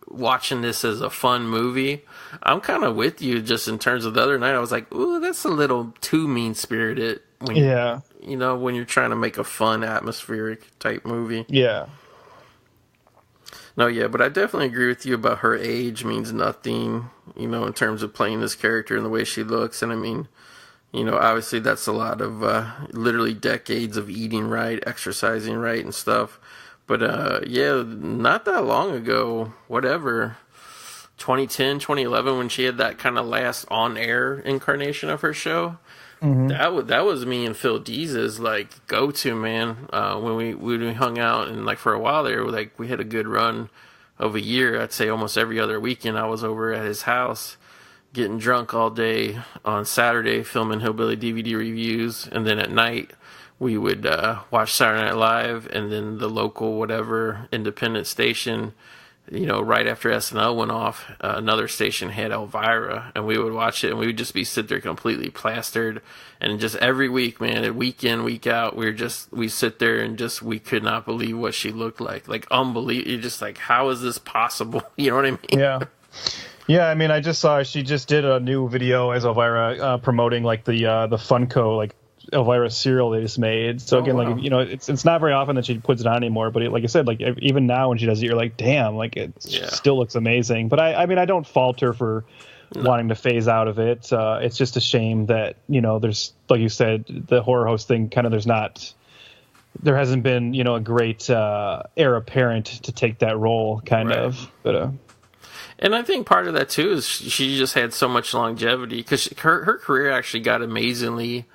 watching this as a fun movie. I'm kind of with you just in terms of the other night. I was like, ooh, that's a little too mean-spirited. When you're trying to make a fun, atmospheric type movie. Yeah. No, but I definitely agree with you about her age means nothing, in terms of playing this character and the way she looks. And I mean, obviously that's a lot of literally decades of eating right, exercising right and stuff. But not that long ago, 2010, 2011, when she had that kind of last on-air incarnation of her show, that was me and Phil Deeze's like go-to, man. When we hung out, and like for a while there, like we had a good run of a year. I'd say almost every other weekend I was over at his house getting drunk all day on Saturday, filming Hillbilly DVD reviews, and then at night we would watch Saturday Night Live, and then the local whatever independent station right after SNL went off, another station had Elvira, and we would watch it, and we would just sit there completely plastered, and just every week, man, week in, week out, we sit there and we could not believe what she looked like unbelievable. You're just like, how is this possible? You know what I mean? Yeah. Yeah, I mean, I just saw she just did a new video as Elvira promoting like the Funko like Elvira cereal they just made. So again, wow. like it's not very often that she puts it on anymore. But like I said, like even now when she does it, you're like, damn, like it still looks amazing. But I mean, I don't fault her for wanting to phase out of it. It's just a shame that there's, like you said, the horror host thing. Kind of there hasn't been a great heir apparent to take that role, kind of. But. And I think part of that, too, is she just had so much longevity. Because her career actually got amazingly,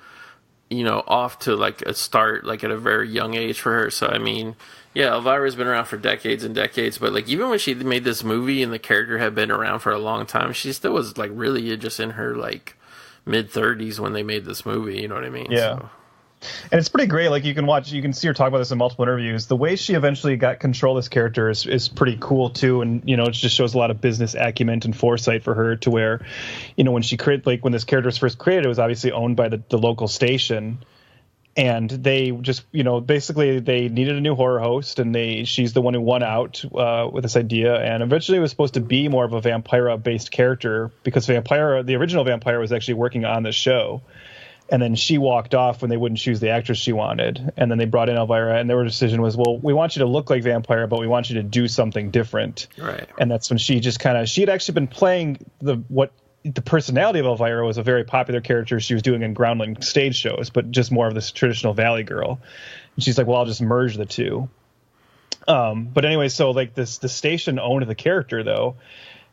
off to, like, a start, like, at a very young age for her. So, I mean, yeah, Elvira's been around for decades and decades. But, like, even when she made this movie and the character had been around for a long time, she still was, like, really just in her, like, mid-30s when they made this movie. You know what I mean? Yeah. So. And it's pretty great. Like you can see her talk about this in multiple interviews. The way she eventually got control of this character is pretty cool too. And it just shows a lot of business acumen and foresight for her to where, when she created, like when this character was first created, it was obviously owned by the local station. And they just, basically they needed a new horror host, and she's the one who won out with this idea. And eventually it was supposed to be more of a Vampira-based character because the original Vampira was actually working on the show. And then she walked off when they wouldn't choose the actress she wanted. And then they brought in Elvira, and their decision was, well, we want you to look like Vampira, but we want you to do something different. Right. And that's when she just she had actually been playing the personality of Elvira was a very popular character she was doing in Groundling stage shows, but just more of this traditional Valley girl. And she's like, well, I'll just merge the two. But anyway, so like the station owned the character though.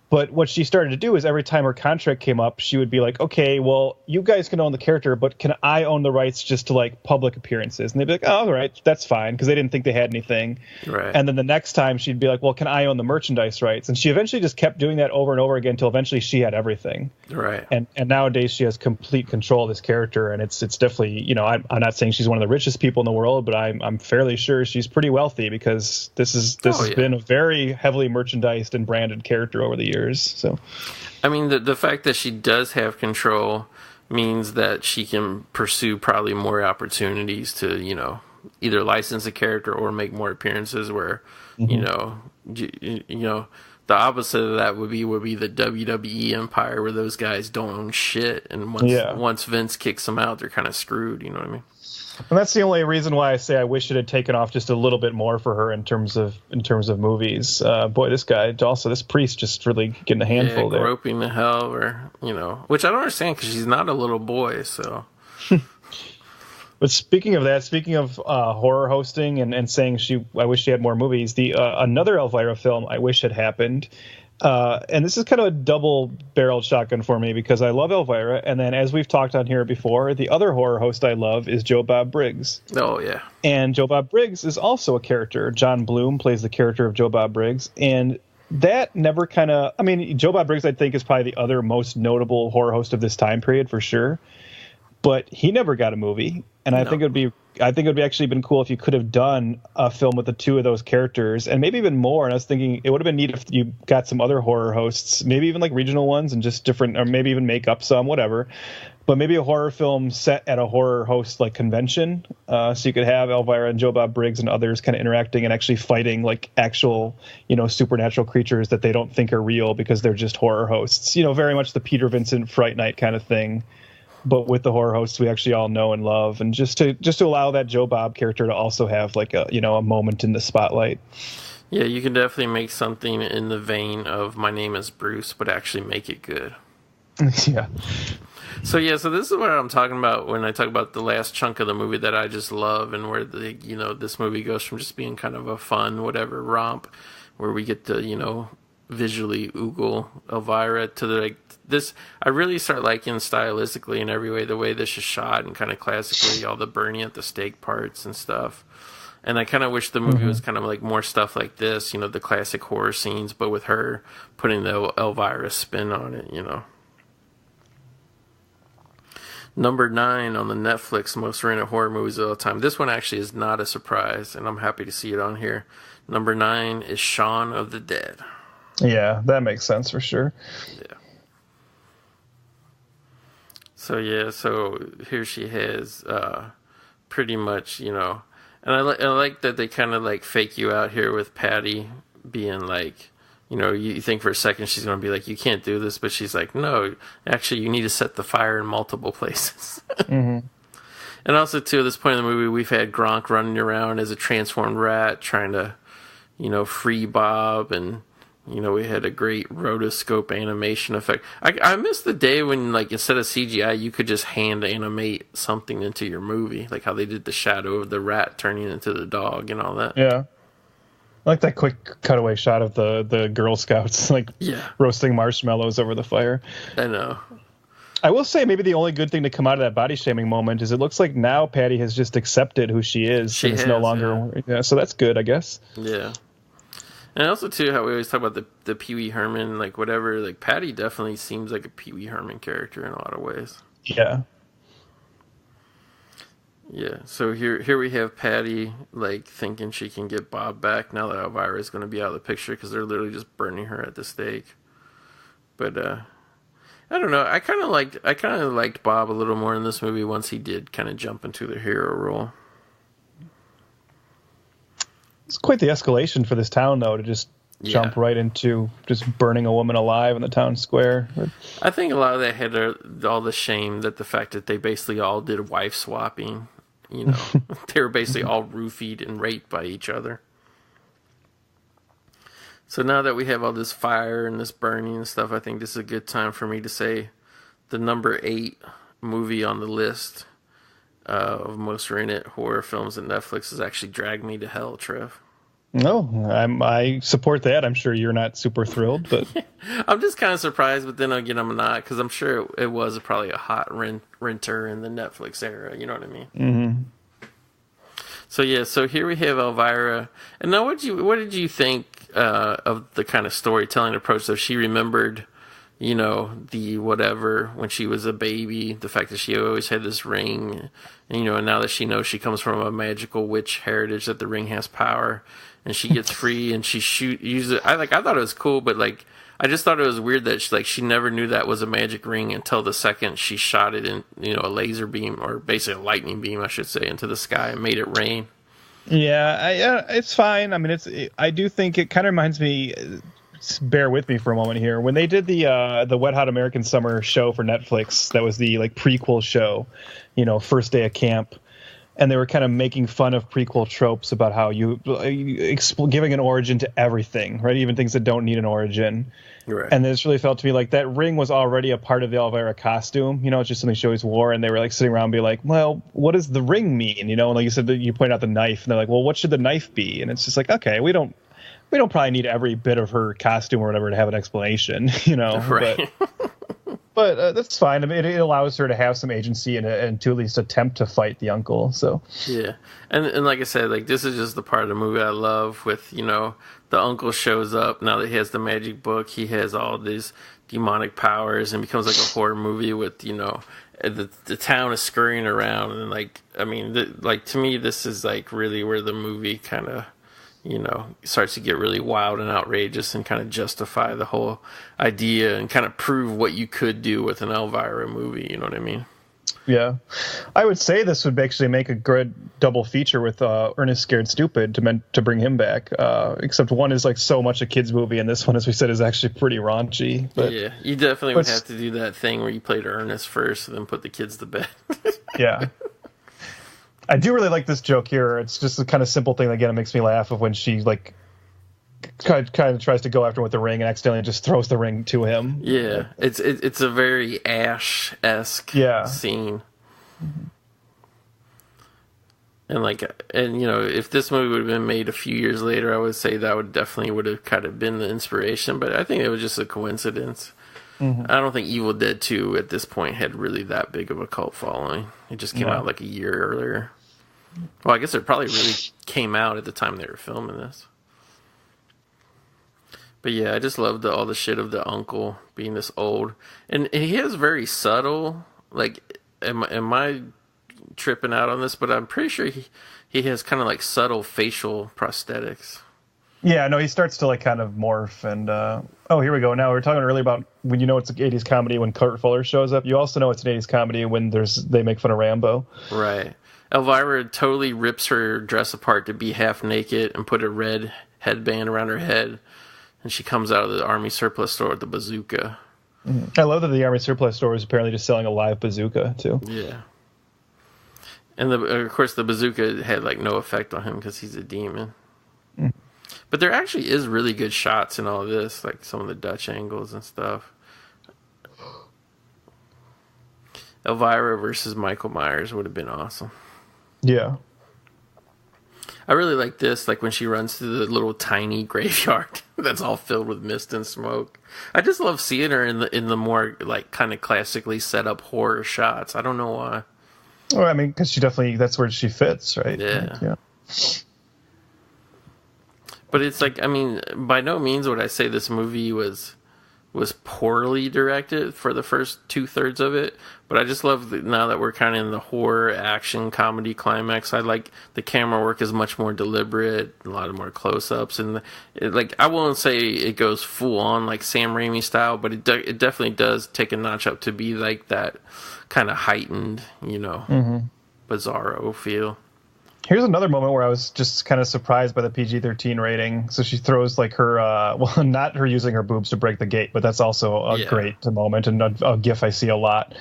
But what she started to do is every time her contract came up, she would be like, okay, well, you guys can own the character, but can I own the rights just to like public appearances? And they'd be like, oh, all right, that's fine, because they didn't think they had anything. Right. And then the next time she'd be like, well, can I own the merchandise rights? And she eventually just kept doing that over and over again until eventually she had everything. Right. And nowadays she has complete control of this character, and it's definitely, I'm not saying she's one of the richest people in the world, but I'm fairly sure she's pretty wealthy because this has been a very heavily merchandised and branded character over the years. So, I mean, the fact that she does have control means that she can pursue probably more opportunities to, either license a character or make more appearances. Where, the opposite of that would be the WWE empire, where those guys don't own shit, and once Vince kicks them out, they're kind of screwed. You know what I mean? And that's the only reason why I say I wish it had taken off just a little bit more for her in terms of movies. Boy, this priest just really getting a handful there. Groping the hell, or which I don't understand because she's not a little boy. So, but speaking of horror hosting and saying I wish she had more movies. Another Elvira film I wish had happened. And this is kind of a double-barreled shotgun for me because I love Elvira, and then as we've talked on here before, the other horror host I love is Joe Bob Briggs. Oh, yeah. And Joe Bob Briggs is also a character. John Bloom plays the character of Joe Bob Briggs, and that never Joe Bob Briggs, I think, is probably the other most notable horror host of this time period for sure, but he never got a movie, and I think it would be actually been cool if you could have done a film with the two of those characters, and maybe even more. And I was thinking it would have been neat if you got some other horror hosts, maybe even like regional ones, and just different, or maybe even make up some, whatever. But maybe a horror film set at a horror host like convention, so you could have Elvira and Joe Bob Briggs and others kind of interacting and actually fighting like actual, supernatural creatures that they don't think are real because they're just horror hosts. Very much the Peter Vincent Fright Night kind of thing. But with the horror hosts we actually all know and love, and just to allow that Joe Bob character to also have like a moment in the spotlight. Yeah, you can definitely make something in the vein of My Name is Bruce, but actually make it good. Yeah. So this is what I'm talking about when I talk about the last chunk of the movie that I just love, and where this movie goes from just being kind of a fun whatever romp, where we get to visually oogle Elvira to this. I really start liking stylistically in every way the way this is shot, and kind of classically all the burning at the stake parts and stuff. And I kind of wish the movie was kind of like more stuff like this, the classic horror scenes, but with her putting the Elvira spin on it. Number 9 on the Netflix most rented horror movies of all time. This one actually is not a surprise, and I'm happy to see it on here. Number 9 is Shaun of the Dead. Yeah, that makes sense for sure. Yeah. So here she has pretty much, and I like that they kind of like fake you out here with Patty being like, you think for a second she's going to be like, you can't do this, but she's like, no, actually you need to set the fire in multiple places. Mm-hmm. And also, too, at this point in the movie, we've had Gronk running around as a transformed rat trying to, free Bob, and, we had a great rotoscope animation effect. I miss the day when, like, instead of CGI, you could just hand animate something into your movie, like how they did the shadow of the rat turning into the dog and all that. Yeah. I like that quick cutaway shot of the Girl Scouts, roasting marshmallows over the fire. I know. I will say maybe the only good thing to come out of that body shaming moment is it looks like now Patty has just accepted who she is. She has, no longer, so that's good, I guess. Yeah. And also, too, how we always talk about the Pee Wee Herman, like, whatever, like, Patty definitely seems like a Pee Wee Herman character in a lot of ways. Yeah. Yeah, so here we have Patty, like, thinking she can get Bob back now that Elvira is going to be out of the picture because they're literally just burning her at the stake. But, I don't know, I kind of liked Bob a little more in this movie once he did kind of jump into the hero role. It's quite the escalation for this town, though, to just jump right into just burning a woman alive in the town square. I think a lot of that had all the shame that the fact that they basically all did wife swapping. They were basically all roofied and raped by each other. So now that we have all this fire and this burning and stuff, I think this is a good time for me to say the number 8 movie on the list of most rented horror films at Netflix is actually Drag Me to Hell, Trev. No, I support that. I'm sure you're not super thrilled, but I'm just kind of surprised. But then again, I'm not, because I'm sure it was probably a hot renter in the Netflix era. You know what I mean? Mm-hmm. So here we have Elvira. And now, what did you think of the kind of storytelling approach? So she remembered, the whatever when she was a baby, the fact that she always had this ring, and now that she knows she comes from a magical witch heritage, that the ring has power. And she gets free, and she uses it. I thought it was cool, but I just thought it was weird that she never knew that was a magic ring until the second she shot it in, a laser beam, or basically a lightning beam, I should say, into the sky and made it rain. Yeah, it's fine. I mean, I do think it kind of reminds me. Bear with me for a moment here. When they did the Wet Hot American Summer show for Netflix, that was the prequel show, first day of camp. And they were kind of making fun of prequel tropes about how you giving an origin to everything, right? Even things that don't need an origin. Right. And this really felt to me like that ring was already a part of the Elvira costume. It's just something she always wore. And they were sitting around and be like, well, what does the ring mean? And like you said, you pointed out the knife. And they're like, well, what should the knife be? And it's just like, okay, we don't probably need every bit of her costume or whatever to have an explanation, Right. But that's fine. I mean, it allows her to have some agency and to at least attempt to fight the uncle. So yeah, and like I said, this is just the part of the movie I love. With the uncle shows up now that he has the magic book. He has all these demonic powers and becomes like a horror movie with the town is scurrying around and to me this is really where the movie kind of starts to get really wild and outrageous and kind of justify the whole idea and kind of prove what you could do with an Elvira movie. You know what I mean? Yeah. I would say this would actually make a good double feature with Ernest Scared Stupid to bring him back. Except one is so much a kid's movie, and this one, as we said, is actually pretty raunchy. But, yeah, you definitely would have to do that thing where you played Ernest first and then put the kids to bed. Yeah. I do really like this joke here. It's just a kind of simple thing. Again, it makes me laugh of when she kind of tries to go after him with the ring and accidentally just throws the ring to him. Yeah, it's a very Ash-esque scene. Mm-hmm. And if this movie would have been made a few years later, I would say that would have kind of been the inspiration. But I think it was just a coincidence. Mm-hmm. I don't think Evil Dead 2 at this point had really that big of a cult following. It just came out a year earlier. Well, I guess it probably really came out at the time they were filming this. But yeah, I just loved all the shit of the uncle being this old. And he is very subtle. am I tripping out on this? But I'm pretty sure he has kind of like subtle facial prosthetics. Yeah, no, he starts to like kind of morph and oh, here we go. Now we were talking earlier about when you know it's an 80s comedy when Kurt Fuller shows up. You also know it's an 80s comedy when they make fun of Rambo. Right. Elvira totally rips her dress apart to be half naked and put a red headband around her head, and she comes out of the army surplus store with the bazooka. Mm-hmm. I love that the army surplus store is apparently just selling a live bazooka too. Yeah. And of course the bazooka had like no effect on him because he's a demon. Mm. But there actually is really good shots in all this, like some of the Dutch angles and stuff. Elvira versus Michael Myers would have been awesome. Yeah. I really like this, like when she runs through the little tiny graveyard that's all filled with mist and smoke. I just love seeing her in the more like kind of classically set up horror shots. I don't know why. Well, I mean, because that's where she fits, right? Yeah. Like, yeah. But it's like, I mean, by no means would I say this movie was poorly directed for the first 2/3 of it. But I just love that now that we're kind of in the horror, action, comedy climax. I like the camera work is much more deliberate, a lot of more close-ups. And like, I won't say it goes full on like Sam Raimi style, but it definitely does take a notch up to be like that kind of heightened, bizarro feel. Here's another moment where I was just kind of surprised by the PG-13 rating. So she throws like her, well, not her using her boobs to break the gate, but that's also a great moment and a gif I see a lot.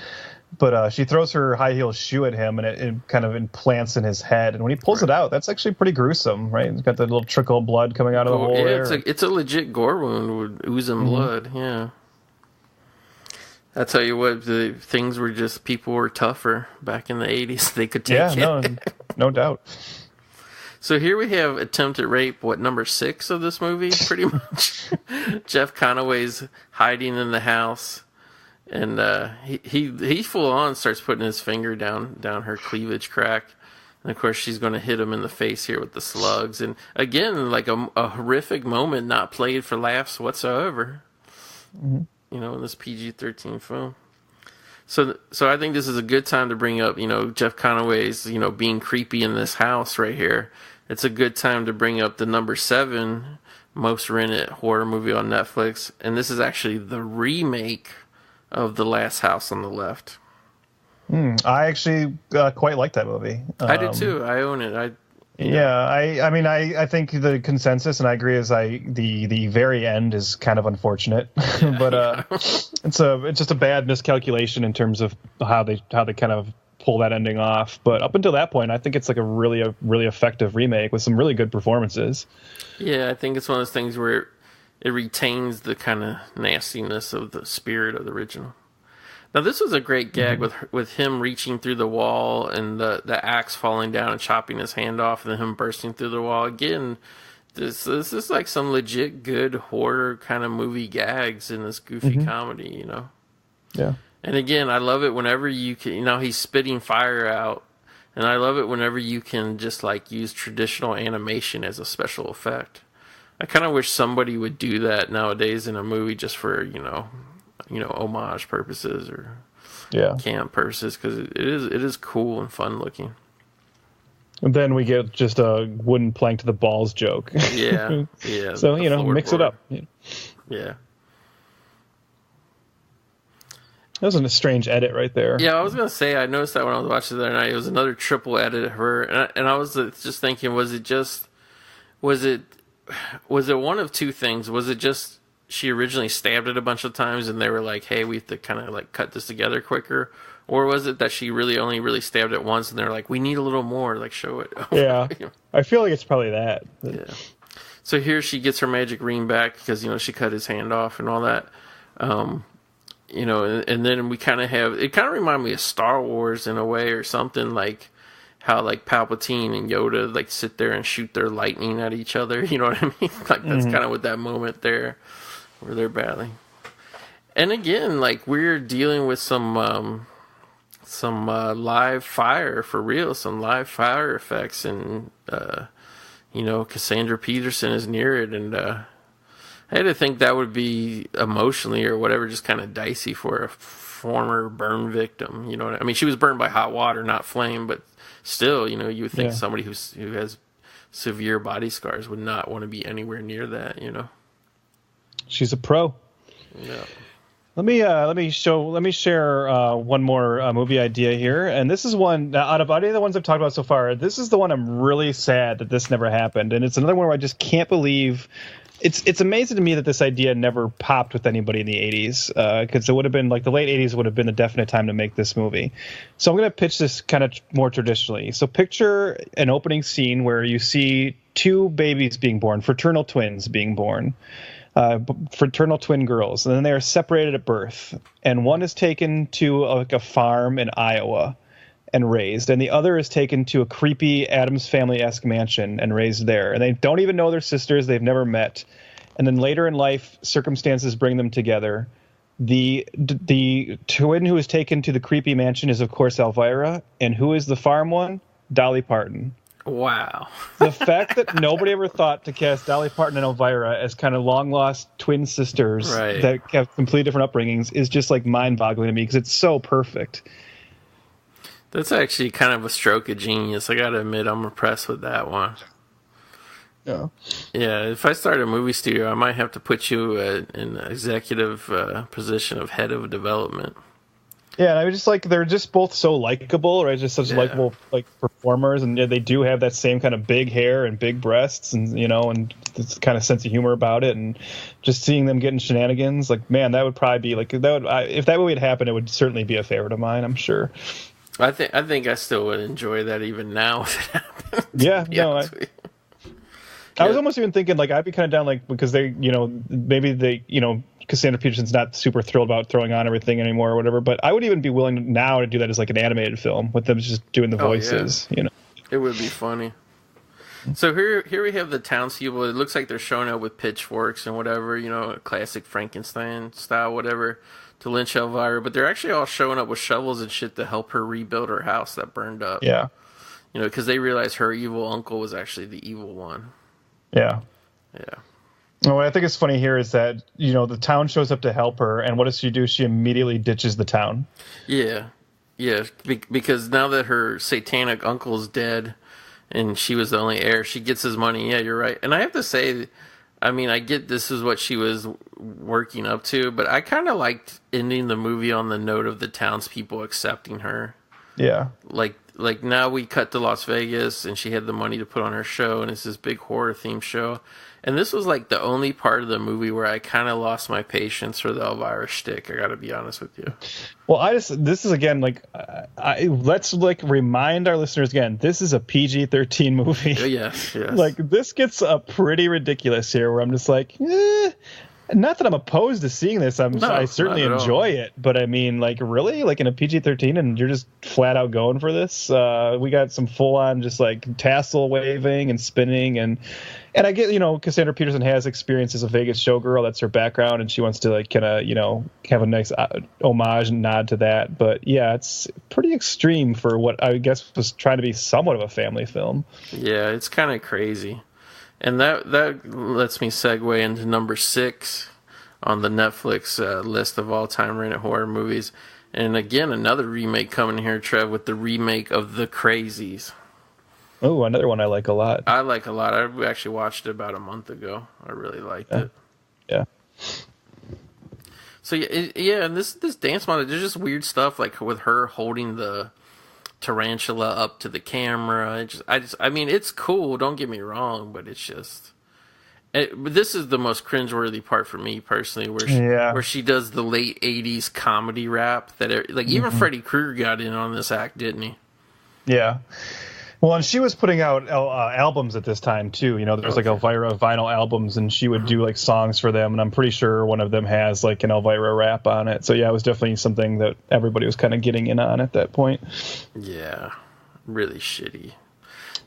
But she throws her high heel shoe at him and it kind of implants in his head. And when he pulls it out, that's actually pretty gruesome, right? It's got that little trickle of blood coming out of the hole there. It's a legit gore wound with oozing blood, yeah. I tell you what, the things were just, people were tougher back in the 80s. They could take it. Yeah, no doubt. So here we have attempted rape, number 6 of this movie, pretty much. Jeff Conaway's hiding in the house, and he full on starts putting his finger down her cleavage crack. And of course, she's going to hit him in the face here with the slugs. And again, like a horrific moment not played for laughs whatsoever. Mm-hmm. In this PG-13 film. So I think this is a good time to bring up, Jeff Conaway's, being creepy in this house right here. It's a good time to bring up the number 7 most rented horror movie on Netflix. And this is actually the remake of The Last House on the Left. I actually quite like that movie. I do too. I own it. I mean, I think the consensus, and I agree, is the very end is kind of unfortunate, but it's just a bad miscalculation in terms of how they kind of pull that ending off. But up until that point, I think it's like a really effective remake with some really good performances. Yeah, I think it's one of those things where it retains the kind of nastiness of the spirit of the original. Now, this was a great gag with him reaching through the wall and the axe falling down and chopping his hand off, and then him bursting through the wall. Again, this is like some legit good horror kind of movie gags in this goofy comedy, Yeah. And again, I love it whenever you can, he's spitting fire out, and I love it whenever you can just like use traditional animation as a special effect. I kind of wish somebody would do that nowadays in a movie just for, homage purposes or camp purposes, because it is cool and fun looking. And then we get just a wooden plank to the balls joke. Yeah. So mix it up. Yeah. That was a strange edit right there. Yeah, I was gonna say I noticed that when I was watching the other night. It was another triple edit of her, and I was just thinking, was it one of two things? Was it just she originally stabbed it a bunch of times and they were like, hey, we have to kind of like cut this together quicker? Or was it that she only really stabbed it once and they're like, we need a little more, like show it? Yeah. I feel like it's probably that. Yeah. So here she gets her magic ring back because, she cut his hand off and all that. And then we kind of have, it kind of reminded me of Star Wars in a way or something, like how like Palpatine and Yoda like sit there and shoot their lightning at each other. You know what I mean? Like that's kind of what that moment there where they're battling. And again, like we're dealing with some live fire for real, some live fire effects, and Cassandra Peterson is near it, and I had to think that would be emotionally or whatever just kind of dicey for former burn victim. You know what I mean? She was burned by hot water, not flame, but still, you know, you would think somebody who has severe body scars would not want to be anywhere near that, you know. She's a pro. Yeah. Let me share one more movie idea here, and this is one out of any of the ones I've talked about so far. This is the one I'm really sad that this never happened, and it's another one where I just can't believe. It's amazing to me that this idea never popped with anybody in the 80s, because it would have been like the late 80s would have been the definite time to make this movie. So I'm going to pitch this kind of more traditionally. So picture an opening scene where you see two babies being born, fraternal twins being born. Fraternal twin girls, and then they are separated at birth, and one is taken to a farm in Iowa and raised, and the other is taken to a creepy Addams Family-esque mansion and raised there, and they don't even know they're sisters, they've never met, and then later in life circumstances bring them together. The twin who is taken to the creepy mansion is of course Elvira, and who is the farm one? Dolly Parton. Wow. The fact that nobody ever thought to cast Dolly Parton and Elvira as kind of long-lost twin sisters that have completely different upbringings is just like mind-boggling to me because it's so perfect. That's actually kind of a stroke of genius. I gotta admit, I'm impressed with that one. Yeah. Yeah, if I start a movie studio, I might have to put you in an executive position of head of development. Yeah, and I was just like, they're just both so likable, right? Just such likable like performers, and they do have that same kind of big hair and big breasts, and you know, and this kind of sense of humor about it, and just seeing them getting shenanigans, like man, that would probably be like if that movie had happened, it would certainly be a favorite of mine, I'm sure. I think I still would enjoy that even now if it happened. Yeah, no, I was almost even thinking like I'd be kind of down like because they, you know, maybe they, you know. Cassandra Peterson's not super thrilled about throwing on everything anymore or whatever, but I would even be willing now to do that as like an animated film with them just doing the voices, you know. It would be funny. So here we have the townspeople. It looks like they're showing up with pitchforks and whatever, you know, classic Frankenstein style, whatever, to lynch Elvira, but they're actually all showing up with shovels and shit to help her rebuild her house that burned up. Yeah. You know, because they realized her evil uncle was actually the evil one. Yeah. Yeah. Well, what I think is funny here is that, you know, the town shows up to help her, and what does she do? She immediately ditches the town. Yeah. Yeah, because now that her satanic uncle's dead and she was the only heir, she gets his money. Yeah, you're right. And I have to say, I mean, I get this is what she was working up to, but I kind of liked ending the movie on the note of the townspeople accepting her. Yeah. Like now we cut to Las Vegas, and she had the money to put on her show, and it's this big horror-themed show. And this was like the only part of the movie where I kind of lost my patience for the Elvira shtick. I got to be honest with you. Well, this is again like, let's like remind our listeners again. This is a PG-13 movie. Yes. Like this gets pretty ridiculous here, where I'm just like, not that I'm opposed to seeing this. I certainly enjoy it, but I mean, like really, like in a PG-13, and you're just flat out going for this. We got some full on just like tassel waving and spinning and I get, you know, Cassandra Peterson has experience as a Vegas showgirl. That's her background, and she wants to like kind of, you know, have a nice homage and nod to that. But yeah, it's pretty extreme for what I guess was trying to be somewhat of a family film. Yeah, it's kind of crazy. And that lets me segue into number 6 on the Netflix list of all-time rated horror movies. And again, another remake coming here, Trev, with the remake of The Crazies. Oh, another one I like a lot. I like a lot. I actually watched it about a month ago. I really liked it. Yeah. So yeah, and this dance model, there's just weird stuff like with her holding the tarantula up to the camera. I mean, it's cool. Don't get me wrong, but it's just. This is the most cringeworthy part for me personally, where she does the late '80s comedy rap that like even Freddy Krueger got in on this act, didn't he? Yeah. Well, and she was putting out albums at this time too. You know, there's like Elvira vinyl albums, and she would do like songs for them. And I'm pretty sure one of them has like an Elvira rap on it. So yeah, it was definitely something that everybody was kind of getting in on at that point. Yeah, really shitty.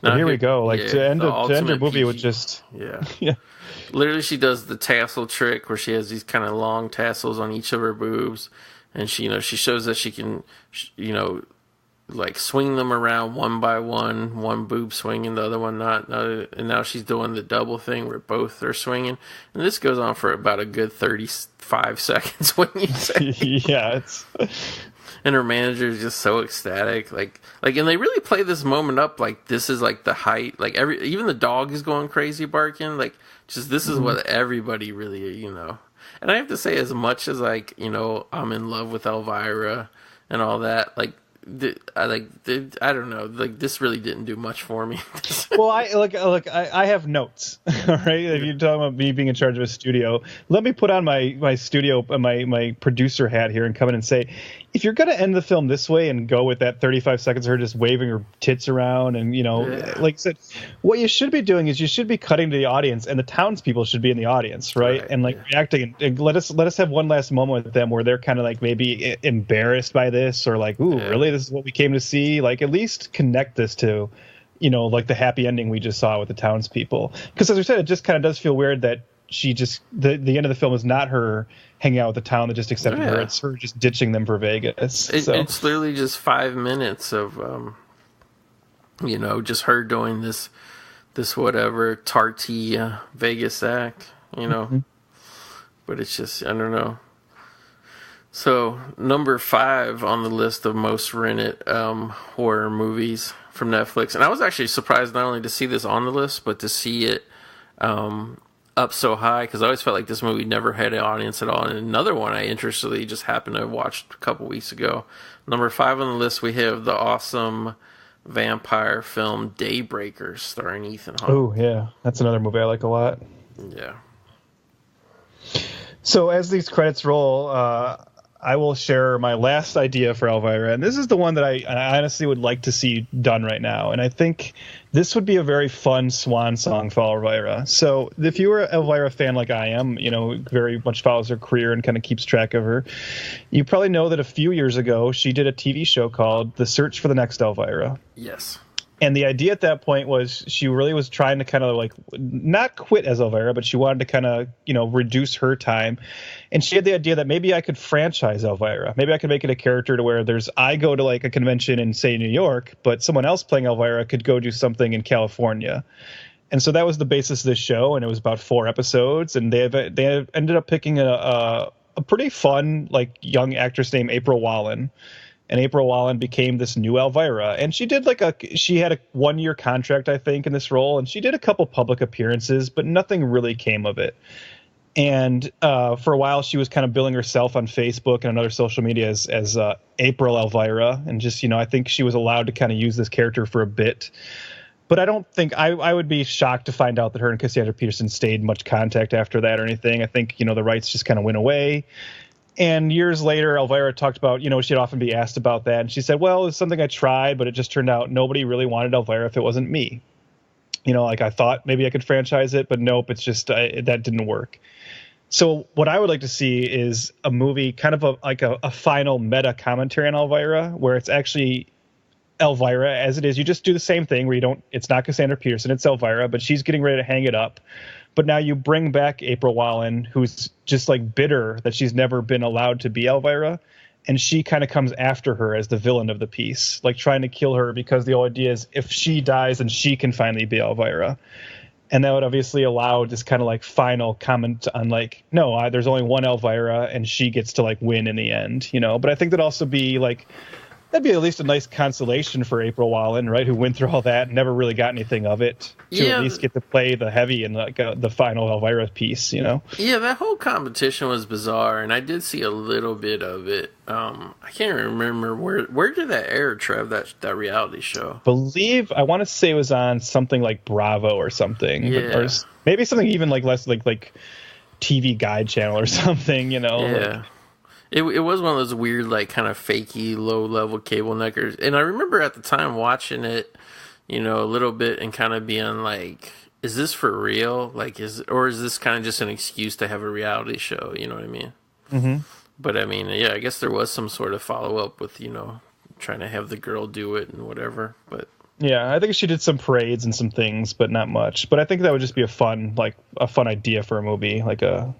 Now here we go. Like to end her movie with just yeah. Literally, she does the tassel trick where she has these kind of long tassels on each of her boobs, and she shows that she can, like swing them around one by one boob swinging, the other one not, and now she's doing the double thing where both are swinging, and this goes on for about a good 35 seconds when you say. Yeah, it's. And her manager is just so ecstatic, like, and they really play this moment up like this is like the height, like even the dog is going crazy barking, like just this is what everybody really, you know. And I have to say, as much as like, you know, I'm in love with Elvira and all that, like. I don't know. Like this really didn't do much for me. Well, I have notes. All right, if you're talking about me being in charge of a studio, let me put on my studio my producer hat here and come in and say, if you're gonna end the film this way and go with that 35 seconds of her just waving her tits around and like I said, what you should be doing is you should be cutting to the audience and the townspeople should be in the audience, right? And like reacting and let us have one last moment with them where they're kind of like maybe embarrassed by this or like, ooh, really? This is what we came to see. Like at least connect this to, like the happy ending we just saw with the townspeople. Because as I said, it just kind of does feel weird that she just the end of the film is not her hanging out with the town that just accepted her. It's her just ditching them for Vegas. It's literally just 5 minutes of just her doing this whatever tarty Vegas act, But it's just, I don't know. So, number 5 on the list of most rented horror movies from Netflix. And I was actually surprised not only to see this on the list, but to see it up so high, because I always felt like this movie never had an audience at all. And another one I interestedly just happened to watch a couple weeks ago. Number 5 on the list, we have the awesome vampire film Daybreakers, starring Ethan Hawke. Oh, yeah. That's another movie I like a lot. Yeah. So as these credits roll, I will share my last idea for Elvira, and this is the one that I honestly would like to see done right now. And I think this would be a very fun swan song for Elvira. So if you were an Elvira fan like I am, very much follows her career and kind of keeps track of her, you probably know that a few years ago she did a TV show called The Search for the Next Elvira. Yes. And the idea at that point was she really was trying to kind of like not quit as Elvira, but she wanted to kind of, reduce her time. And she had the idea that maybe I could franchise Elvira. Maybe I could make it a character to where I go to like a convention in, say, New York, but someone else playing Elvira could go do something in California. And so that was the basis of this show. And it was about 4 episodes. And they ended up picking a pretty fun, like young actress named April Wallen. And April Wallen became this new Elvira. And she did she had a 1-year contract, I think, in this role. And she did a couple public appearances, but nothing really came of it. And for a while, she was kind of billing herself on Facebook and on other social media as April Elvira. And just, I think she was allowed to kind of use this character for a bit. But I don't think I would be shocked to find out that her and Cassandra Peterson stayed much contact after that or anything. I think, the rights just kind of went away. And years later, Elvira talked about, she'd often be asked about that. And she said, well, it's something I tried, but it just turned out nobody really wanted Elvira if it wasn't me. I thought maybe I could franchise it, but nope, it's just that didn't work. So what I would like to see is a movie, kind of a final meta commentary on Elvira, where it's actually Elvira as it is. You just do the same thing where it's not Cassandra Peterson, it's Elvira, but she's getting ready to hang it up. But now you bring back April Wallen, who's just like bitter that she's never been allowed to be Elvira. And she kind of comes after her as the villain of the piece, like trying to kill her because the whole idea is if she dies, then she can finally be Elvira. And that would obviously allow this kind of like final comment on like, no, there's only one Elvira and she gets to like win in the end, But I think that'd also be like, that'd be at least a nice consolation for April Wallen, right? Who went through all that, never really got anything of it. To at least get to play the heavy in like the final Elvira piece, Yeah, that whole competition was bizarre, and I did see a little bit of it. I can't remember where did that air, Trev? That reality show. I want to say it was on something like Bravo or something. Yeah. Or maybe something even like less like TV Guide channel or something. Yeah. Like, It was one of those weird, like, kind of fakey, low-level cable neckers. And I remember at the time watching it, a little bit and kind of being like, is this for real? Like, is this kind of just an excuse to have a reality show? You know what I mean? Mm-hmm. But, I mean, yeah, I guess there was some sort of follow-up with, trying to have the girl do it and whatever. But yeah, I think she did some parades and some things, but not much. But I think that would just be a fun idea for a movie, like a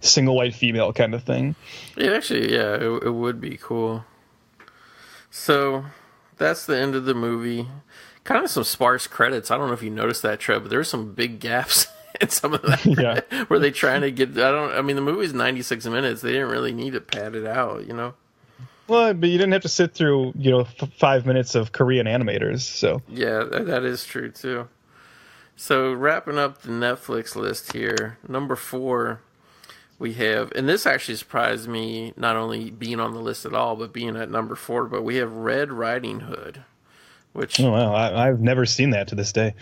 single white female kind of thing. Yeah, actually, yeah, it would be cool. So that's the end of the movie. Kind of some sparse credits. I don't know if you noticed that, Trev, but there's some big gaps in some of that. Yeah. Were they trying to get? I mean, the movie's 96 minutes. They didn't really need to pad it out, you know. Well, but you didn't have to sit through 5 minutes of Korean animators. So yeah, that is true too. So wrapping up the Netflix list here, number 4. We have, and this actually surprised me, not only being on the list at all, but being at number 4. But we have Red Riding Hood, which wow, I've never seen that to this day.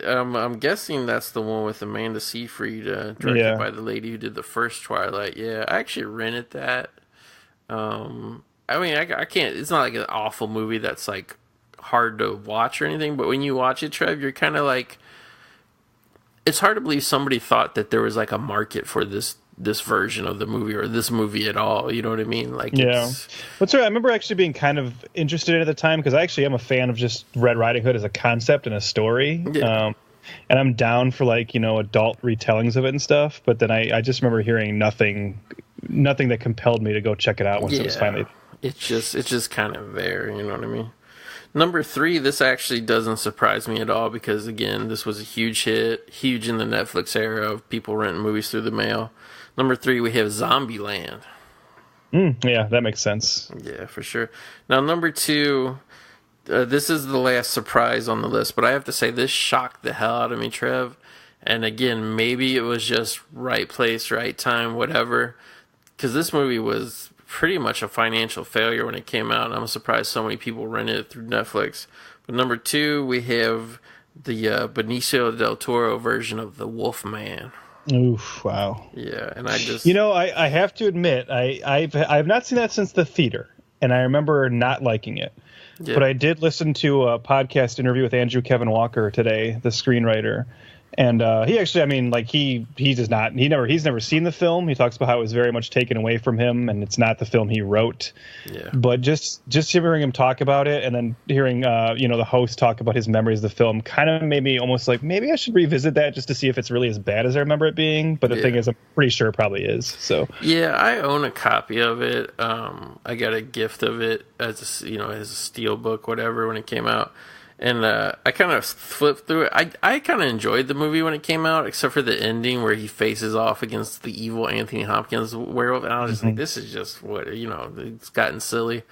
I'm guessing that's the one with Amanda Seyfried, directed by the lady who did the first Twilight. Yeah, I actually rented that. I mean, I can't. It's not like an awful movie that's like hard to watch or anything. But when you watch it, Trev, you're kind of like, it's hard to believe somebody thought that there was like a market for this version of the movie or this movie at all. You know what I mean? Like, yeah. What's right? I remember actually being kind of interested in it at the time because I actually am a fan of just Red Riding Hood as a concept and a story. Yeah. And I'm down for like, adult retellings of it and stuff. But then I just remember hearing nothing that compelled me to go check it out once it was finally. It's just kind of there. You know what I mean? Number 3, this actually doesn't surprise me at all because, again, this was a huge hit, huge in the Netflix era of people renting movies through the mail. Number 3, we have Zombieland. Yeah, that makes sense. Yeah, for sure. Now, number 2, this is the last surprise on the list, but I have to say this shocked the hell out of me, Trev. And again, maybe it was just right place, right time, whatever, because this movie was pretty much a financial failure when it came out, and I'm surprised so many people rented it through Netflix. But number 2, we have the Benicio del Toro version of The Wolfman. Oof! Wow. Yeah, and I just I have to admit I've not seen that since the theater, and I remember not liking it. Yeah. But I did listen to a podcast interview with Andrew Kevin Walker today, the screenwriter. And he actually, I mean, like he's never seen the film. He talks about how it was very much taken away from him, and it's not the film he wrote. Yeah. But just hearing him talk about it, and then hearing the host talk about his memories of the film, kind of made me almost like maybe I should revisit that just to see if it's really as bad as I remember it being. But the thing is, I'm pretty sure it probably is. So yeah, I own a copy of it. I got a gift of it as a steel book, whatever, when it came out. And I kind of flipped through it. I kind of enjoyed the movie when it came out, except for the ending where he faces off against the evil Anthony Hopkins werewolf. And I was just like, this is just it's gotten silly.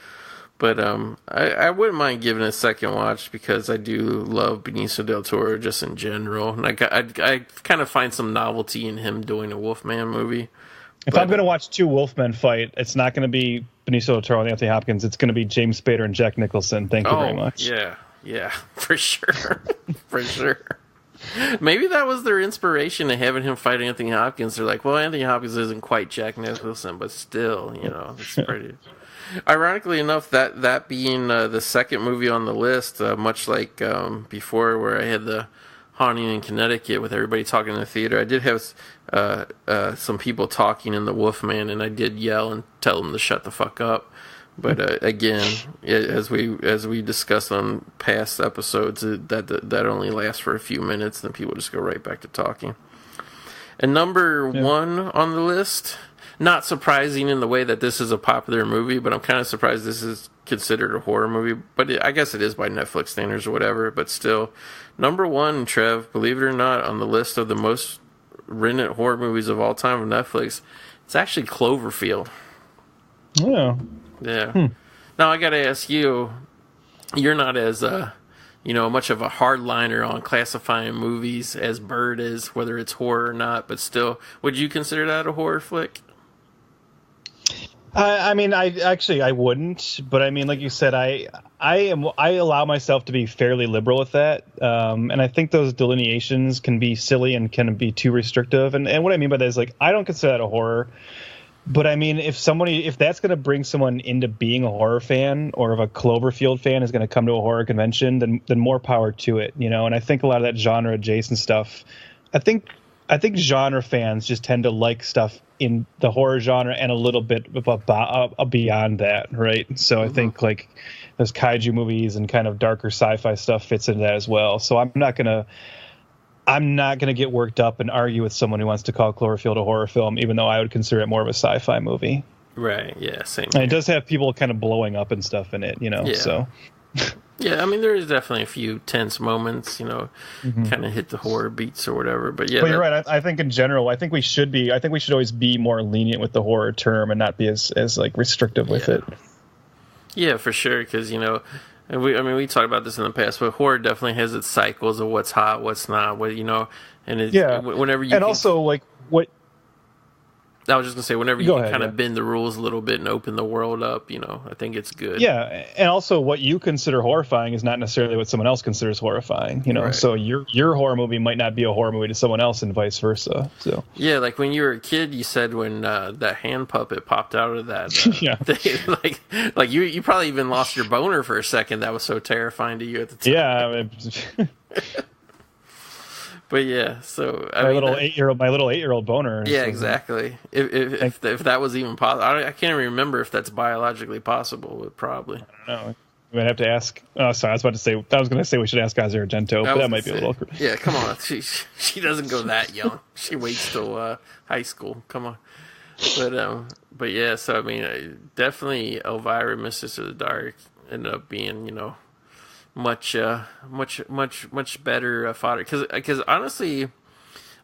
But I wouldn't mind giving it a second watch because I do love Benicio del Toro just in general. And I kind of find some novelty in him doing a Wolfman movie. If I'm going to watch 2 Wolfmen fight, it's not going to be Benicio del Toro and Anthony Hopkins. It's going to be James Spader and Jack Nicholson. Thank you very much. Yeah, for sure. For sure. Maybe that was their inspiration to having him fight Anthony Hopkins. They're like, well, Anthony Hopkins isn't quite Jack Nicholson, but still, it's pretty. Ironically enough, that being the second movie on the list, much like before where I had the Haunting in Connecticut with everybody talking in the theater, I did have some people talking in the Wolfman, and I did yell and tell them to shut the fuck up. But again, as we discussed on past episodes, that only lasts for a few minutes, then people just go right back to talking. And number 1 on the list, not surprising in the way that this is a popular movie, but I'm kind of surprised this is considered a horror movie. But I guess it is by Netflix standards or whatever. But still, number 1, Trev, believe it or not, on the list of the most rented horror movies of all time on Netflix, it's actually Cloverfield. Yeah. Yeah. Now I got to ask you, you're not as much of a hardliner on classifying movies as Bird is, whether it's horror or not, but still, would you consider that a horror flick? I mean, I wouldn't, but I mean, like you said, I allow myself to be fairly liberal with that, and I think those delineations can be silly and can be too restrictive. And what I mean by that is, like, I don't consider that a horror. But I mean, if that's going to bring someone into being a horror fan, or if a Cloverfield fan is going to come to a horror convention, then more power to it, And I think a lot of that genre adjacent stuff, I think genre fans just tend to like stuff in the horror genre and a little bit beyond that, right? So I think like those kaiju movies and kind of darker sci-fi stuff fits into that as well. So I'm not gonna get worked up and argue with someone who wants to call Cloverfield a horror film, even though I would consider it more of a sci-fi movie. Right, yeah, same. And it does have people kind of blowing up and stuff in it, Yeah. So. Yeah, I mean, there is definitely a few tense moments, kind of hit the horror beats or whatever. But yeah, you're right. I think in general, I think we should always be more lenient with the horror term and not be as like restrictive with it. Yeah, for sure. Because and we talked about this in the past, but horror definitely has its cycles of what's hot, what's not, and whenever you also like what. I was just gonna say, whenever you kind of bend the rules a little bit and open the world up, I think it's good. Yeah, and also what you consider horrifying is not necessarily what someone else considers horrifying. Right. So your horror movie might not be a horror movie to someone else, and vice versa. So yeah, like when you were a kid, you said when that hand puppet popped out of that, thing, like you probably even lost your boner for a second. That was so terrifying to you at the time. Yeah. But yeah, so my little 8-year-old boner. Yeah, exactly. If that was even possible, I can't even remember if that's biologically possible. But probably. I don't know. We might have to ask. Oh, sorry, I was going to say we should ask Ozzy Argento, but that might be a little. Yeah, come on. She doesn't go that young. She waits till high school. Come on. But yeah. So I mean, definitely Elvira, Mistress of the Dark, ended up being much better fodder, because honestly,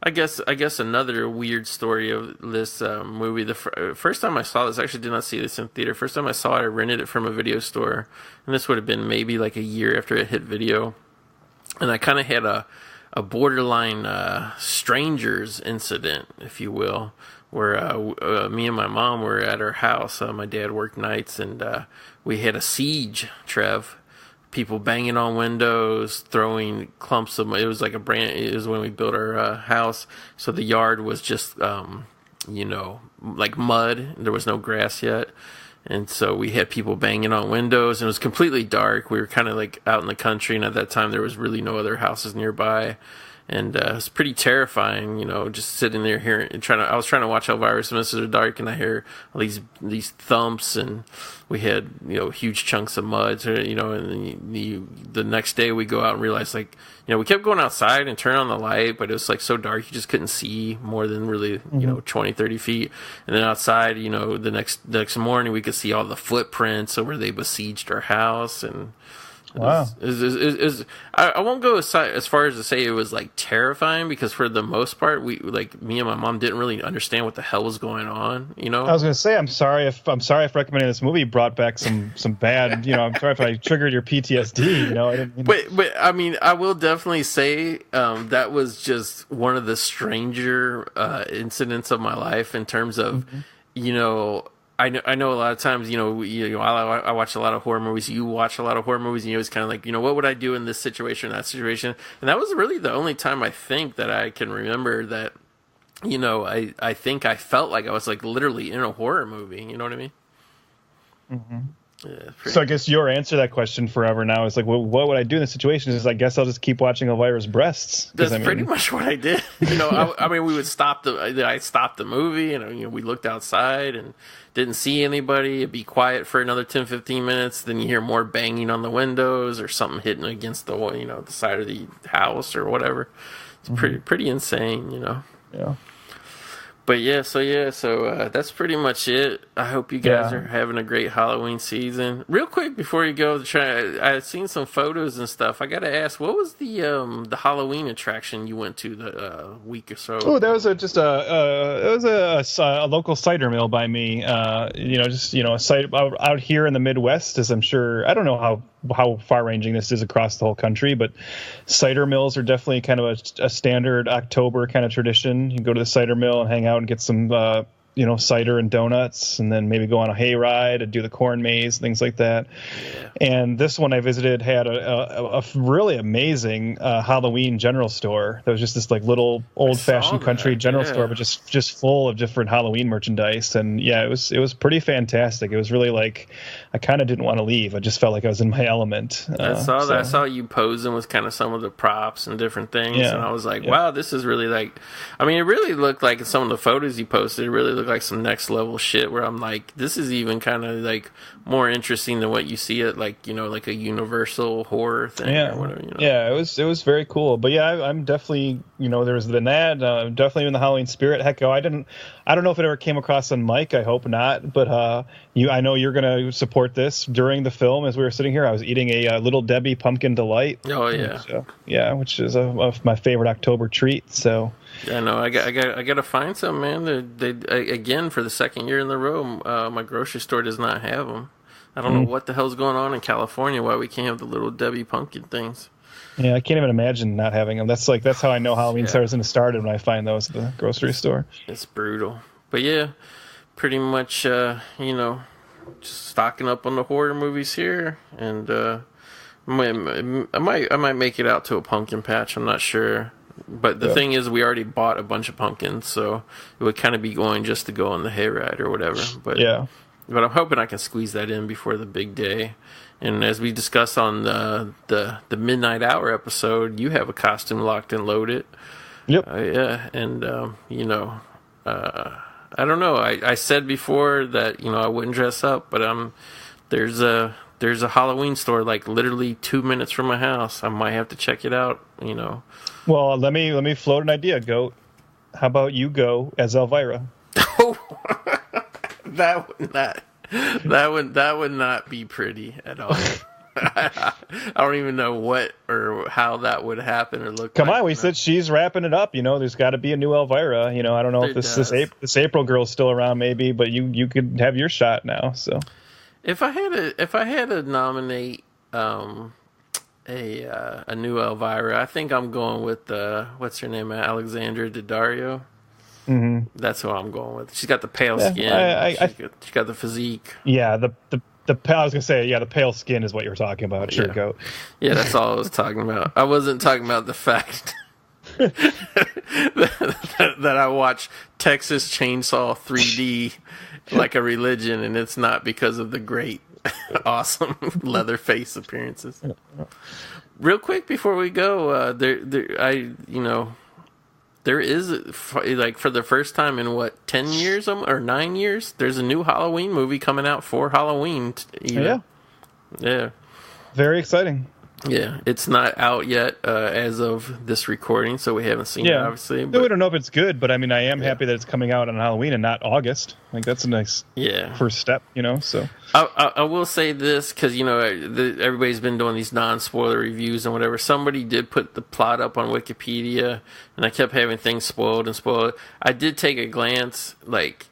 I guess another weird story of this movie. The first time I saw this, I actually did not see this in theater. First time I saw it, I rented it from a video store, and this would have been maybe like a year after it hit video, and I kind of had a borderline strangers incident, if you will, where me and my mom were at our house. My dad worked nights, and we had a siege, Trev. People banging on windows, throwing clumps of. It was like it was when we built our house, so the yard was just, like mud. There was no grass yet, and so we had people banging on windows. And it was completely dark. We were kind of like out in the country, and at that time there was really no other houses nearby. And it was pretty terrifying, just sitting there hearing, I was trying to watch Elvira, Mistress of the Dark, and I hear all these thumps, and we had, huge chunks of mud, and the next day we go out and realize, like, we kept going outside and turn on the light, but it was like so dark you just couldn't see more than really, 20, 30 feet. And then outside, the next morning we could see all the footprints of where they besieged our house. And wow. I won't go as far as to say it was like terrifying, because for the most part, me and my mom didn't really understand what the hell was going on. I was going to say, I'm sorry if recommending this movie brought back some bad. I'm sorry if I triggered your PTSD. I didn't. But I mean, I will definitely say that was just one of the stranger incidents of my life in terms of, I know a lot of times, I watch a lot of horror movies. You watch a lot of horror movies, and you always kind of like, what would I do in this situation, that situation? And that was really the only time I think that I can remember that, I think I felt like I was like literally in a horror movie. You know what I mean? Mm-hmm. Yeah, so I guess your answer to that question forever now is like, well, what would I do in this situation? Is I guess I'll just keep watching Elvira's breasts. That's pretty much what I did. I mean, we would I stopped the movie, and we looked outside and didn't see anybody. It'd be quiet for another 10, 15 minutes. Then you hear more banging on the windows or something hitting against the wall, the side of the house or whatever. It's pretty insane, Yeah. But yeah, so that's pretty much it. I hope you guys are having a great Halloween season. Real quick before you go, I've seen some photos and stuff. I got to ask, what was the Halloween attraction you went to the week or so? Oh, that was a local cider mill by me. A site out here in the Midwest, as I'm sure. I don't know how far-ranging this is across the whole country, but cider mills are definitely kind of a standard October kind of tradition. You can go to the cider mill and hang out and get some cider and donuts, and then maybe go on a hayride and do the corn maze, things like that. Yeah. And this one I visited had a really amazing Halloween general store. That was just this like little old-fashioned country general store, but just full of different Halloween merchandise. And yeah, it was pretty fantastic. It was really like I kind of didn't want to leave. I just felt like I was in my element. I saw you posing with kind of some of the props and different things, and I was like, wow, this is really like. I mean, it really looked like in some of the photos you posted. It really looked like some next level shit where I'm like, this is even kind of like more interesting than what you see at like, you know, like a Universal horror thing or whatever. You know? Yeah, it was very cool. But yeah, I'm definitely, you know, there's been that. Definitely in the Halloween spirit. Heck, I don't know if it ever came across on Mike. I hope not. But I know you're gonna support this during the film. As we were sitting here, I was eating a Little Debbie pumpkin delight. Oh yeah, which is of my favorite October treat. So. Yeah, no, I got to find some, man. They again for the second year in the row. My grocery store does not have them. I don't know what the hell's going on in California. Why we can't have the Little Debbie pumpkin things? Yeah, I can't even imagine not having them. That's how I know Halloween started when I find those at the grocery store. It's brutal, but yeah, pretty much. You know, just stocking up on the horror movies here, and I might make it out to a pumpkin patch. I'm not sure. But the thing is, we already bought a bunch of pumpkins, so it would kind of be going just to go on the hayride or whatever. But I'm hoping I can squeeze that in before the big day. And as we discussed on the Midnight Hour episode, you have a costume locked and loaded. Yep. And you know, I don't know. I said before that, you know, I wouldn't dress up, but there's a Halloween store like literally 2 minutes from my house. I might have to check it out. You know. Well, let me float an idea, Goat. How about you go as Elvira? Oh, that would not be pretty at all. I don't even know what or how that would happen or look. Come on, we said she's wrapping it up. You know, there's got to be a new Elvira. You know, I don't know if this April girl's still around, maybe, but you could have your shot now. So, if I had to nominate a new Elvira, I think I'm going with what's her name, Alexandra Daddario. Mm-hmm. That's who I'm going with. She's got the pale skin. She's got the physique. Yeah, the I was gonna say, the pale skin is what you were talking about. Sure, Goat. Yeah, that's all I was talking about. I wasn't talking about the fact that I watch Texas Chainsaw 3D like a religion, and it's not because of the great, awesome Leatherface appearances. Real quick before we go, there is, like, for the first time in 10 years or 9 years, there's a new Halloween movie coming out for Halloween. Yeah. Very exciting. Yeah, it's not out yet as of this recording, so we haven't seen it, obviously. But we don't know if it's good, but I mean, I am happy that it's coming out on Halloween and not August. Like, that's a nice first step, you know. So I will say this, because, you know, everybody's been doing these non-spoiler reviews and whatever. Somebody did put the plot up on Wikipedia, and I kept having things spoiled. I did take a glance, like,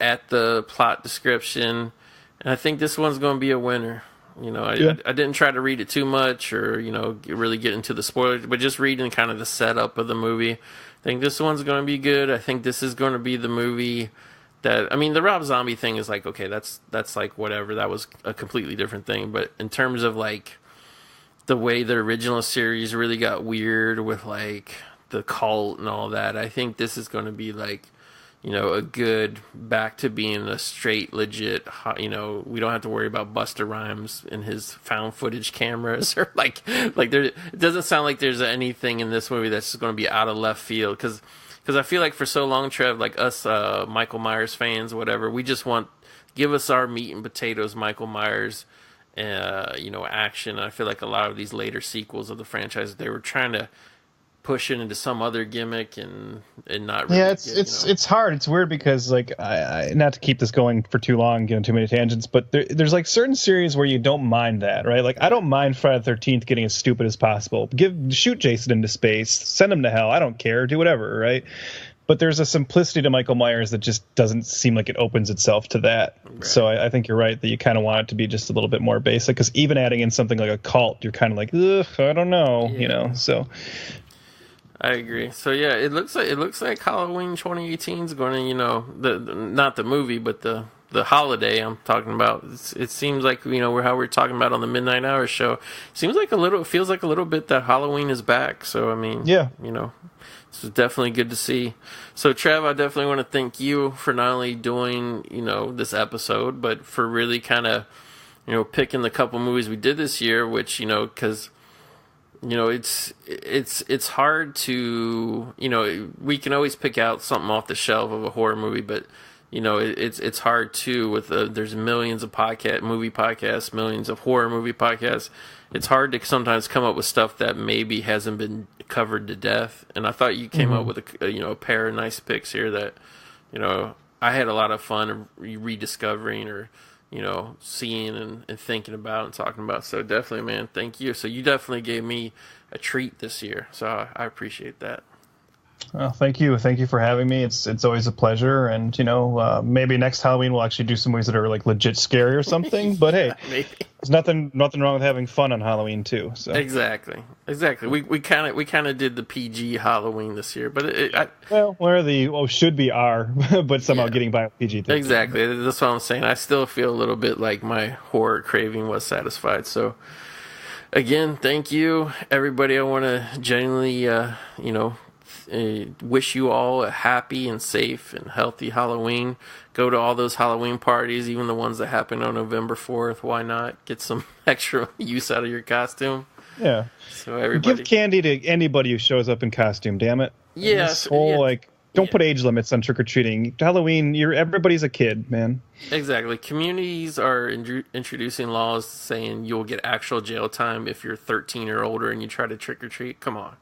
at the plot description, and I think this one's going to be a winner. You know, I didn't try to read it too much or, you know, really get into the spoilers, but just reading kind of the setup of the movie, I think this one's going to be good. I think this is going to be the movie that, I mean, the Rob Zombie thing is like, okay, that's like whatever. That was a completely different thing. But in terms of like the way the original series really got weird with like the cult and all that, I think this is going to be like, you know, a good back to being a straight, legit, you know, we don't have to worry about Busta Rhymes and his found footage cameras or like there, it doesn't sound like there's anything in this movie that's just going to be out of left field. Cause I feel like for so long, Trev, like us, Michael Myers fans, whatever, we just give us our meat and potatoes, Michael Myers, you know, action. And I feel like a lot of these later sequels of the franchise, they were trying to push it into some other gimmick and not really it's hard. It's weird because, like, I not to keep this going for too long, getting too many tangents, but there's like certain series where you don't mind that, right? Like, I don't mind Friday the 13th getting as stupid as possible. Shoot Jason into space, send him to hell, I don't care, do whatever, right? But there's a simplicity to Michael Myers that just doesn't seem like it opens itself to that. Right. So I think you're right that you kind of want it to be just a little bit more basic, because even adding in something like a cult, you're kind of like, ugh, I don't know, you know. So I agree. So yeah, it looks like Halloween 2018 is going to, you know, not the movie, but the holiday I'm talking about. It seems like, you know, how we're talking about on the Midnight Hour show. Feels like a little bit that Halloween is back. So I mean, you know, this is definitely good to see. So Trev, I definitely want to thank you for not only doing, you know, this episode, but for really kind of, you know, picking the couple movies we did this year, which, you know, because, you know, it's hard to, you know, we can always pick out something off the shelf of a horror movie, but it's hard too with there's millions of movie podcasts, millions of horror movie podcasts. It's hard to sometimes come up with stuff that maybe hasn't been covered to death. And I thought you came up with a pair of nice picks here that, I had a lot of fun rediscovering or, seeing and thinking about and talking about. So definitely, man, thank you. So you definitely gave me a treat this year. So I appreciate that. Well, thank you for having me. It's always a pleasure, and maybe next Halloween we'll actually do some movies that are like legit scary or something. But hey, there's nothing wrong with having fun on Halloween too. So exactly. We kind of did the PG Halloween this year, but where the should be R, but somehow getting by with PG. Exactly, that's what I'm saying. I still feel a little bit like my horror craving was satisfied. So again, thank you, everybody. I want to genuinely, wish you all a happy and safe and healthy Halloween. Go to all those Halloween parties, even the ones that happen on November 4th. Why not? Get some extra use out of your costume. Yeah. So everybody give candy to anybody who shows up in costume, damn it. Yeah. This whole, don't put age limits on trick-or-treating. Halloween, everybody's a kid, man. Exactly. Communities are introducing laws saying you'll get actual jail time if you're 13 or older and you try to trick-or-treat. Come on.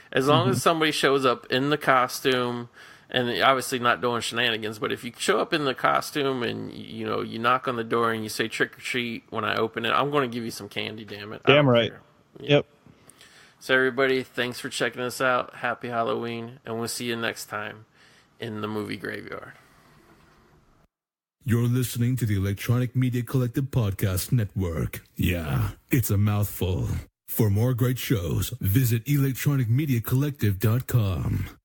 As long as somebody shows up in the costume, and obviously not doing shenanigans, but if you show up in the costume and you knock on the door and you say trick or treat when I open it, I'm going to give you some candy. Damn it! Damn right. Yep. So everybody, thanks for checking us out. Happy Halloween, and we'll see you next time in the movie graveyard. You're listening to the Electronic Media Collective Podcast Network. Yeah, it's a mouthful. For more great shows, visit electronicmediacollective.com.